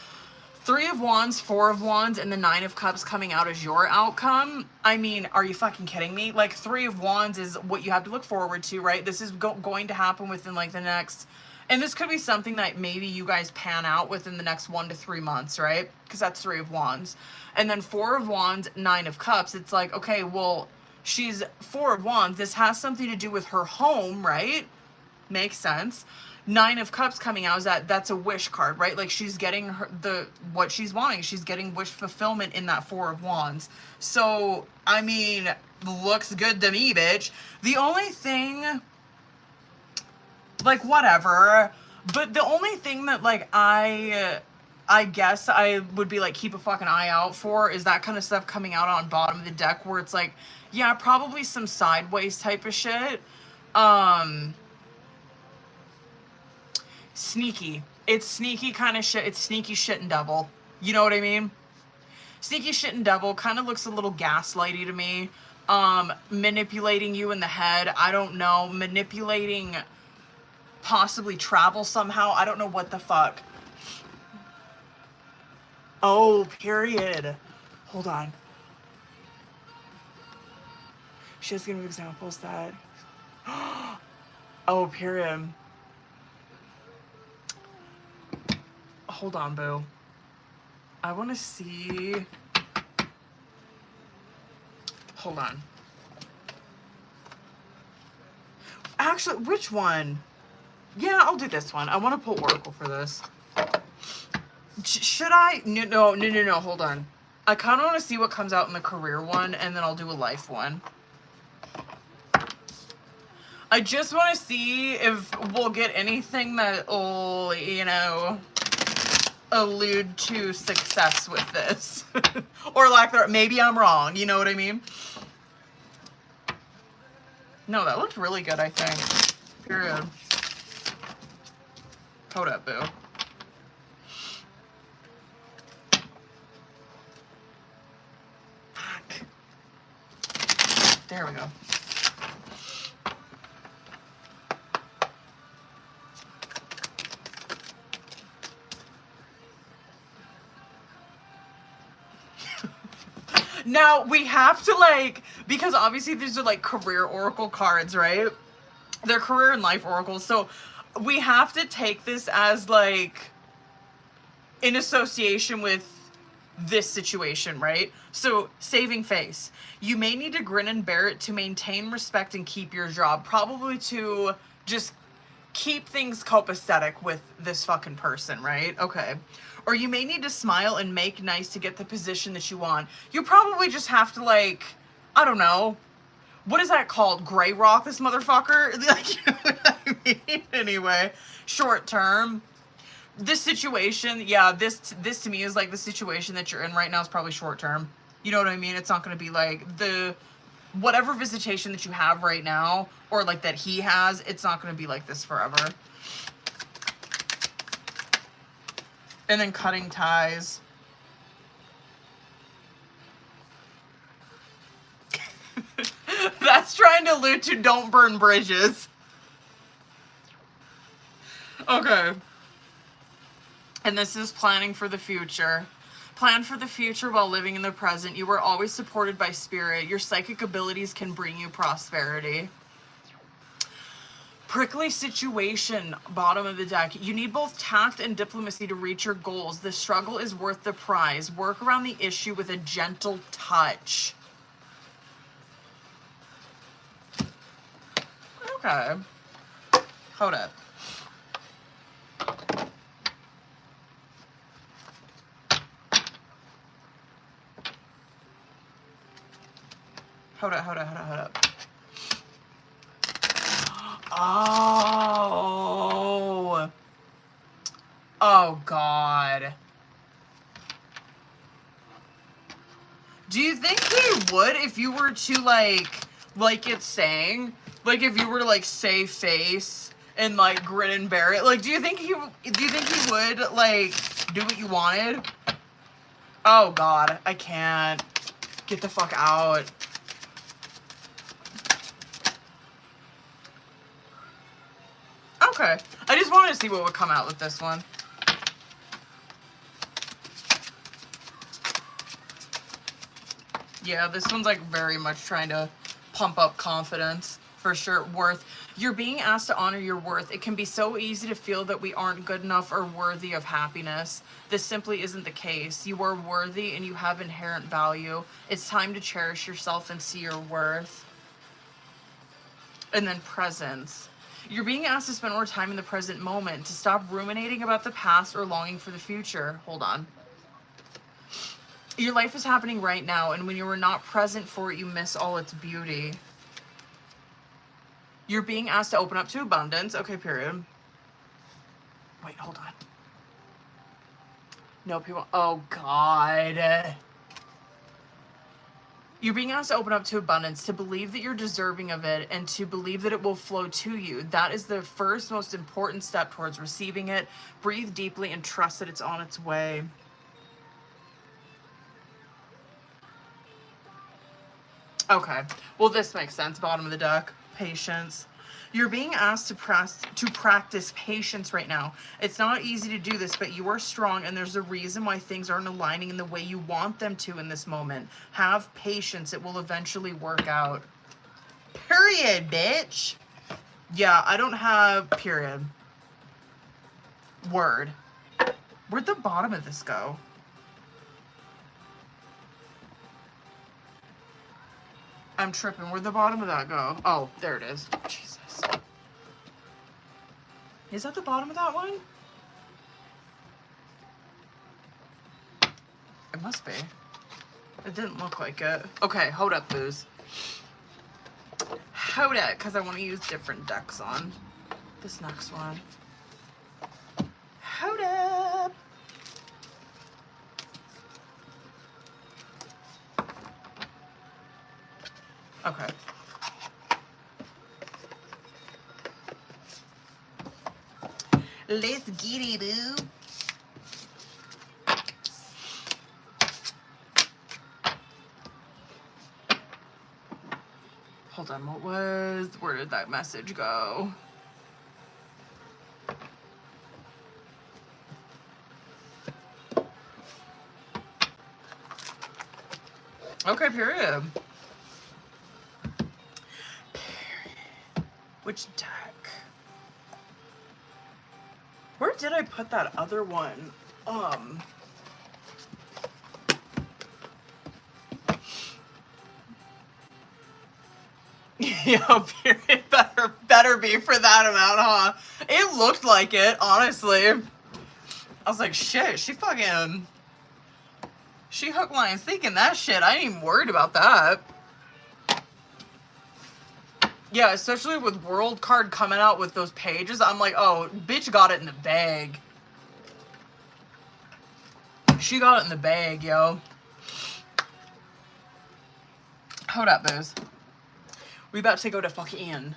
[SPEAKER 1] 3 of Wands, 4 of Wands, and the 9 of Cups coming out as your outcome. I mean, are you fucking kidding me? Like 3 of Wands is what you have to look forward to, right? This is going to happen within like the next... And this could be something that maybe you guys pan out within the next 1 to 3 months, right? Because that's 3 of Wands. And then 4 of Wands, 9 of Cups. It's like, okay, well, She's Four of Wands. This has something to do with her home, right? Makes sense. Nine of Cups coming out is that's a wish card, right? Like she's getting what she's wanting. She's getting wish fulfillment in that Four of Wands. So, I mean, looks good to me, bitch. The only thing, like, whatever. But the only thing that, like, I guess I would be like, keep a fucking eye out for is that kind of stuff coming out on bottom of the deck where it's like, yeah, probably some sideways type of shit. Sneaky. It's sneaky kind of shit. It's sneaky shit and devil. You know what I mean? Sneaky shit and devil kind of looks a little gaslighty to me. Manipulating you in the head. I don't know. Manipulating possibly travel somehow. I don't know what the fuck. Oh, period. Hold on. She's gonna give examples that. Oh, period. Hold on, boo. I want to see. Hold on. Actually, which one? Yeah, I'll do this one. I want to pull Oracle for this. Should I? No, hold on. I kind of want to see what comes out in the career one, and then I'll do a life one. I just want to see if we'll get anything that will, you know, allude to success with this. Or lack thereof. Maybe I'm wrong, you know what I mean? No, that looked really good, I think. Period. Hold up, boo. Fuck. There we go. Now, we have to, like, because obviously these are, like, career oracle cards, right? They're career and life oracles, so we have to take this as, like, in association with this situation, right? So, saving face. You may need to grin and bear it to maintain respect and keep your job. Probably to just keep things copacetic with this fucking person, right? Okay. Or you may need to smile and make nice to get the position that you want. You probably just have to, like, I don't know. What is that called? Gray rock this motherfucker? Like, you know what I mean? Anyway, short term. This situation, yeah, this to me is like the situation that you're in right now is probably short term. You know what I mean? It's not going to be like whatever visitation that you have right now, or like that he has, it's not going to be like this forever. And then cutting ties. That's trying to allude to don't burn bridges. Okay. And this is planning for the future. Plan for the future while living in the present. You are always supported by spirit. Your psychic abilities can bring you prosperity. Prickly situation, bottom of the deck. You need both tact and diplomacy to reach your goals. The struggle is worth the prize. Work around the issue with a gentle touch. Okay. Hold up. Hold up. Oh. Oh, God. Do you think he would if you were to, like it's saying, like, if you were to, like, save face and, like, grin and bear it? Like, do you think he would, like, do what you wanted? Oh, God. I can't. Get the fuck out. Okay. I just wanted to see what would come out with this one. Yeah, this one's like very much trying to pump up confidence. For sure. Worth. You're being asked to honor your worth. It can be so easy to feel that we aren't good enough or worthy of happiness. This simply isn't the case. You are worthy and you have inherent value. It's time to cherish yourself and see your worth. And then presence. You're being asked to spend more time in the present moment, to stop ruminating about the past or longing for the future. Hold on. Your life is happening right now, and when you are not present for it, you miss all its beauty. You're being asked to open up to abundance. Okay, period. Wait, hold on. No, people. Oh, God. You're being asked to open up to abundance, to believe that you're deserving of it, and to believe that it will flow to you. That is the first most important step towards receiving it. Breathe deeply and trust that it's on its way. Okay. Well, this makes sense. Bottom of the deck. Patience. You're being asked to practice patience right now. It's not easy to do this, but you are strong, and there's a reason why things aren't aligning in the way you want them to in this moment. Have patience. It will eventually work out. Period, bitch. Yeah, I don't have period. Word. Where'd the bottom of this go? I'm tripping. Where'd the bottom of that go? Oh, there it is. Jesus. Is that the bottom of that one? It must be. It didn't look like it. Okay, hold up, booze. Hold it, because I want to use different decks on this next one. Hold up. Okay. Let's get it, boo. Hold on, where did that message go? Okay, period. Which deck? Where did I put that other one? Yeah, period. Better be for that amount, huh? It looked like it, honestly. I was like, shit, she hook, line, thinking that shit. I ain't even worried about that. Yeah, especially with World card coming out with those pages, I'm like, oh, bitch got it in the bag. She got it in the bag, yo. Hold up, booze. We about to go to fucking.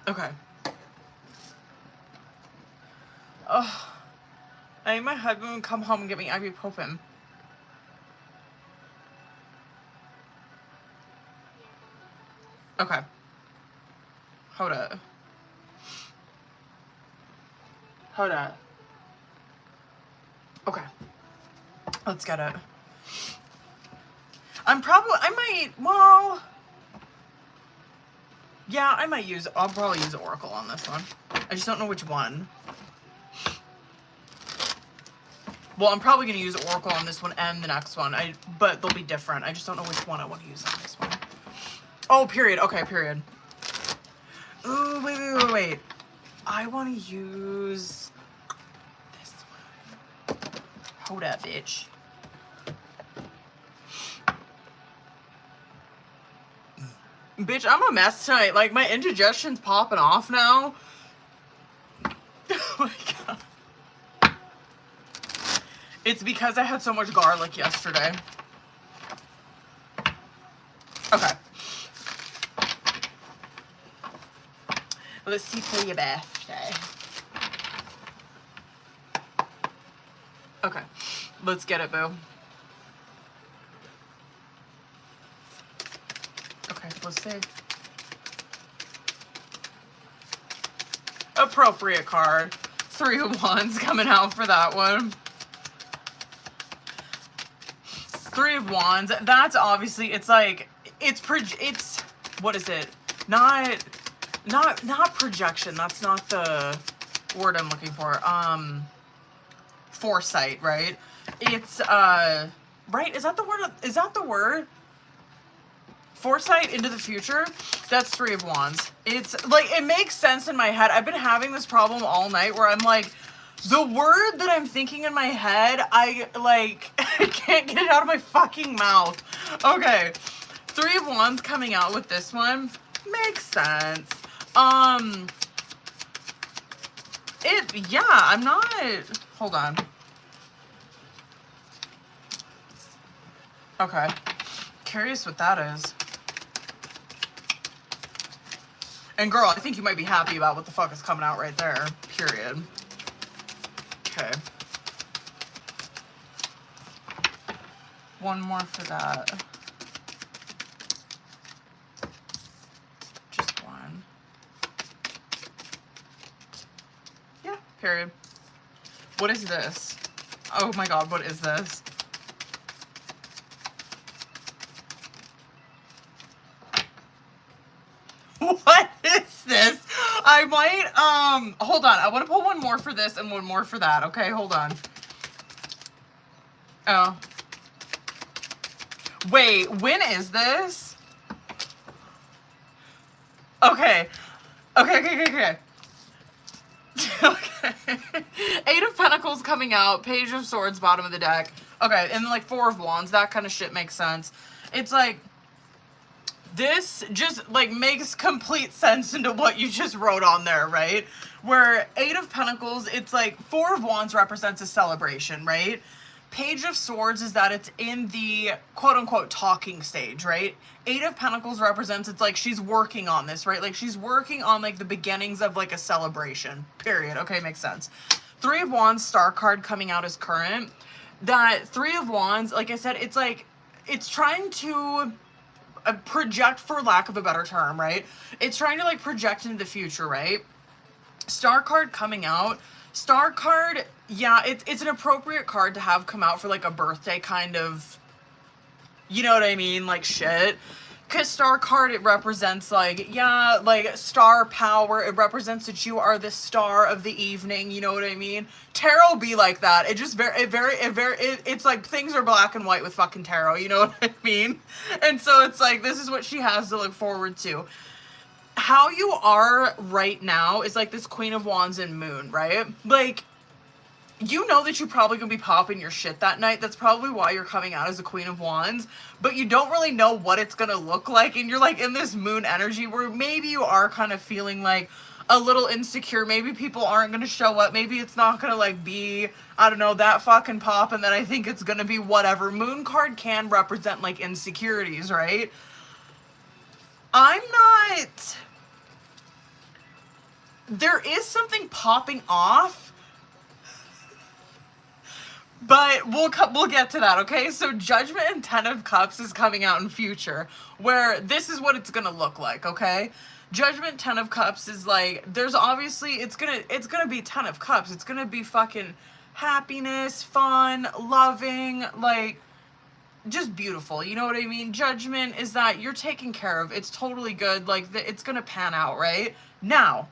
[SPEAKER 1] Okay. Oh, I need my husband to come home and get me ibuprofen. Okay. Hold up. Hold up. Okay. Let's get it. I might, well, yeah, I'll probably use Oracle on this one. I just don't know which one. Well, I'm probably going to use Oracle on this one and the next one, but they'll be different. I just don't know which one I want to use on this one. Oh, period. Okay, period. Ooh, wait. I want to use this one. Hold up, bitch. Bitch, I'm a mess tonight. Like, my indigestion's popping off now. Oh my god. It's because I had so much garlic yesterday. Okay. Let's see for your birthday. Okay. Let's get it, boo. Okay, let's see. Appropriate card. 3 of Wands coming out for that one. 3 of Wands. That's obviously, it's like, it's what is it? Not projection. That's not the word I'm looking for. Foresight, right? It's, right? Is that the word? Is that the word? Foresight into the future? That's Three of Wands. It's, like, it makes sense in my head. I've been having this problem all night where I'm like, the word that I'm thinking in my head, I, like, I can't get it out of my fucking mouth. Okay. Three of Wands coming out with this one. Makes sense. Yeah, I'm not, hold on. Okay. Curious what that is. And girl, I think you might be happy about what the fuck is coming out right there. Period. Okay. One more for that. Just one. Yeah, period. What is this? Oh my god, what is this? What is this? I might, hold on. I want to pull one more for this and one more for that. Okay, hold on. Oh. Wait, when is this? Okay. Okay. Okay. Eight of Pentacles coming out. Page of Swords, bottom of the deck. Okay, and like Four of Wands. That kind of shit makes sense. It's like, this just, like, makes complete sense into what you just wrote on there, right? Where Eight of Pentacles, it's like, Four of Wands represents a celebration, right? Page of Swords is that it's in the quote-unquote talking stage, right? Eight of Pentacles represents, it's like she's working on this, right? Like, she's working on, like, the beginnings of, like, a celebration, period. Okay, makes sense. Three of Wands, Star card coming out as current. That Three of Wands, like I said, it's like, it's trying to project, for lack of a better term, right? It's trying to, like, project into the future, right? Star card coming out. Star card, yeah, it's an appropriate card to have come out for, like, a birthday kind of, you know what I mean, like, shit. Because Star card, it represents, like, yeah, like, star power. It represents that you are the star of the evening, you know what I mean? Tarot be like that. It just it's like things are black and white with fucking tarot, you know what I mean? And so it's like, this is what she has to look forward to. How you are right now is like this Queen of Wands and Moon, right? Like, you know that you're probably gonna be popping your shit that night. That's probably why you're coming out as a Queen of Wands, but you don't really know what it's gonna look like, and you're like in this moon energy where maybe you are kind of feeling like a little insecure. Maybe people aren't gonna show up. Maybe it's not gonna, like, be, I don't know, that fucking pop, and then I think it's gonna be whatever. Moon card can represent, like, insecurities, right? I'm not... There is something popping off, but we'll get to that, okay? So Judgment and Ten of Cups is coming out in future, where this is what it's gonna look like, okay? Judgment, Ten of Cups is like, there's obviously, it's gonna be Ten of Cups. It's gonna be fucking happiness, fun, loving, like, just beautiful, you know what I mean? Judgment is that you're taken care of. It's totally good. Like, it's gonna pan out, right? Now,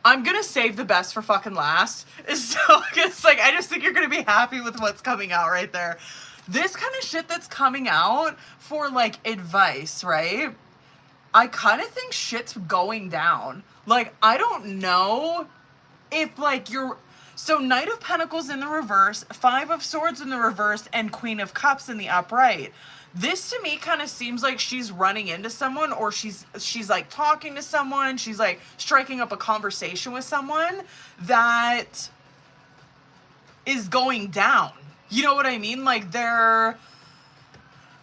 [SPEAKER 1] I'm gonna save the best for fucking last. So it's like, I just think you're gonna be happy with what's coming out right there. This kind of shit that's coming out for, like, advice, right? I kind of think shit's going down. Like, I don't know if, like, so Knight of Pentacles in the reverse, Five of Swords in the reverse, and Queen of Cups in the upright. This to me kind of seems like she's running into someone, or she's like talking to someone, she's like striking up a conversation with someone that is going down. You know what I mean? Like,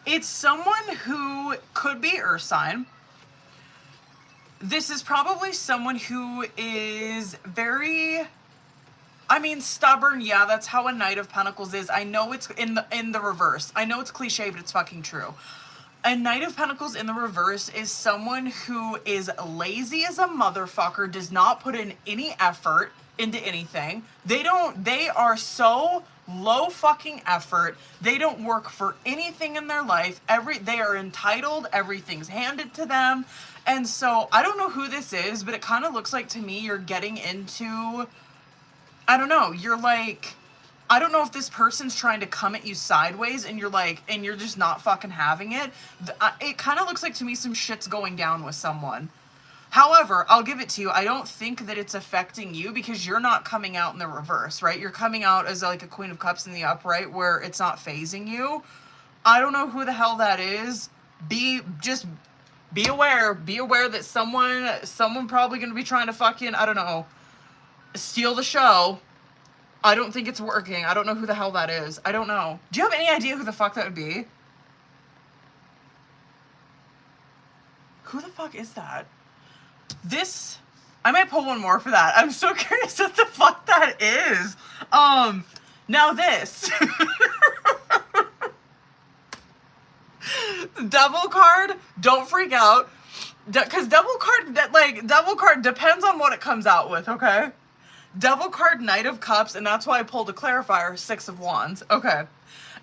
[SPEAKER 1] it's someone who could be Earth sign. This is probably someone who is very, I mean, stubborn. Yeah, that's how a Knight of Pentacles is. I know it's in the reverse. I know it's cliche, but it's fucking true. A Knight of Pentacles in the reverse is someone who is lazy as a motherfucker, does not put in any effort, into anything. They are so low fucking effort. They don't work for anything in their life. They are entitled. Everything's handed to them. And so I don't know who this is, but it kind of looks like to me you're getting into, I don't know, you're like, I don't know if this person's trying to come at you sideways and you're like, and you're just not fucking having it. It kind of looks like to me some shit's going down with someone. However, I'll give it to you. I don't think that it's affecting you because you're not coming out in the reverse, right? You're coming out as like a Queen of Cups in the upright where it's not phasing you. I don't know who the hell that is. Be aware. Be aware that someone probably going to be trying to fucking, I don't know, steal the show. I don't think it's working. I don't know who the hell that is. I don't know. Do you have any idea who the fuck that would be? Who the fuck is that? I might pull one more for that. I'm so curious what the fuck that is. Now this. Devil card, don't freak out. Because devil card depends on what it comes out with, okay? Devil card, Knight of Cups, and that's why I pulled a clarifier, Six of Wands. Okay.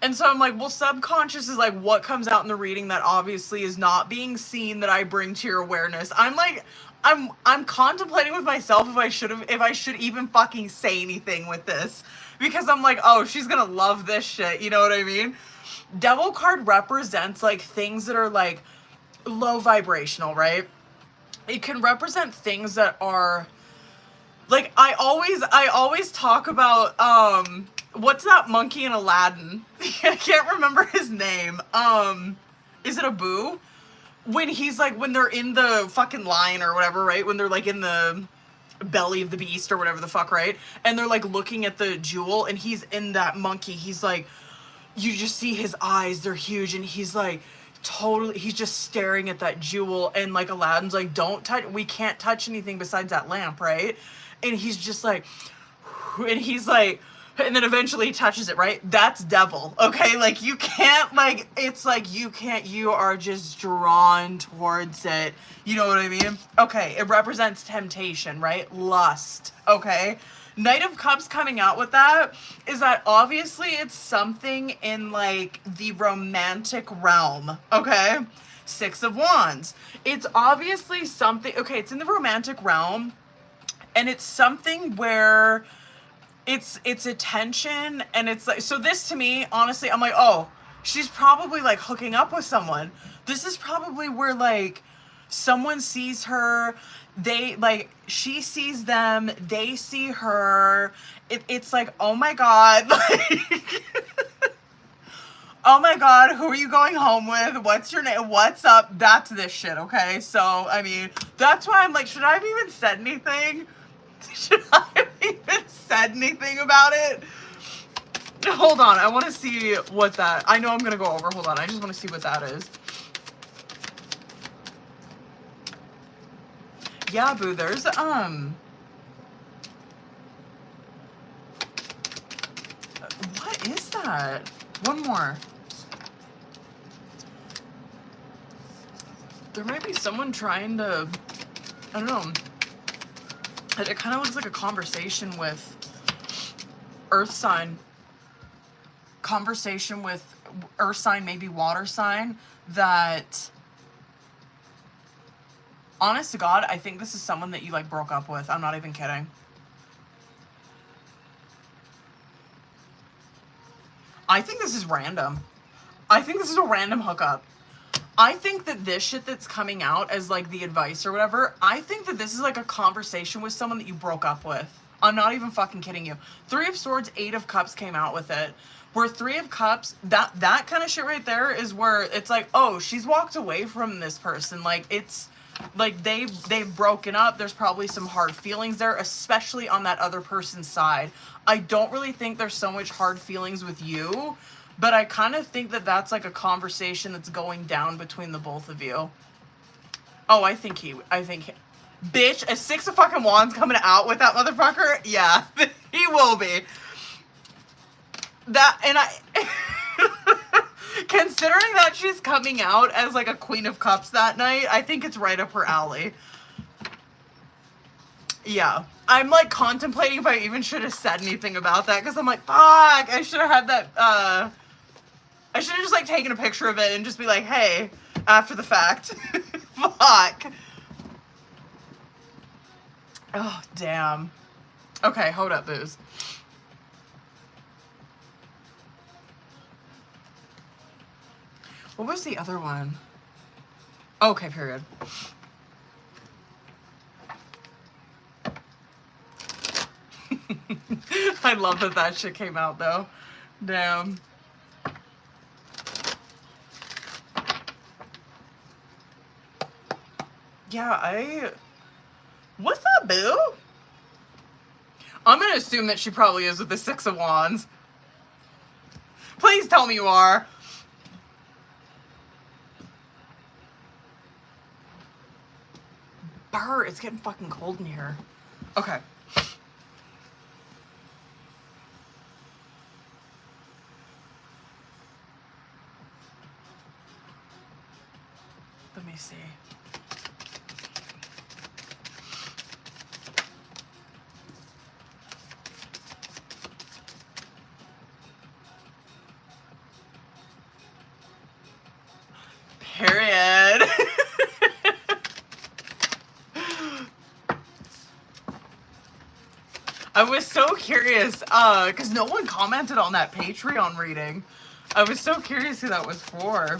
[SPEAKER 1] And so I'm like, well, subconscious is like what comes out in the reading that obviously is not being seen that I bring to your awareness. I'm like, I'm contemplating with myself if I should even fucking say anything with this. Because I'm like, oh, she's gonna love this shit, you know what I mean? Devil card represents like things that are like low vibrational, right? It can represent things that are like, I always talk about, what's that monkey in Aladdin? I can't remember his name. Is it Abu? When he's like, when they're in the fucking lion or whatever, right? When they're like in the belly of the beast or whatever the fuck, right? And they're like looking at the jewel and he's in that monkey. He's like, you just see his eyes, they're huge. And he's like, totally, he's just staring at that jewel. And like Aladdin's like, don't touch, we can't touch anything besides that lamp, right? And he's just like, and he's like, and then eventually he touches it, right? That's devil, okay? Like, you can't, like, it's like, you are just drawn towards it. You know what I mean? Okay, it represents temptation, right? Lust, okay? Knight of Cups coming out with that is that obviously it's something in, like, the romantic realm, okay? Six of Wands. It's obviously something, okay, it's in the romantic realm, and it's something where it's attention, and it's like, so this to me, honestly, I'm like, oh, she's probably like hooking up with someone. This is probably where like someone sees her, they like, she sees them, they see her. It's like, oh my God, like, oh my God, who are you going home with? What's your name? What's up? That's this shit, okay? So, I mean, that's why I'm like, should I have even said anything? Should I have even said anything about it? Hold on, I want to see what that, I know I'm going to go over, hold on, I just want to see what that is. Yeah, boo, there's, what is that? One more. There might be someone trying to, I don't know. It kind of looks like a conversation with earth sign. Conversation with earth sign, maybe water sign, that, honest to God, I think this is someone that you like broke up with. I'm not even kidding. I think this is random. I think this is a random hookup. I think that this shit that's coming out as like the advice or whatever, I think that this is like a conversation with someone that you broke up with. I'm not even fucking kidding you. Three of Swords, Eight of Cups came out with it. Where Three of Cups, that kind of shit right there is where it's like, oh, she's walked away from this person. Like, it's like they've broken up. There's probably some hard feelings there, especially on that other person's side. I don't really think there's so much hard feelings with you, but I kind of think that that's like a conversation that's going down between the both of you. Oh, I think bitch, a Six of fucking Wands coming out with that motherfucker? Yeah, he will be. That, and I, considering that she's coming out as like a Queen of Cups that night, I think it's right up her alley. Yeah. I'm like contemplating if I even should have said anything about that because I'm like, fuck, I should have had that, I should have just like taken a picture of it and just be like, hey, after the fact. Fuck. Oh, damn. Okay, hold up, booze. What was the other one? Okay, period. I love that that shit came out though. Damn. Yeah, what's up, boo? I'm gonna assume that she probably is with the Six of Wands. Please tell me you are. Brr, it's getting fucking cold in here. Okay. Let me see. Period. I was so curious, because no one commented on that Patreon reading. I was so curious who that was for.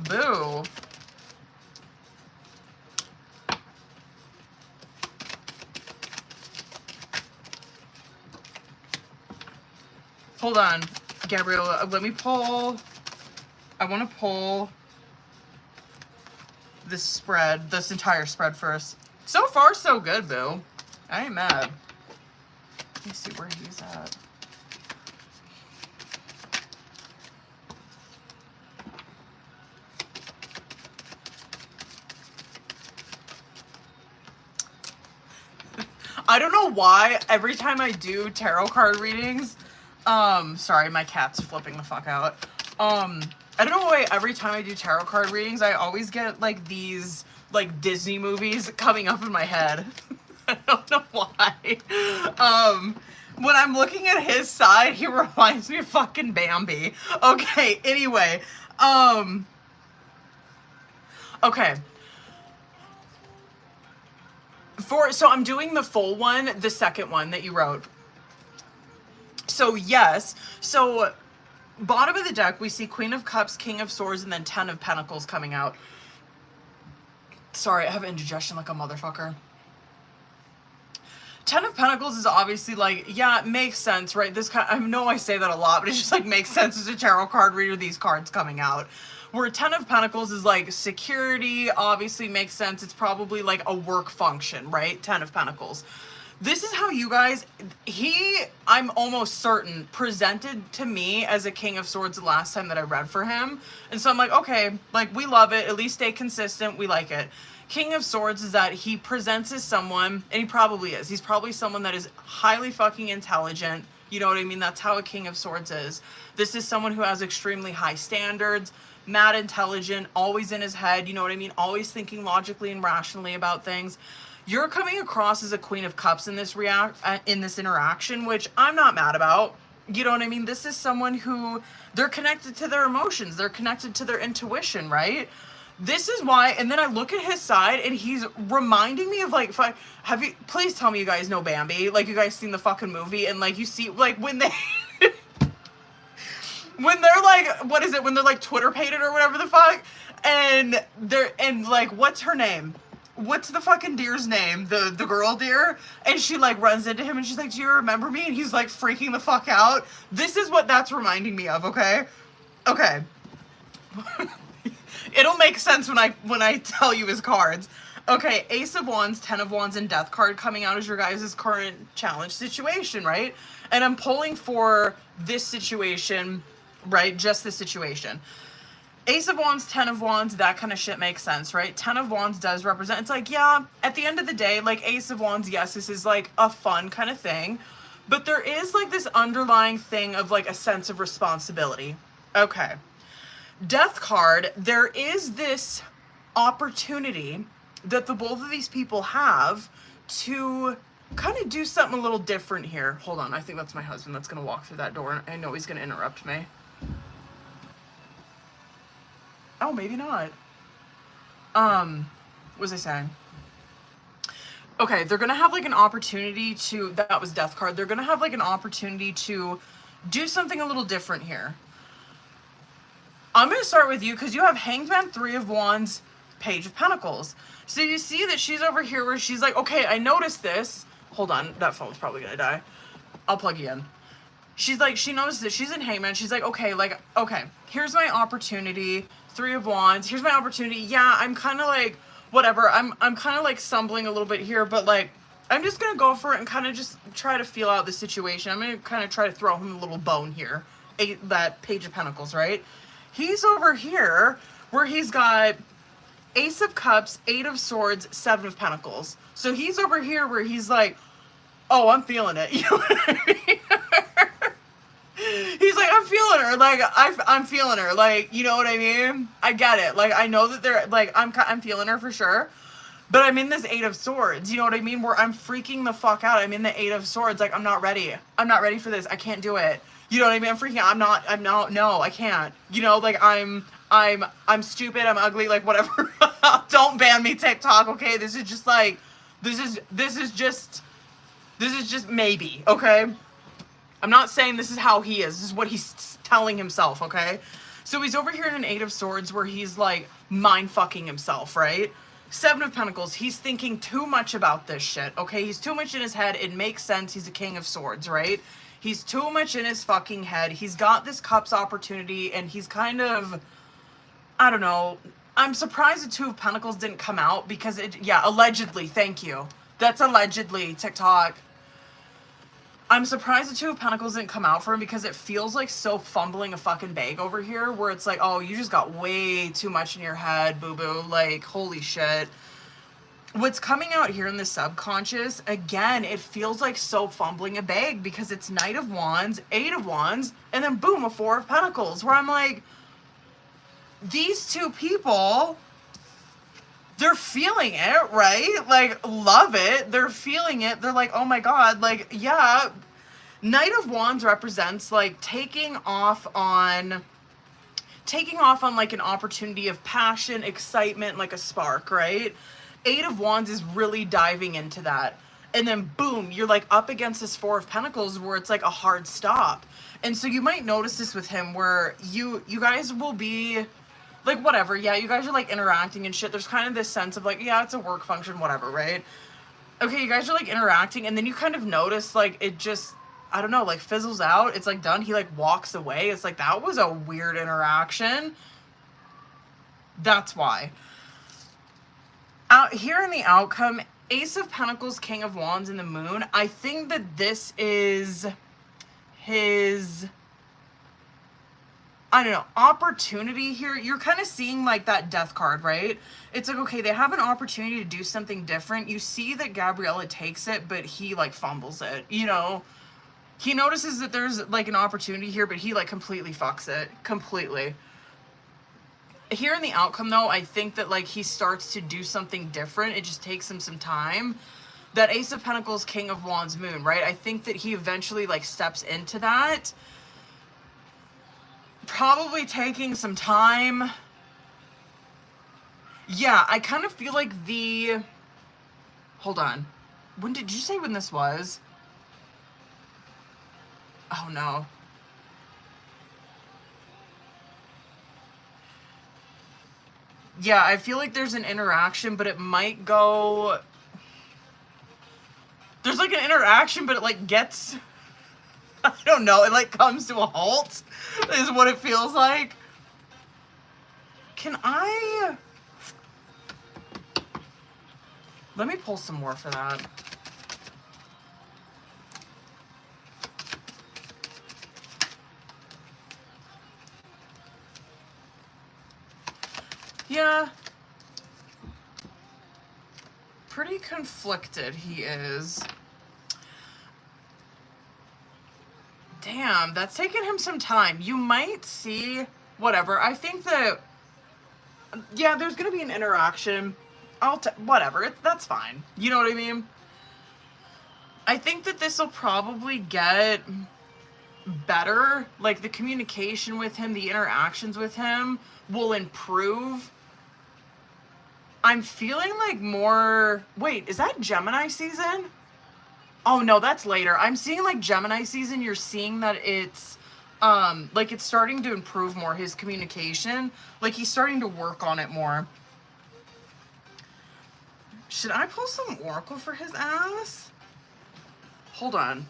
[SPEAKER 1] Boo. Hold on, Gabriella, let me pull, I want to pull this spread, this entire spread first. So far, so good, boo. I ain't mad. Let me see where he's at. I don't know why every time I do tarot card readings, sorry, my cat's flipping the fuck out. I don't know why every time I do tarot card readings, I always get like these like Disney movies coming up in my head. I don't know why. When I'm looking at his side, he reminds me of fucking Bambi. Okay, anyway, okay. So I'm doing the full one, the second one that you wrote. So yes, so bottom of the deck, we see Queen of Cups, King of Swords, and then 10 of Pentacles coming out. Sorry, I have indigestion like a motherfucker. 10 of Pentacles is obviously like, yeah, it makes sense, right? This kind, I know I say that a lot, but it just like makes sense as a tarot card reader, these cards coming out. Where 10 of Pentacles is like security, obviously makes sense. It's probably like a work function, right? 10 of Pentacles. This is how you guys, I'm almost certain, presented to me as a King of Swords the last time that I read for him. And so I'm like, okay, like we love it. At least stay consistent. We like it. King of Swords is that he presents as someone, and he probably is. He's probably someone that is highly fucking intelligent. You know what I mean? That's how a King of Swords is. This is someone who has extremely high standards, mad intelligent, always in his head, you know what I mean? Always thinking logically and rationally about things. You're coming across as a Queen of Cups in this interaction, which I'm not mad about. You know what I mean? This is someone who, they're connected to their emotions. They're connected to their intuition, right? This is why, and then I look at his side and he's reminding me of like, please tell me you guys know Bambi. Like you guys seen the fucking movie and like you see, like when they, when they're like, what is it? When they're like Twitter pated or whatever the fuck. And like, what's her name? What's the fucking deer's name? The girl deer? And she like runs into him and she's like, do you remember me? And he's like freaking the fuck out. This is what that's reminding me of, okay? Okay. It'll make sense when I tell you his cards. Okay, Ace of Wands, 10 of Wands, and Death card coming out as your guys' current challenge situation, right? And I'm pulling for this situation, right? Just this situation. Ace of Wands, 10 of Wands, that kind of shit makes sense, right? 10 of Wands does represent, it's like, yeah, at the end of the day, like Ace of Wands, yes, this is like a fun kind of thing, but there is like this underlying thing of like a sense of responsibility. Okay. Death card, there is this opportunity that the both of these people have to kind of do something a little different here. Hold on, I think that's my husband that's gonna walk through that door. I know he's gonna interrupt me. Oh, maybe not. What was I saying? Okay, they're gonna have like an opportunity to, that was death card. They're gonna have like an opportunity to do something a little different here. I'm gonna start with you because you have Hanged Man, Three of Wands, Page of Pentacles. So you see that she's over here where she's like, okay, I noticed this. Hold on, that phone's probably gonna die. I'll plug you in. She's like, she noticed this. She's in Hangman. She's like, okay, here's my opportunity. Three of Wands. Here's my opportunity. Yeah, I'm kind of like, whatever. I'm kind of like stumbling a little bit here, but like, I'm just gonna go for it and kind of just try to feel out the situation. I'm gonna kind of try to throw him a little bone here. That Page of Pentacles, right? He's over here where he's got Ace of Cups, Eight of Swords, Seven of Pentacles. So he's over here where he's like, oh, I'm feeling it. You know what I mean? He's like, I'm feeling her. Like, I'm feeling her. Like, you know what I mean? I get it. Like, I know that they're, like, I'm feeling her for sure. But I'm in this Eight of Swords. You know what I mean? Where I'm freaking the fuck out. I'm in the Eight of Swords. Like, I'm not ready. I'm not ready for this. I can't do it. You know what I mean? I'm freaking out. No, I can't. You know, like, I'm stupid. I'm ugly. Like, whatever. Don't ban me, TikTok. Okay? This is just like, this is just maybe. Okay? I'm not saying this is how he is. This is what he's telling himself, okay? So he's over here in an Eight of Swords where he's like mind-fucking himself, right? Seven of Pentacles, he's thinking too much about this shit, okay? He's too much in his head. It makes sense. He's a King of Swords, right? He's too much in his fucking head. He's got this Cups opportunity and he's kind of, I don't know. I'm surprised the Two of Pentacles didn't come out because allegedly, thank you. That's allegedly, TikTok. I'm surprised the Two of Pentacles didn't come out for him because it feels like so fumbling a fucking bag over here where it's like, oh, you just got way too much in your head, boo-boo. Like, holy shit. What's coming out here in the subconscious, again, it feels like so fumbling a bag because it's Knight of Wands, Eight of Wands, and then boom, a Four of Pentacles, where I'm like, these two people, they're feeling it, right? Like, love it. They're feeling it. They're like, oh my God, like, yeah. Knight of Wands represents like taking off on like an opportunity of passion, excitement, like a spark, right? Eight of Wands is really diving into that. And then boom, you're like up against this Four of Pentacles where it's like a hard stop. And so you might notice this with him where you guys will be like, whatever, yeah, you guys are like interacting and shit. There's kind of this sense of like, yeah, it's a work function, whatever, right? Okay, you guys are like interacting and then you kind of notice like it just, I don't know, like fizzles out. It's like done. He like walks away. It's like, that was a weird interaction. That's why. Out here in the outcome, Ace of Pentacles, King of Wands, and the Moon. I think that this is his, I don't know, opportunity here. You're kind of seeing like that death card, right? It's like, okay, they have an opportunity to do something different. You see that Gabriella takes it, but he like fumbles it, you know? He notices that there's like an opportunity here, but he like completely fucks it. Completely. Here in the outcome though, I think that like he starts to do something different. It just takes him some time. That Ace of Pentacles, King of Wands, Moon, right? I think that he eventually like steps into that. Probably taking some time. Yeah, I kind of feel like the... Hold on. When did you say when this was? Oh no. Yeah, I feel like there's an interaction, but it might go... There's like an interaction, but it like gets... I don't know, it like comes to a halt, is what it feels like. Can I... Let me pull some more for that. Yeah. Pretty conflicted he is. Damn, that's taken him some time. You might see, whatever. I think that Yeah, there's gonna be an interaction. Whatever, that's fine. You know what I mean? I think that this will probably get better. Like, the communication with him, the interactions with him will improve. I'm feeling like more... Wait, is that Gemini season? Oh, no, that's later. I'm seeing, like, Gemini season. You're seeing that it's, like, it's starting to improve more, his communication. Like, he's starting to work on it more. Should I pull some Oracle for his ass? Hold on.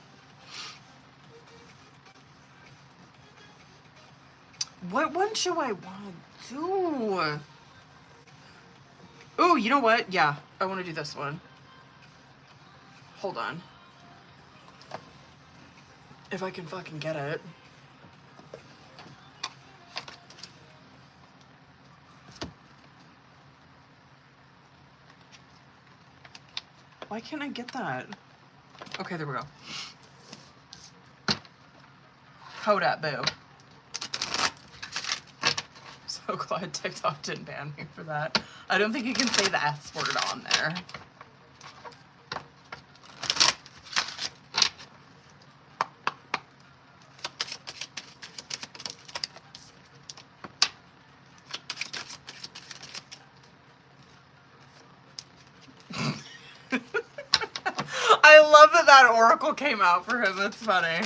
[SPEAKER 1] What one should I want to do? Oh, you know what? Yeah, I want to do this one. Hold on. If I can fucking get it. Why can't I get that? Okay, there we go. Hold up, boo. So glad TikTok didn't ban me for that. I don't think you can say the S word on there. I love that that Oracle came out for him. That's funny.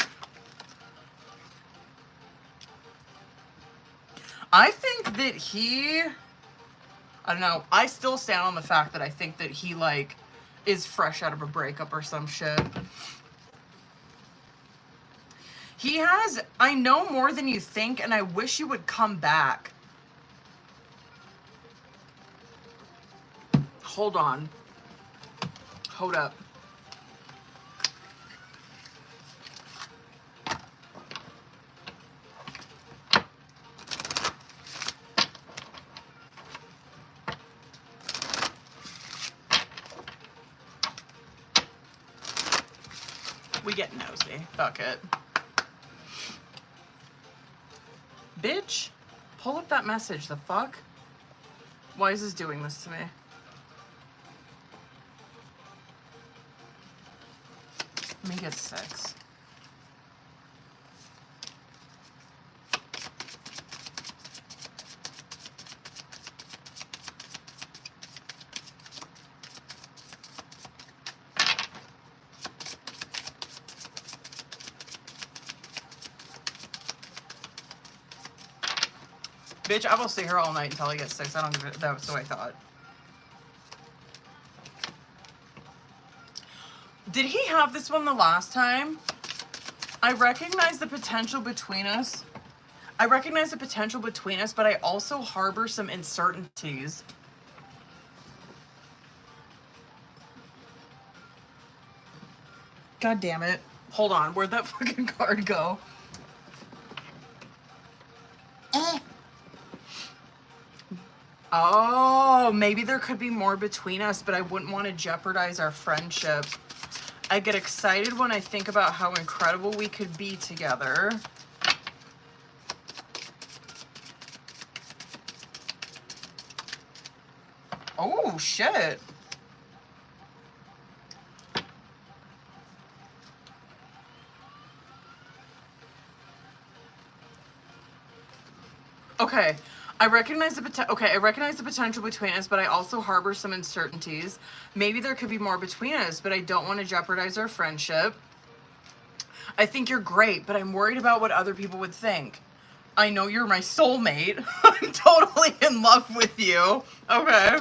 [SPEAKER 1] I think that he... I don't know. I still stand on the fact that I think that he, like, is fresh out of a breakup or some shit. He has... I know more than you think, and I wish you would come back. Hold on. Hold up. We get nosy. Fuck it. Bitch, pull up that message. The fuck? Why is this doing this to me? Let me get 6. Bitch, I will stay here all night until I get 6. I don't give it. That was what I thought. Did he have this one the last time? I recognize the potential between us. I recognize the potential between us, but I also harbor some uncertainties. God damn it. Hold on. Where'd that fucking card go? Oh, maybe there could be more between us, but I wouldn't want to jeopardize our friendship. I get excited when I think about how incredible we could be together. Oh, shit. Okay. I recognize the potential between us, but I also harbor some uncertainties. Maybe there could be more between us, but I don't want to jeopardize our friendship. I think you're great, but I'm worried about what other people would think. I know you're my soulmate. I'm totally in love with you. Okay.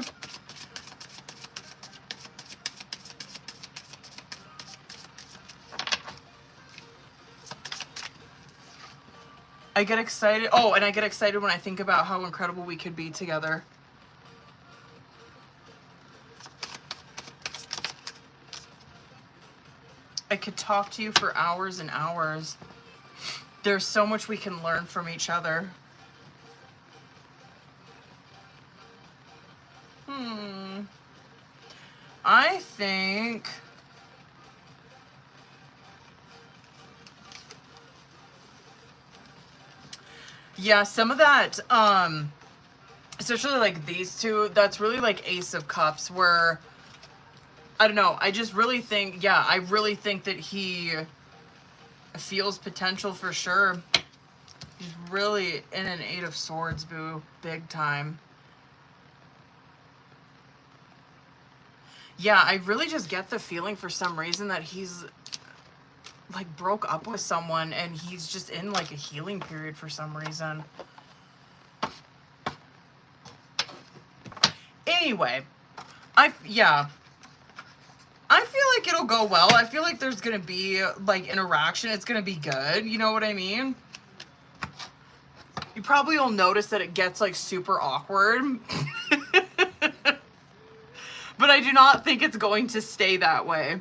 [SPEAKER 1] I get excited. Oh, and I get excited when I think about how incredible we could be together. I could talk to you for hours and hours. There's so much we can learn from each other. I think... Yeah, some of that especially like these two, that's really like Ace of Cups, where I don't know, I just really think, yeah, I really think that he feels potential for sure. He's really in an Eight of Swords, boo, big time. Yeah, I really just get the feeling for some reason that he's like broke up with someone and he's just in like a healing period for some reason. Anyway, I feel like it'll go well. I feel like there's gonna be like interaction. It's gonna be good. You know what I mean? You probably will notice that it gets like super awkward. But I do not think it's going to stay that way.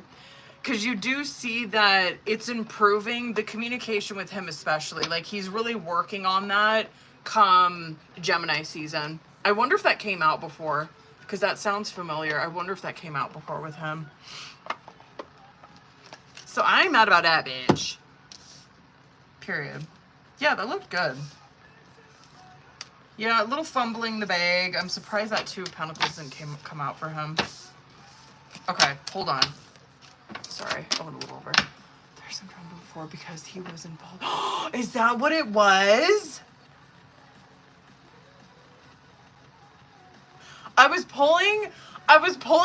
[SPEAKER 1] Because you do see that it's improving the communication with him, especially. Like, he's really working on that come Gemini season. I wonder if that came out before. Because that sounds familiar. I wonder if that came out before with him. So I ain't mad about that, bitch. Period. Yeah, that looked good. Yeah, a little fumbling the bag. I'm surprised that Two of Pentacles didn't come out for him. Okay, hold on. Sorry, I went a little over. There's some drama before because he was involved. Is that what it was? I was pulling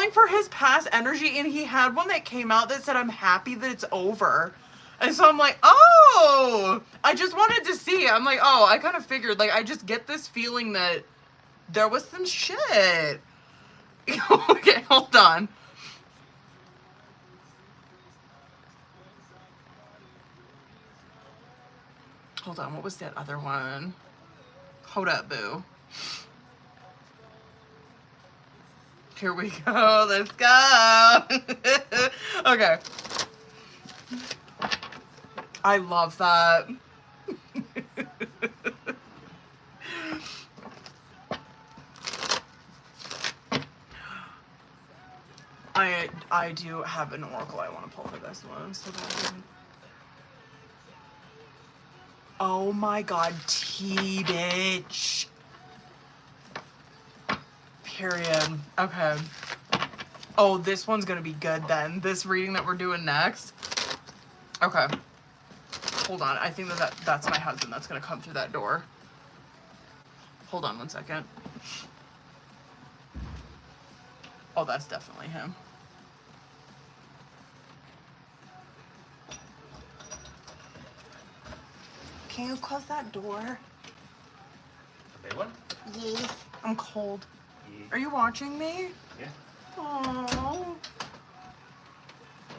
[SPEAKER 1] for his past energy, and he had one that came out that said, "I'm happy that it's over." And so I'm like, oh, I just wanted to see. I'm like, oh, I kind of figured, like, I just get this feeling that there was some shit. Okay, hold on. Hold on, what was that other one? Hold up, boo. Here we go, let's go. Okay. I love that. I do have an oracle I want to pull for this one. So that oh my god, T bitch. Period. Okay. Oh, this one's gonna be good then. This reading that we're doing next. Okay. Hold on. I think that's my husband that's gonna come through that door. Hold on 1 second. Oh, that's definitely him. Can you close that door?
[SPEAKER 2] Big one?
[SPEAKER 1] Yes. I'm cold.
[SPEAKER 2] Yeah.
[SPEAKER 1] Are you watching me?
[SPEAKER 2] Yeah.
[SPEAKER 1] Oh.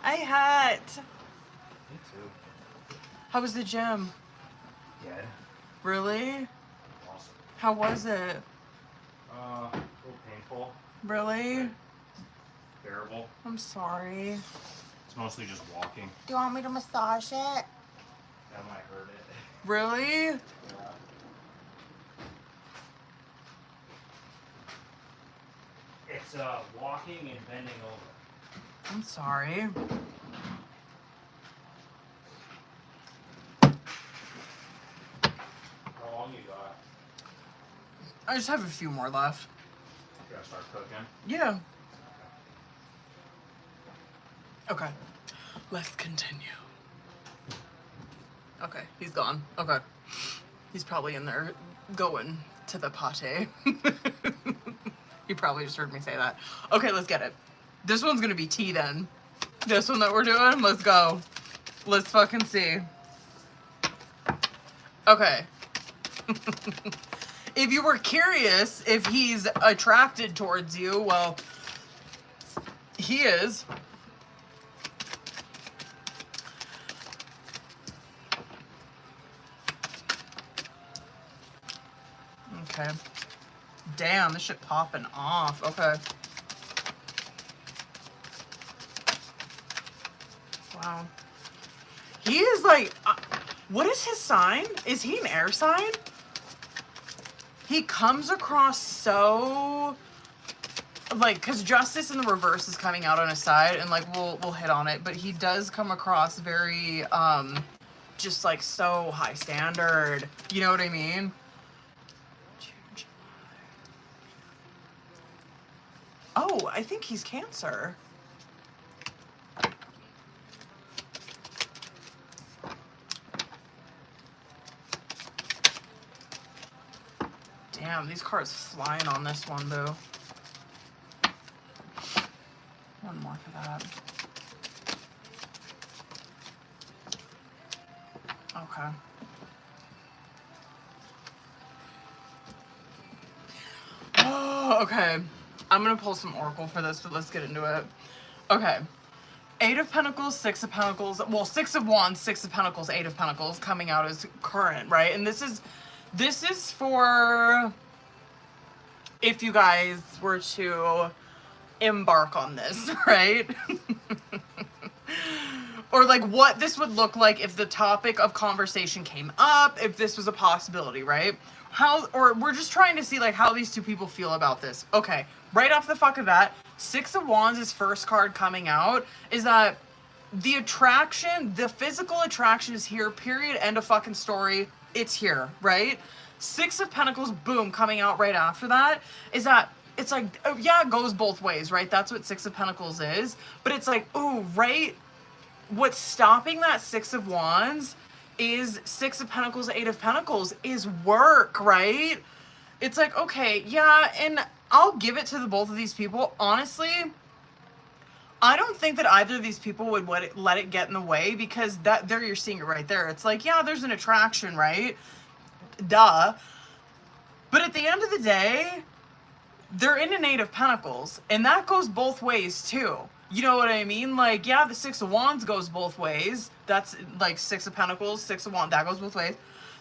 [SPEAKER 1] I hot.
[SPEAKER 2] Me too.
[SPEAKER 1] How was the gym?
[SPEAKER 2] Yeah.
[SPEAKER 1] Really?
[SPEAKER 2] Awesome.
[SPEAKER 1] How was it?
[SPEAKER 2] A little painful.
[SPEAKER 1] Really?
[SPEAKER 2] Bearable.
[SPEAKER 1] I'm sorry.
[SPEAKER 2] It's mostly just walking.
[SPEAKER 1] Do you want me to massage it?
[SPEAKER 2] That might hurt it.
[SPEAKER 1] Really?
[SPEAKER 2] Yeah. It's walking and bending over.
[SPEAKER 1] I'm sorry.
[SPEAKER 2] How long you got?
[SPEAKER 1] I just have a few more left.
[SPEAKER 2] You gotta start cooking?
[SPEAKER 1] Yeah. Okay. Let's continue. Okay, he's gone. Okay. He's probably in there going to the pate. You probably just heard me say that. Okay, let's get it. This one's gonna be tea then. This one that we're doing, let's go. Let's fucking see. Okay. If you were curious if he's attracted towards you, well, he is. Okay. Damn, this shit popping off. Okay. Wow. He is like, what is his sign? Is he an air sign? He comes across so, like, because Justice in the reverse is coming out on his side, and like we'll hit on it, but he does come across very just like so high standard. You know what I mean? Oh, I think he's Cancer. Damn, these cards flying on this one, boo. One more for that. Okay. Oh, okay. I'm gonna pull some Oracle for this, but let's get into it. Okay. 8 of Pentacles, 6 of Pentacles. Well, 6 of Wands, 6 of Pentacles, 8 of Pentacles coming out as current, right? And this is for if you guys were to embark on this, right? Or like what this would look like if the topic of conversation came up, if this was a possibility, right? Or we're just trying to see like how these two people feel about this. Okay, right off the fuck of that, 6 of Wands' first card coming out is that the attraction, the physical attraction is here, period, end of fucking story. It's here, right? 6 of Pentacles, boom, coming out right after that is that it's like, yeah, it goes both ways, right? That's what 6 of Pentacles is. But it's like, ooh, right? What's stopping that 6 of Wands is 6 of Pentacles, 8 of Pentacles is work, right? It's like, okay, yeah, and I'll give it to the both of these people. Honestly, I don't think that either of these people would let it get in the way, because that there you're seeing it right there. It's like, yeah, there's an attraction, right? Duh. But at the end of the day, they're in an 8 of Pentacles, and that goes both ways too. You know what I mean? Like, yeah, the 6 of Wands goes both ways. That's like 6 of Pentacles, 6 of Wands, that goes both ways.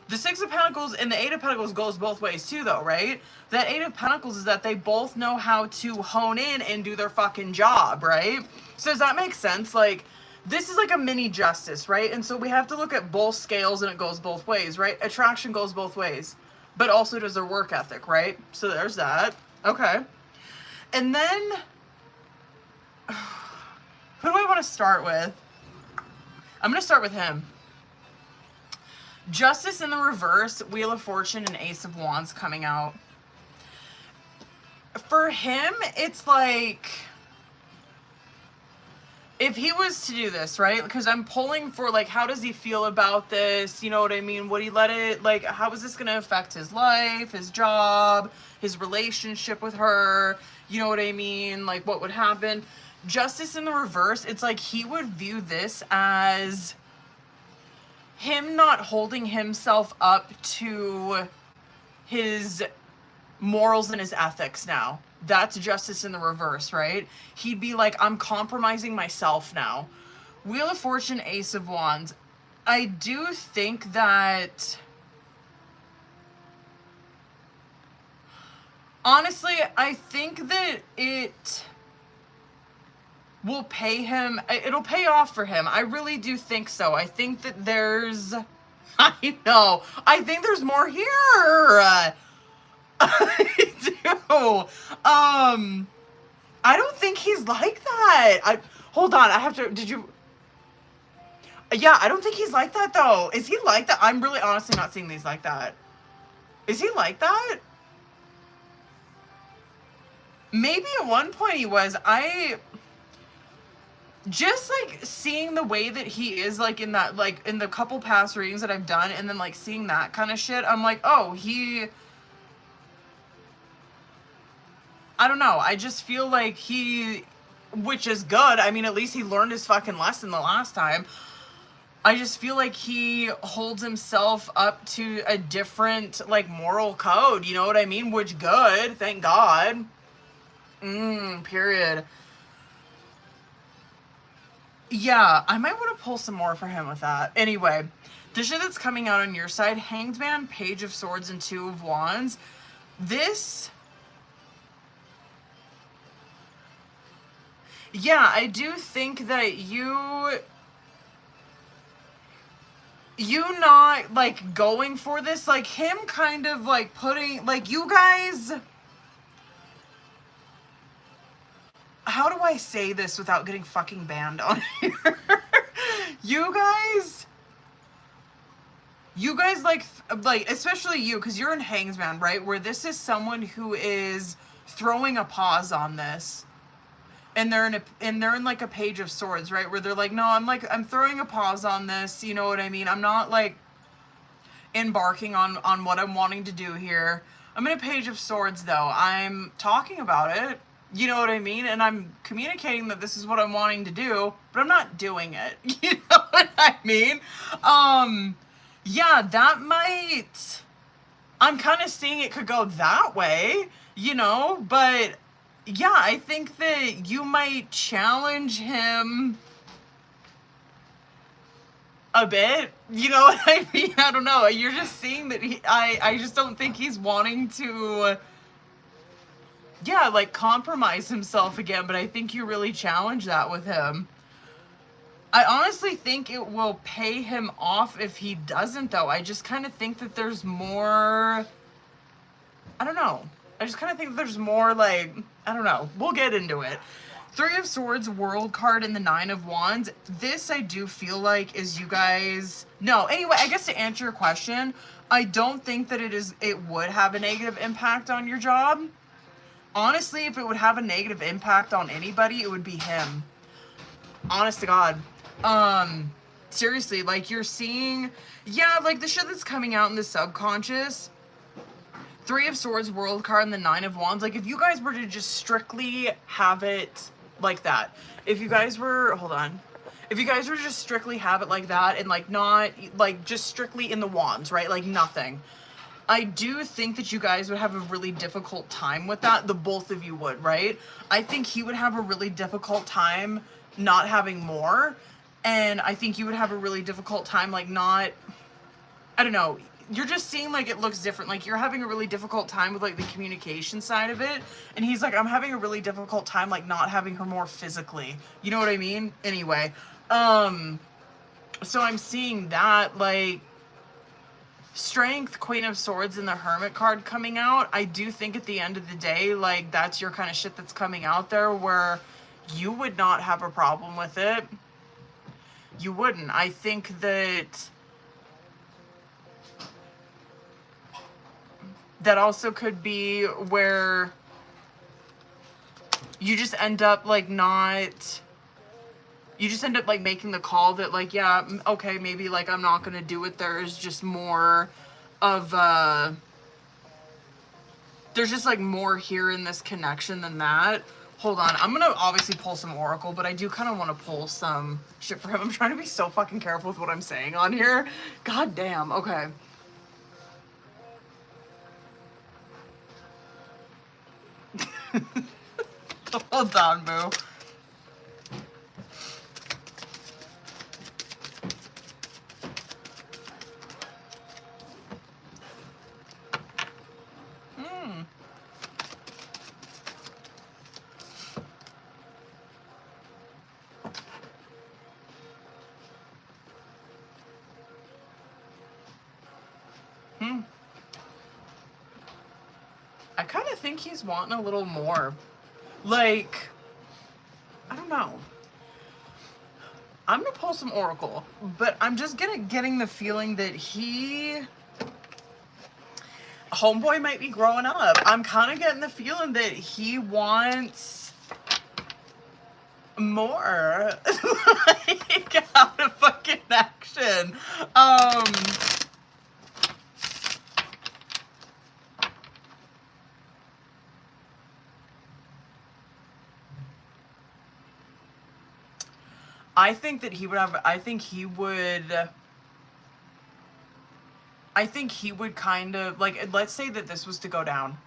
[SPEAKER 1] The 6 of Pentacles and the 8 of Pentacles goes both ways too, though, right? That 8 of Pentacles is that they both know how to hone in and do their fucking job, right? So does that make sense? Like, this is like a mini Justice, right? And so we have to look at both scales, and it goes both ways, right? Attraction goes both ways, but also does their work ethic, right? So there's that. Okay. And then, who do I want to start with? I'm going to start with him. Justice in the reverse, Wheel of Fortune, and Ace of Wands coming out. For him, it's like, if he was to do this, right? Because I'm pulling for, like, how does he feel about this? You know what I mean? Would he let it, like, how is this going to affect his life, his job, his relationship with her? You know what I mean? Like, what would happen? Justice in the reverse, it's like he would view this as him not holding himself up to his morals and his ethics now. That's justice in the reverse, right? He'd be like, I'm compromising myself now. Wheel of Fortune, Ace of Wands. I do think that, honestly, I think that it will pay him, it'll pay off for him. I really do think so. I think that there's, I know, I think there's more here. I do. I don't think he's like that. Hold on, I have to, did you, yeah, I don't think he's like that though. Is he like that? I'm really honestly not seeing these like that. Is he like that? Maybe at one point he was. Just like seeing the way that he is, like in that, like in the couple past readings that I've done, and then like seeing that kind of shit, I'm like, oh, I don't know. I just feel like which is good. I mean, at least he learned his fucking lesson the last time. I just feel like he holds himself up to a different, like, moral code. You know what I mean? Which good. Thank God. Period. Yeah, I might want to pull some more for him with that. Anyway, the shit that's coming out on your side, Hanged Man, Page of Swords, and 2 of Wands. This, yeah, I do think that you not, like, going for this, like, him kind of, like, putting, like, you guys, how do I say this without getting fucking banned on here? You guys, like, especially you, because you're in Hanged Man, right? Where this is someone who is throwing a pause on this. And they're in like a page of swords, right? Where they're like, no, I'm throwing a pause on this. You know what I mean? I'm not like embarking on what I'm wanting to do here. I'm in a page of swords though. I'm talking about it. You know what I mean? And I'm communicating that this is what I'm wanting to do, but I'm not doing it. You know what I mean? Yeah, that might, I'm kind of seeing it could go that way, you know, but yeah, I think that you might challenge him a bit. You know what I mean? I don't know. You're just seeing that I just don't think he's wanting to, yeah, like compromise himself again, but I think you really challenge that with him. I honestly think it will pay him off if he doesn't, though. I just kind of think that there's more, I don't know. I just kind of think there's more, like, I don't know. We'll get into it. Three of Swords, World card, and the Nine of Wands. This, I do feel like, is you guys... No, anyway, I guess to answer your question, I don't think that it would have a negative impact on your job. Honestly, if it would have a negative impact on anybody, it would be him. Honest to God. Seriously, like, you're seeing... Yeah, like, the shit that's coming out in the subconscious... Three of Swords, World card, and the Nine of Wands. Like, if you guys were to just strictly have it like that. If you guys were... Hold on. If you guys were to just strictly have it like that and, like, not... Like, just strictly in the wands, right? Like, nothing. I do think that you guys would have a really difficult time with that. The both of you would, right? I think he would have a really difficult time not having more. And I think you would have a really difficult time, like, not... I don't know. You're just seeing, like, it looks different. Like, you're having a really difficult time with, like, the communication side of it. And he's like, I'm having a really difficult time, like, not having her more physically. You know what I mean? Anyway. So I'm seeing that, like, Strength, Queen of Swords, and the Hermit card coming out. I do think at the end of the day, like, that's your kind of shit that's coming out there where you would not have a problem with it. You wouldn't. I think that... That also could be where you just end up, like, not... You just end up, like, making the call that, like, yeah, okay, maybe, like, I'm not gonna do it. There's just more of, there's just, like, more here in this connection than that. Hold on. I'm gonna obviously pull some Oracle, but I do kind of want to pull some shit for him. I'm trying to be so fucking careful with what I'm saying on here. God damn. Okay. Hold on, boo. I kind of think he's wanting a little more. Like, I don't know. I'm gonna pull some Oracle, but I'm just getting the feeling that homeboy might be growing up. I'm kind of getting the feeling that he wants more, like, out of fucking action. I think that he would have, I think he would kind of, like, let's say that this was to go down.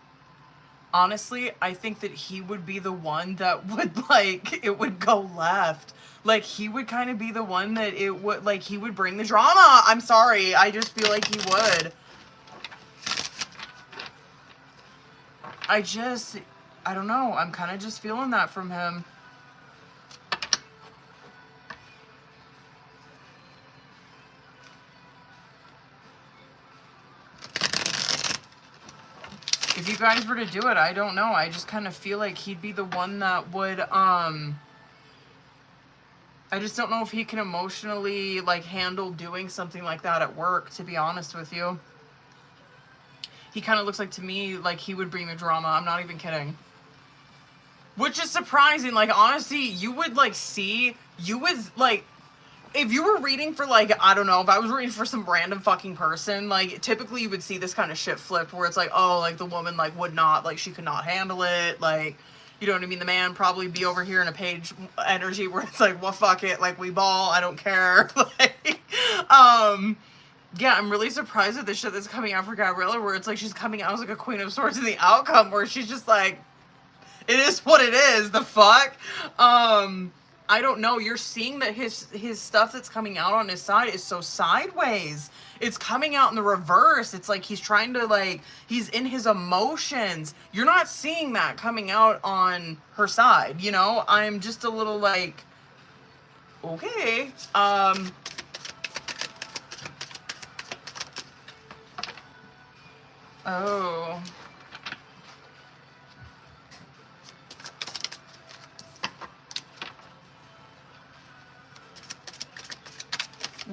[SPEAKER 1] Honestly, I think that he would be the one that would, like, it would go left. Like, he would kind of be the one that it would, like, he would bring the drama. I'm sorry. I just feel like he would. I don't know. I'm kind of just feeling that from him. If you guys were to do it, I don't know. I just kind of feel like he'd be the one that would, I just don't know if he can emotionally, like, handle doing something like that at work, to be honest with you. He kind of looks like, to me, like he would bring the drama. I'm not even kidding. Which is surprising. Like, honestly, you would, like, if you were reading for, like, I don't know, if I was reading for some random fucking person, like, typically you would see this kind of shit flipped where it's like, oh, like, the woman, like, would not, like, she could not handle it, like, you know what I mean? The man probably be over here in a page energy where it's like, well, fuck it, like, we ball, I don't care, like, yeah, I'm really surprised at the shit that's coming out for Gabriella, where it's like she's coming out as, like, a Queen of Swords in the outcome, where she's just like, it is what it is, the fuck? I don't know. You're seeing that his stuff that's coming out on his side is so sideways. It's coming out in the reverse. It's like he's trying to, like, he's in his emotions. You're not seeing that coming out on her side, you know? I'm just a little like, okay. Oh.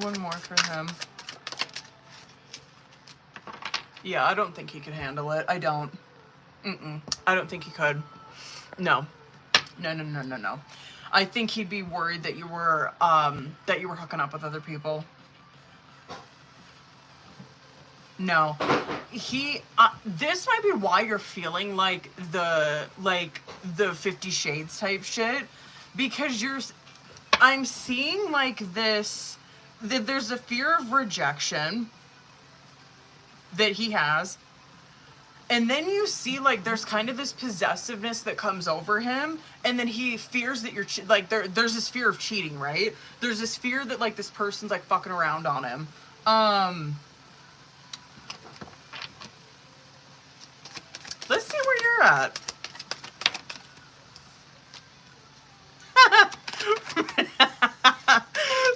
[SPEAKER 1] One more for him. Yeah, I don't think he could handle it. I don't. I don't think he could. No. No. I think he'd be worried that you were hooking up with other people. No. This might be why you're feeling like the 50 Shades type shit, because I'm seeing like this, that there's a fear of rejection that he has, and then you see like there's kind of this possessiveness that comes over him, and then he fears that you're like there's this fear of cheating, right? There's this fear that like this person's like fucking around on him. Let's see where you're at.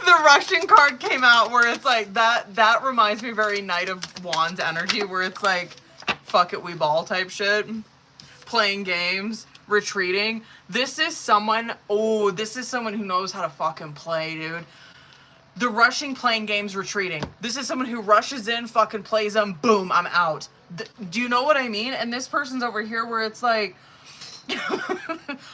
[SPEAKER 1] The Russian card came out where it's like that reminds me very Knight of Wands energy, where it's like fuck it, we ball type shit. Playing games, retreating. This is someone who knows how to fucking play, dude. The rushing, playing games, retreating. This is someone who rushes in, fucking plays them, boom, I'm out. Do you know what I mean? And this person's over here where it's like,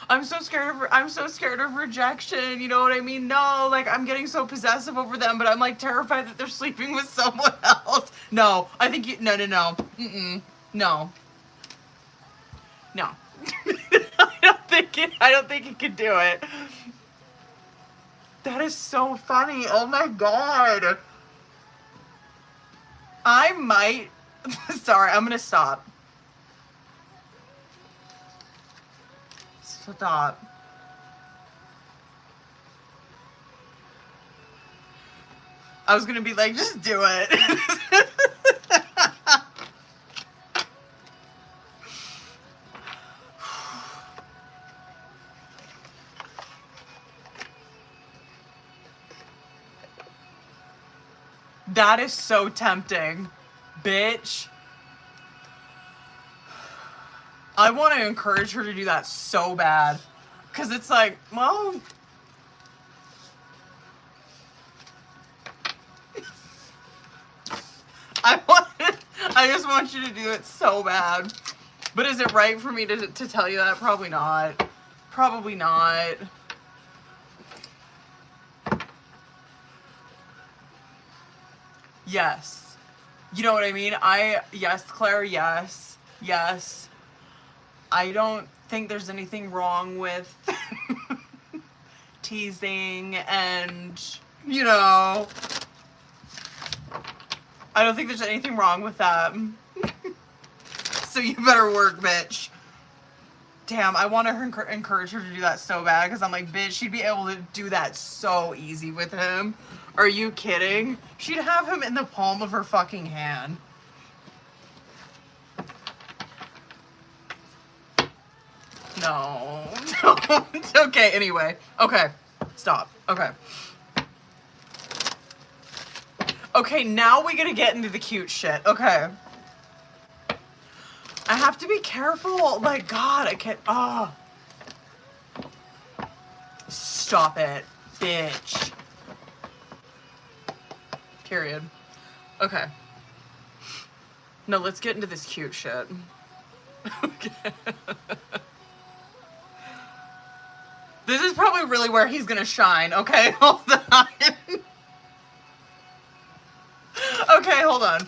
[SPEAKER 1] I'm so scared of rejection, you know what I mean? No, like, I'm getting so possessive over them, but I'm like terrified that they're sleeping with someone else. No, I think no. No. I don't think he could do it. That is so funny. Oh my god. I might... Sorry, I'm gonna stop. Stop. I was gonna be like, just do it. That is so tempting, bitch. I want to encourage her to do that so bad. Because it's like, well... I just want you to do it so bad. But is it right for me to tell you that? Probably not. Probably not. Yes. You know what I mean? Yes, Claire, yes. Yes. I don't think there's anything wrong with teasing and, you know, I don't think there's anything wrong with that. So you better work, bitch. Damn, I want to encourage her to do that so bad, because I'm like, bitch, she'd be able to do that so easy with him. Are you kidding? She'd have him in the palm of her fucking hand. No. Don't. Okay, anyway. Okay. Stop. Okay. Okay, now we gotta get into the cute shit. Okay. I have to be careful. Like, God, I can't. Oh. Stop it, bitch. Period. Okay. No, let's get into this cute shit. Okay. This is probably really where he's gonna shine. Okay, hold on. Okay, hold on.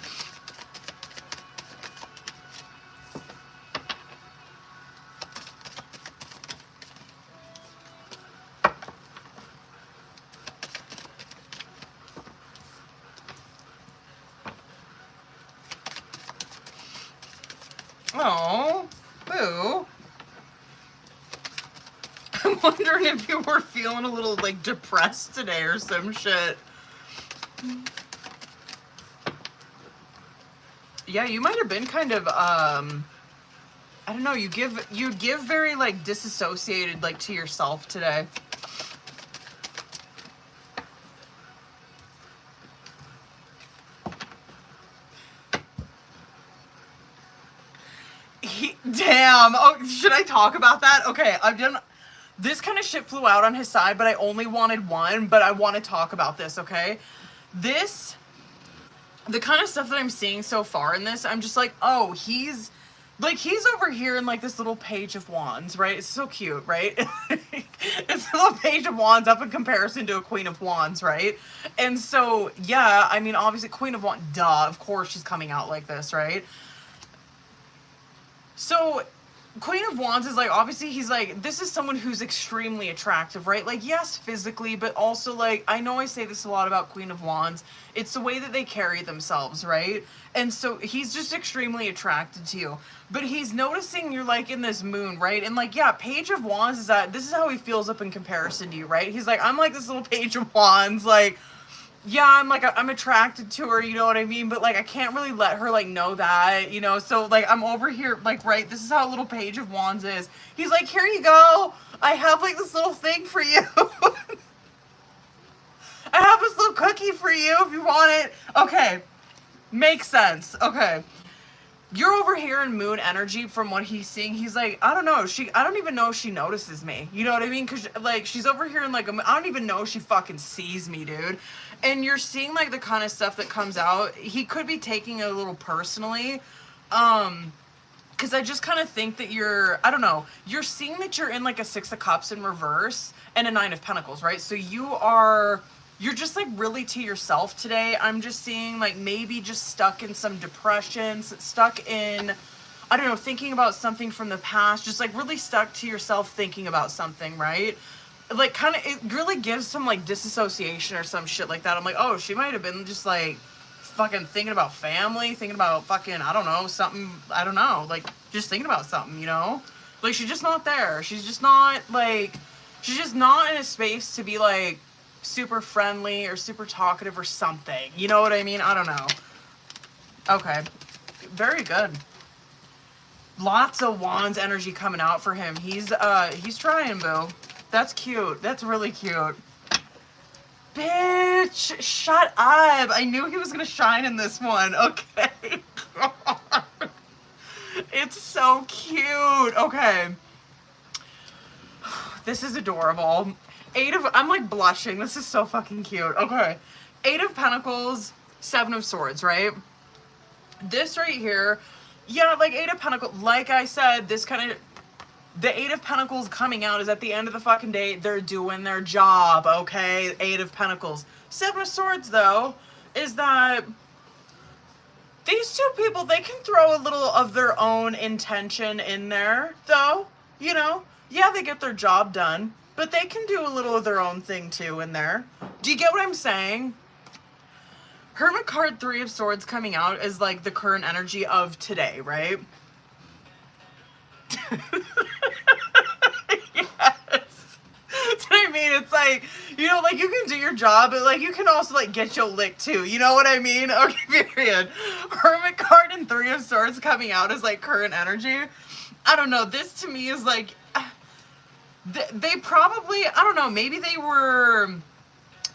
[SPEAKER 1] Oh, boo. I'm wondering if you were feeling a little, like, depressed today or some shit. Yeah, you might have been kind of, I don't know, you give very, like, disassociated, like, to yourself today. Damn. Oh, should I talk about that? Okay, I've done... This kind of shit flew out on his side, but I only wanted one, but I want to talk about this, okay? This... The kind of stuff that I'm seeing so far in this, I'm just like, oh, he's... Like, he's over here in, like, this little page of wands, right? It's so cute, right? It's a little page of wands up in comparison to a queen of wands, right? And so, yeah, I mean, obviously, queen of wands, duh, of course she's coming out like this, right? So, Queen of Wands is like, obviously he's like, this is someone who's extremely attractive, right? Like, yes, physically, but also like, I know I say this a lot about Queen of Wands. It's the way that they carry themselves, right? And so he's just extremely attracted to you. But he's noticing you're like in this moon, right? And like, yeah, Page of Wands is that, this is how he feels up in comparison to you, right? He's like, I'm like this little Page of Wands, like, yeah, I'm attracted to her, you know what I mean? But, like, I can't really let her, like, know that, you know? So, like, I'm over here, like, right, this is how a little Page of Wands is. He's like, here you go. I have, like, this little thing for you. I have this little cookie for you if you want it. Okay. Makes sense. Okay. You're over here in moon energy from what he's seeing. He's like, I don't know. I don't even know if she notices me. You know what I mean? Because, like, she's over here and, like, I don't even know if she fucking sees me, dude. And you're seeing, like, the kind of stuff that comes out. He could be taking it a little personally. Because I just kind of think that I don't know. You're seeing that you're in, like, a Six of Cups in reverse and a Nine of Pentacles, right? So you're just, like, really to yourself today. I'm just seeing, like, maybe just stuck in some depression, stuck in, I don't know, thinking about something from the past, just, like, really stuck to yourself thinking about something, right? Like, kind of, it really gives some, like, disassociation or some shit like that. I'm like, oh, she might have been just, like, fucking thinking about family, thinking about fucking, I don't know, something, I don't know, like, just thinking about something, you know? Like, she's just not there. She's just not, like, she's just not in a space to be, like, super friendly or super talkative or something. You know what I mean? I don't know. Okay. Very good. Lots of Wands energy coming out for him. He's trying, boo. That's cute. That's really cute. Bitch, shut up. I knew he was gonna shine in this one. Okay. It's so cute. Okay. This is adorable. I'm like blushing. This is so fucking cute. Okay. 8 of Pentacles, 7 of Swords, right? This right here, yeah, like 8 of Pentacles, like I said, this kind of, the 8 of Pentacles coming out is at the end of the fucking day, they're doing their job, okay? 8 of Pentacles. 7 of Swords, though, is that these two people, they can throw a little of their own intention in there, though, you know? Yeah, they get their job done, but they can do a little of their own thing, too, in there. Do you get what I'm saying? Hermit card, 3 of Swords coming out is, like, the current energy of today, right? Yes. That's what I mean. It's like, you know, like, you can do your job, but, like, you can also, like, get your lick, too. You know what I mean? Okay, period. Hermit card and 3 of Swords coming out is, like, current energy. I don't know. This, to me, is, like, they probably, I don't know, maybe they were,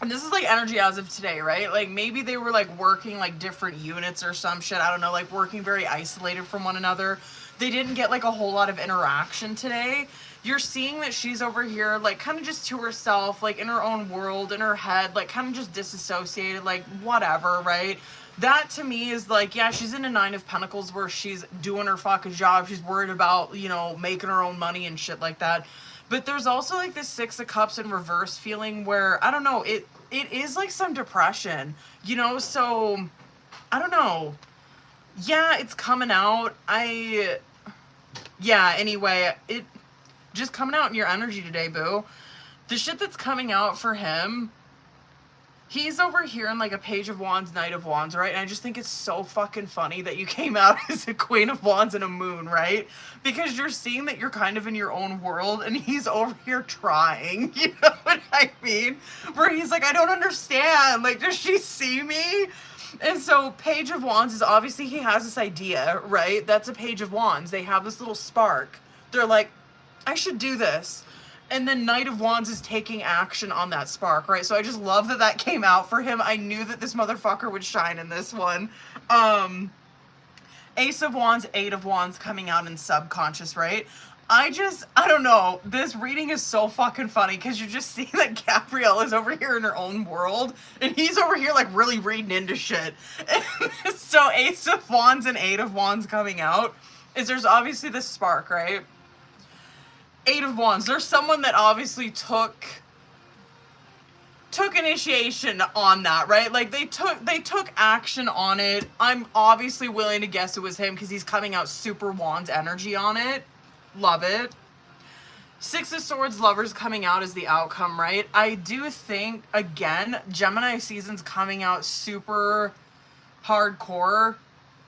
[SPEAKER 1] and this is like energy as of today, right? Like maybe they were like working like different units or some shit. I don't know, like working very isolated from one another. They didn't get like a whole lot of interaction today. You're seeing that she's over here like kind of just to herself, like in her own world, in her head, like kind of just disassociated, like whatever, right? That to me is like, yeah, she's in a 9 of Pentacles where she's doing her fucking job. She's worried about, you know, making her own money and shit like that. But there's also like this Six of Cups in reverse feeling where, I don't know, it is like some depression, you know? So, I don't know. Yeah, it's coming out. Yeah, anyway, it just coming out in your energy today, boo. The shit that's coming out for him, he's over here in like a Page of Wands, Knight of Wands, right? And I just think it's so fucking funny that you came out as a Queen of Wands and a Moon, right? Because you're seeing that you're kind of in your own world and he's over here trying, you know what I mean? Where he's like, I don't understand. Like, does she see me? And so Page of Wands is obviously he has this idea, right? That's a Page of Wands. They have this little spark. They're like, I should do this. And then Knight of Wands is taking action on that spark, right? So I just love that that came out for him. I knew that this motherfucker would shine in this one. Ace of Wands, Eight of Wands coming out in subconscious, right? I don't know. This reading is so fucking funny because you just see that Gabrielle is over here in her own world and he's over here like really reading into shit. So Ace of Wands and Eight of Wands coming out is there's obviously this spark, right? Eight of Wands. There's someone that obviously took initiation on that, right? Like they took action on it. I'm obviously willing to guess it was him because he's coming out super Wands energy on it. Love it. Six of Swords, Lovers coming out as the outcome, right? I do think, again, Gemini season's coming out super hardcore.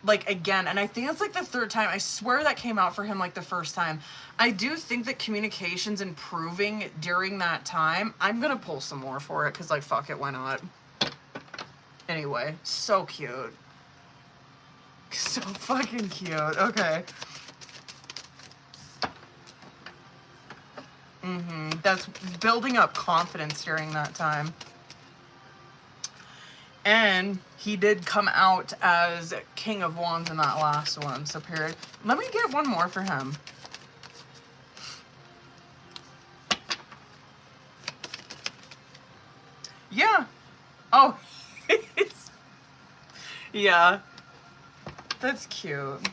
[SPEAKER 1] Like, again, and I think it's like the third time. I swear that came out for him like the first time. I do think that communication's improving during that time. I'm gonna pull some more for it because, like, fuck it, why not? Anyway, so cute. So fucking cute. Okay. That's building up confidence during that time. And he did come out as King of Wands in that last one, so period. Let me get one more for him. Yeah. Oh. Yeah. That's cute.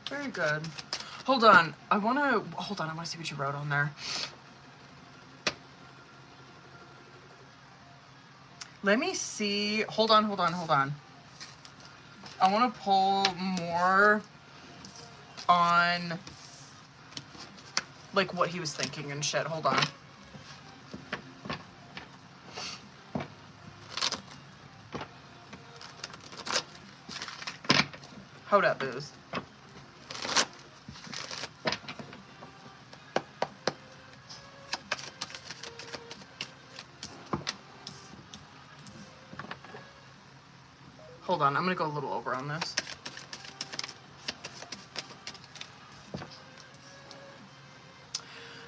[SPEAKER 1] Very good. Hold on. I want to see what you wrote on there. Let me see. Hold on. I want to pull more on like what he was thinking and shit. Hold on. Hold up, booze. Hold on, I'm gonna go a little over on this.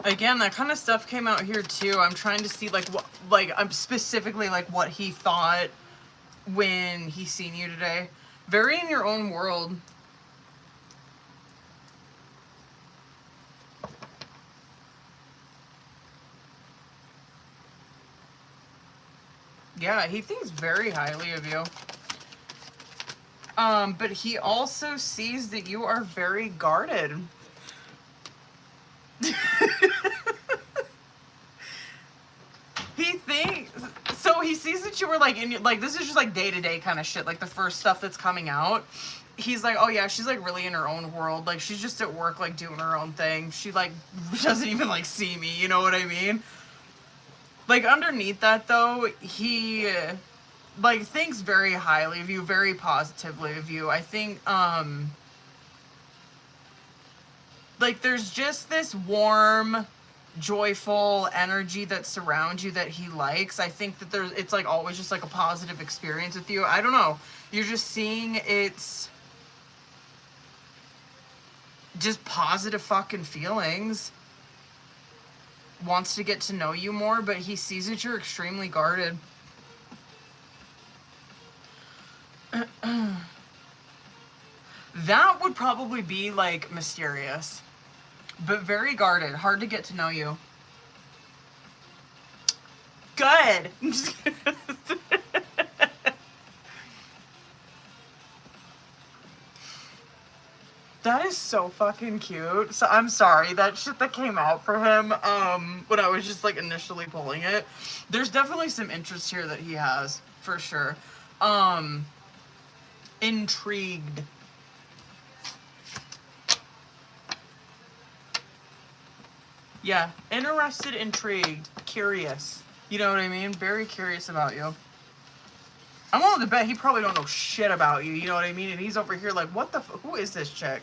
[SPEAKER 1] Again, that kind of stuff came out here too. I'm trying to see like what, like I'm specifically like what he thought when he seen you today. Very in your own world. Yeah, he thinks very highly of you. But he also sees that you are very guarded. He sees that you were like in like this is just like day-to-day kind of shit, like the first stuff that's coming out. He's like, oh yeah, she's like really in her own world, like she's just at work like doing her own thing. She like doesn't even like see me, you know what I mean? Like underneath that though, he like thinks very highly of you, very positively of you. I think like there's just this warm, joyful energy that surrounds you that he likes. I think that it's like always just like a positive experience with you. I don't know. You're just seeing it's just positive fucking feelings. Wants to get to know you more, but he sees that you're extremely guarded. That would probably be like mysterious. But very guarded. Hard to get to know you. Good. That is so fucking cute. So I'm sorry, that shit that came out for him, when I was just like initially pulling it, there's definitely some interest here that he has, for sure. Intrigued. Yeah, interested, intrigued, curious. You know what I mean? Very curious about you. I'm willing to bet he probably don't know shit about you, you know what I mean? And he's over here like, what the who is this chick?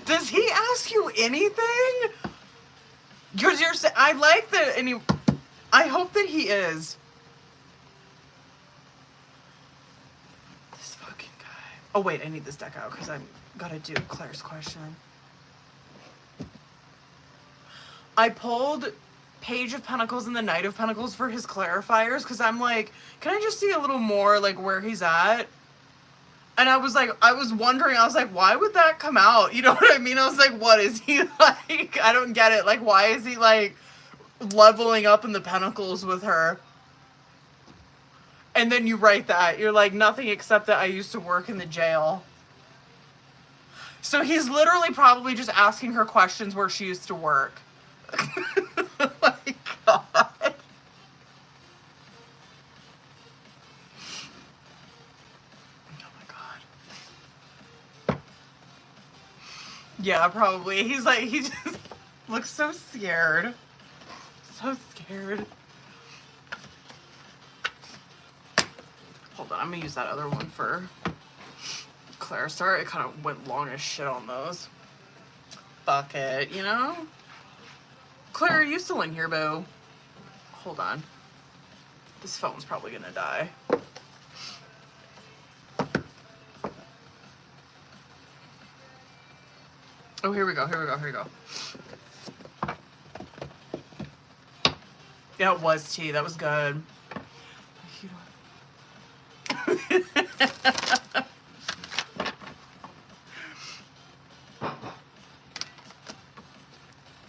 [SPEAKER 1] Does he ask you anything? Because you're saying, I like that, and I hope that he is. This fucking guy. Oh wait, I need this deck out because I gotta do Claire's question. I pulled Page of Pentacles and the Knight of Pentacles for his clarifiers because I'm like, can I just see a little more like where he's at? And I was wondering, I was like, why would that come out? You know what I mean? I was like, what is he like? I don't get it. Like, why is he like leveling up in the Pentacles with her? And then you write that. You're like, nothing except that I used to work in the jail. So he's literally probably just asking her questions where she used to work. Oh my God. Yeah, probably. He's like, he just looks so scared. So scared. Hold on, I'm gonna use that other one for Claire. Sorry, I kind of went long as shit on those. Fuck it, you know? Claire, are you still in here, boo? Hold on. This phone's probably gonna die. Oh, here we go, here we go, here we go. Yeah, it was tea. That was good.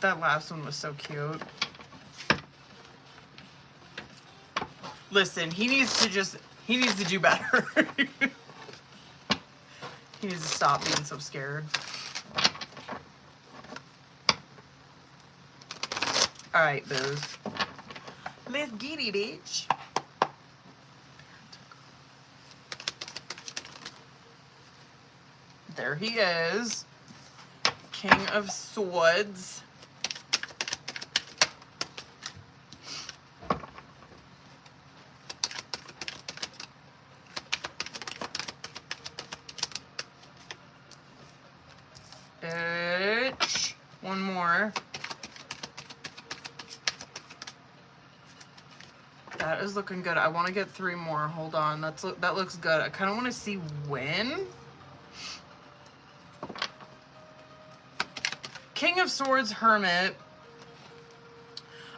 [SPEAKER 1] That last one was so cute. Listen, he needs to do better. He needs to stop being so scared. Alright, booze. Let's get it, bitch. There he is. King of Swords. Bitch. One more. That is looking good. I want to get 3 more. Hold on. That looks good. I kind of want to see when. King of Swords, Hermit.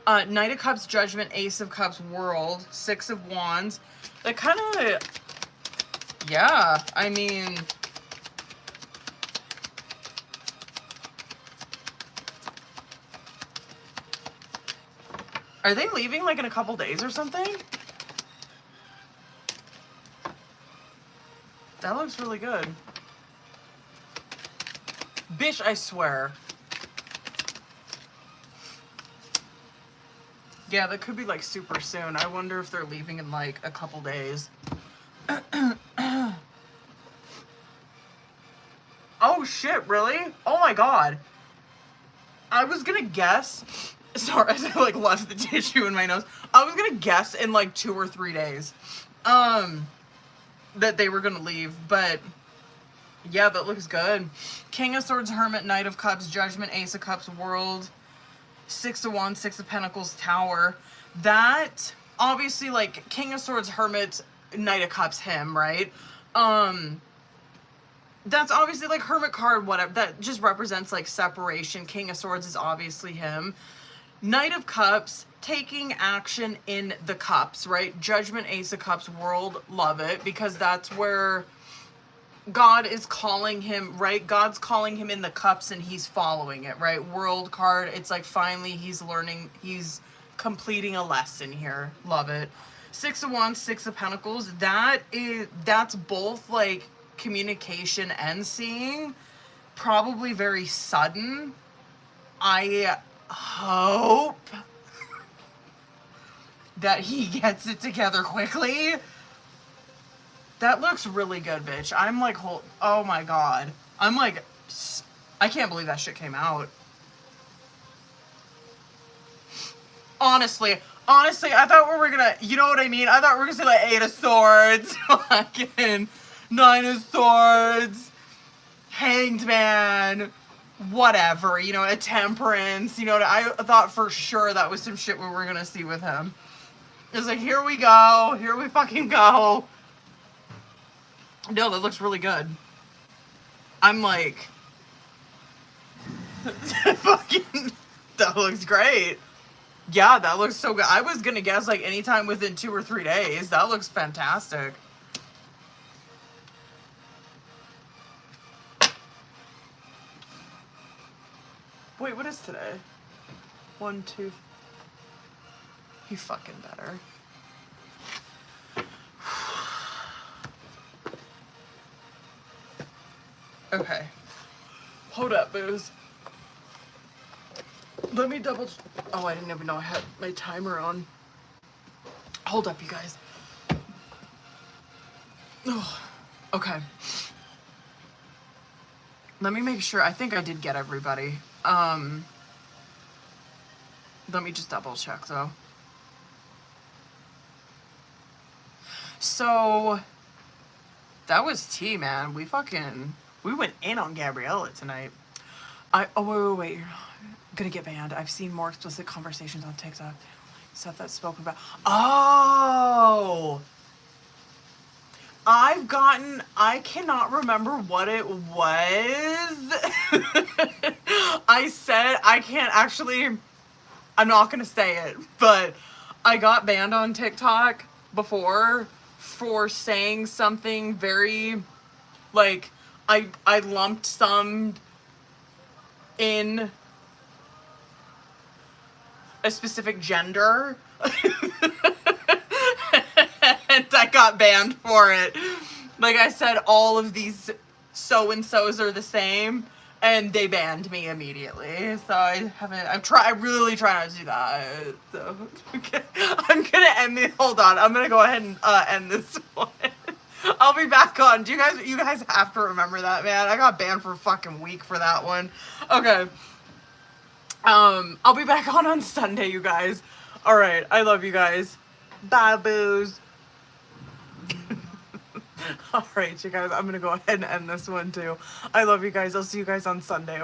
[SPEAKER 1] Knight of Cups, Judgment, Ace of Cups, World, 6 of Wands. That kind of, yeah, I mean, are they leaving like in a couple days or something? That looks really good. Bitch, I swear. Yeah, that could be like super soon. I wonder if they're leaving in like a couple days. Oh shit, really? Oh my God. I was gonna guess. Sorry, I like left the tissue in my nose. I was gonna guess in like 2 or 3 days. That they were gonna leave, but yeah, that looks good. King of Swords, Hermit, Knight of Cups, Judgment, Ace of Cups, World, 6 of Wands, 6 of Pentacles, Tower. That, obviously, like, King of Swords, Hermit, Knight of Cups, him, right? That's obviously, like, Hermit card, whatever. That just represents, like, separation. King of Swords is obviously him. Knight of Cups, taking action in the cups, right? Judgment, Ace of Cups, World, love it, because that's where God is calling him, right? God's calling him in the cups and he's following it, right? World card, it's like finally he's learning, he's completing a lesson here. Love it. Six of Wands, Six of Pentacles. That's both like communication and seeing. Probably very sudden. I hope that he gets it together quickly. That looks really good, bitch. I'm like, oh my god. I'm like, I can't believe that shit came out. Honestly, I thought we were gonna, you know what I mean? I thought we were gonna say like 8 of Swords, fucking 9 of Swords, Hanged Man, whatever, you know, a Temperance, you know, I thought for sure that was some shit we were gonna see with him. It's like, here we go, here we fucking go. No, that looks really good. I'm like, fucking, that looks great. Yeah, that looks so good. I was gonna guess like anytime within 2 or 3 days. That looks fantastic. Wait, what is today? 1, 2. You fucking better. Okay. Hold up, booze. Let me double... Oh, I didn't even know I had my timer on. Hold up, you guys. Oh, okay. Let me make sure. I think I did get everybody. Let me just double check, though. So, that was tea, man. We went in on Gabriella tonight. Oh, wait. You're gonna get banned. I've seen more explicit conversations on TikTok. Stuff that's spoken about. Oh! I cannot remember what it was. I said, I'm not gonna say it, but I got banned on TikTok before for saying something very, like, I lumped some in a specific gender. And I got banned for it. Like I said, all of these so-and-sos are the same, and they banned me immediately. So I really try not to do that. So, okay. I'm gonna end this, hold on, I'm gonna go ahead and end this one. I'll be back on. You guys have to remember that, man. I got banned for a fucking week for that one. Okay. I'll be back on Sunday, you guys. Alright, I love you guys. Bye, boos. Alright, you guys, I'm gonna go ahead and end this one, too. I love you guys. I'll see you guys on Sunday.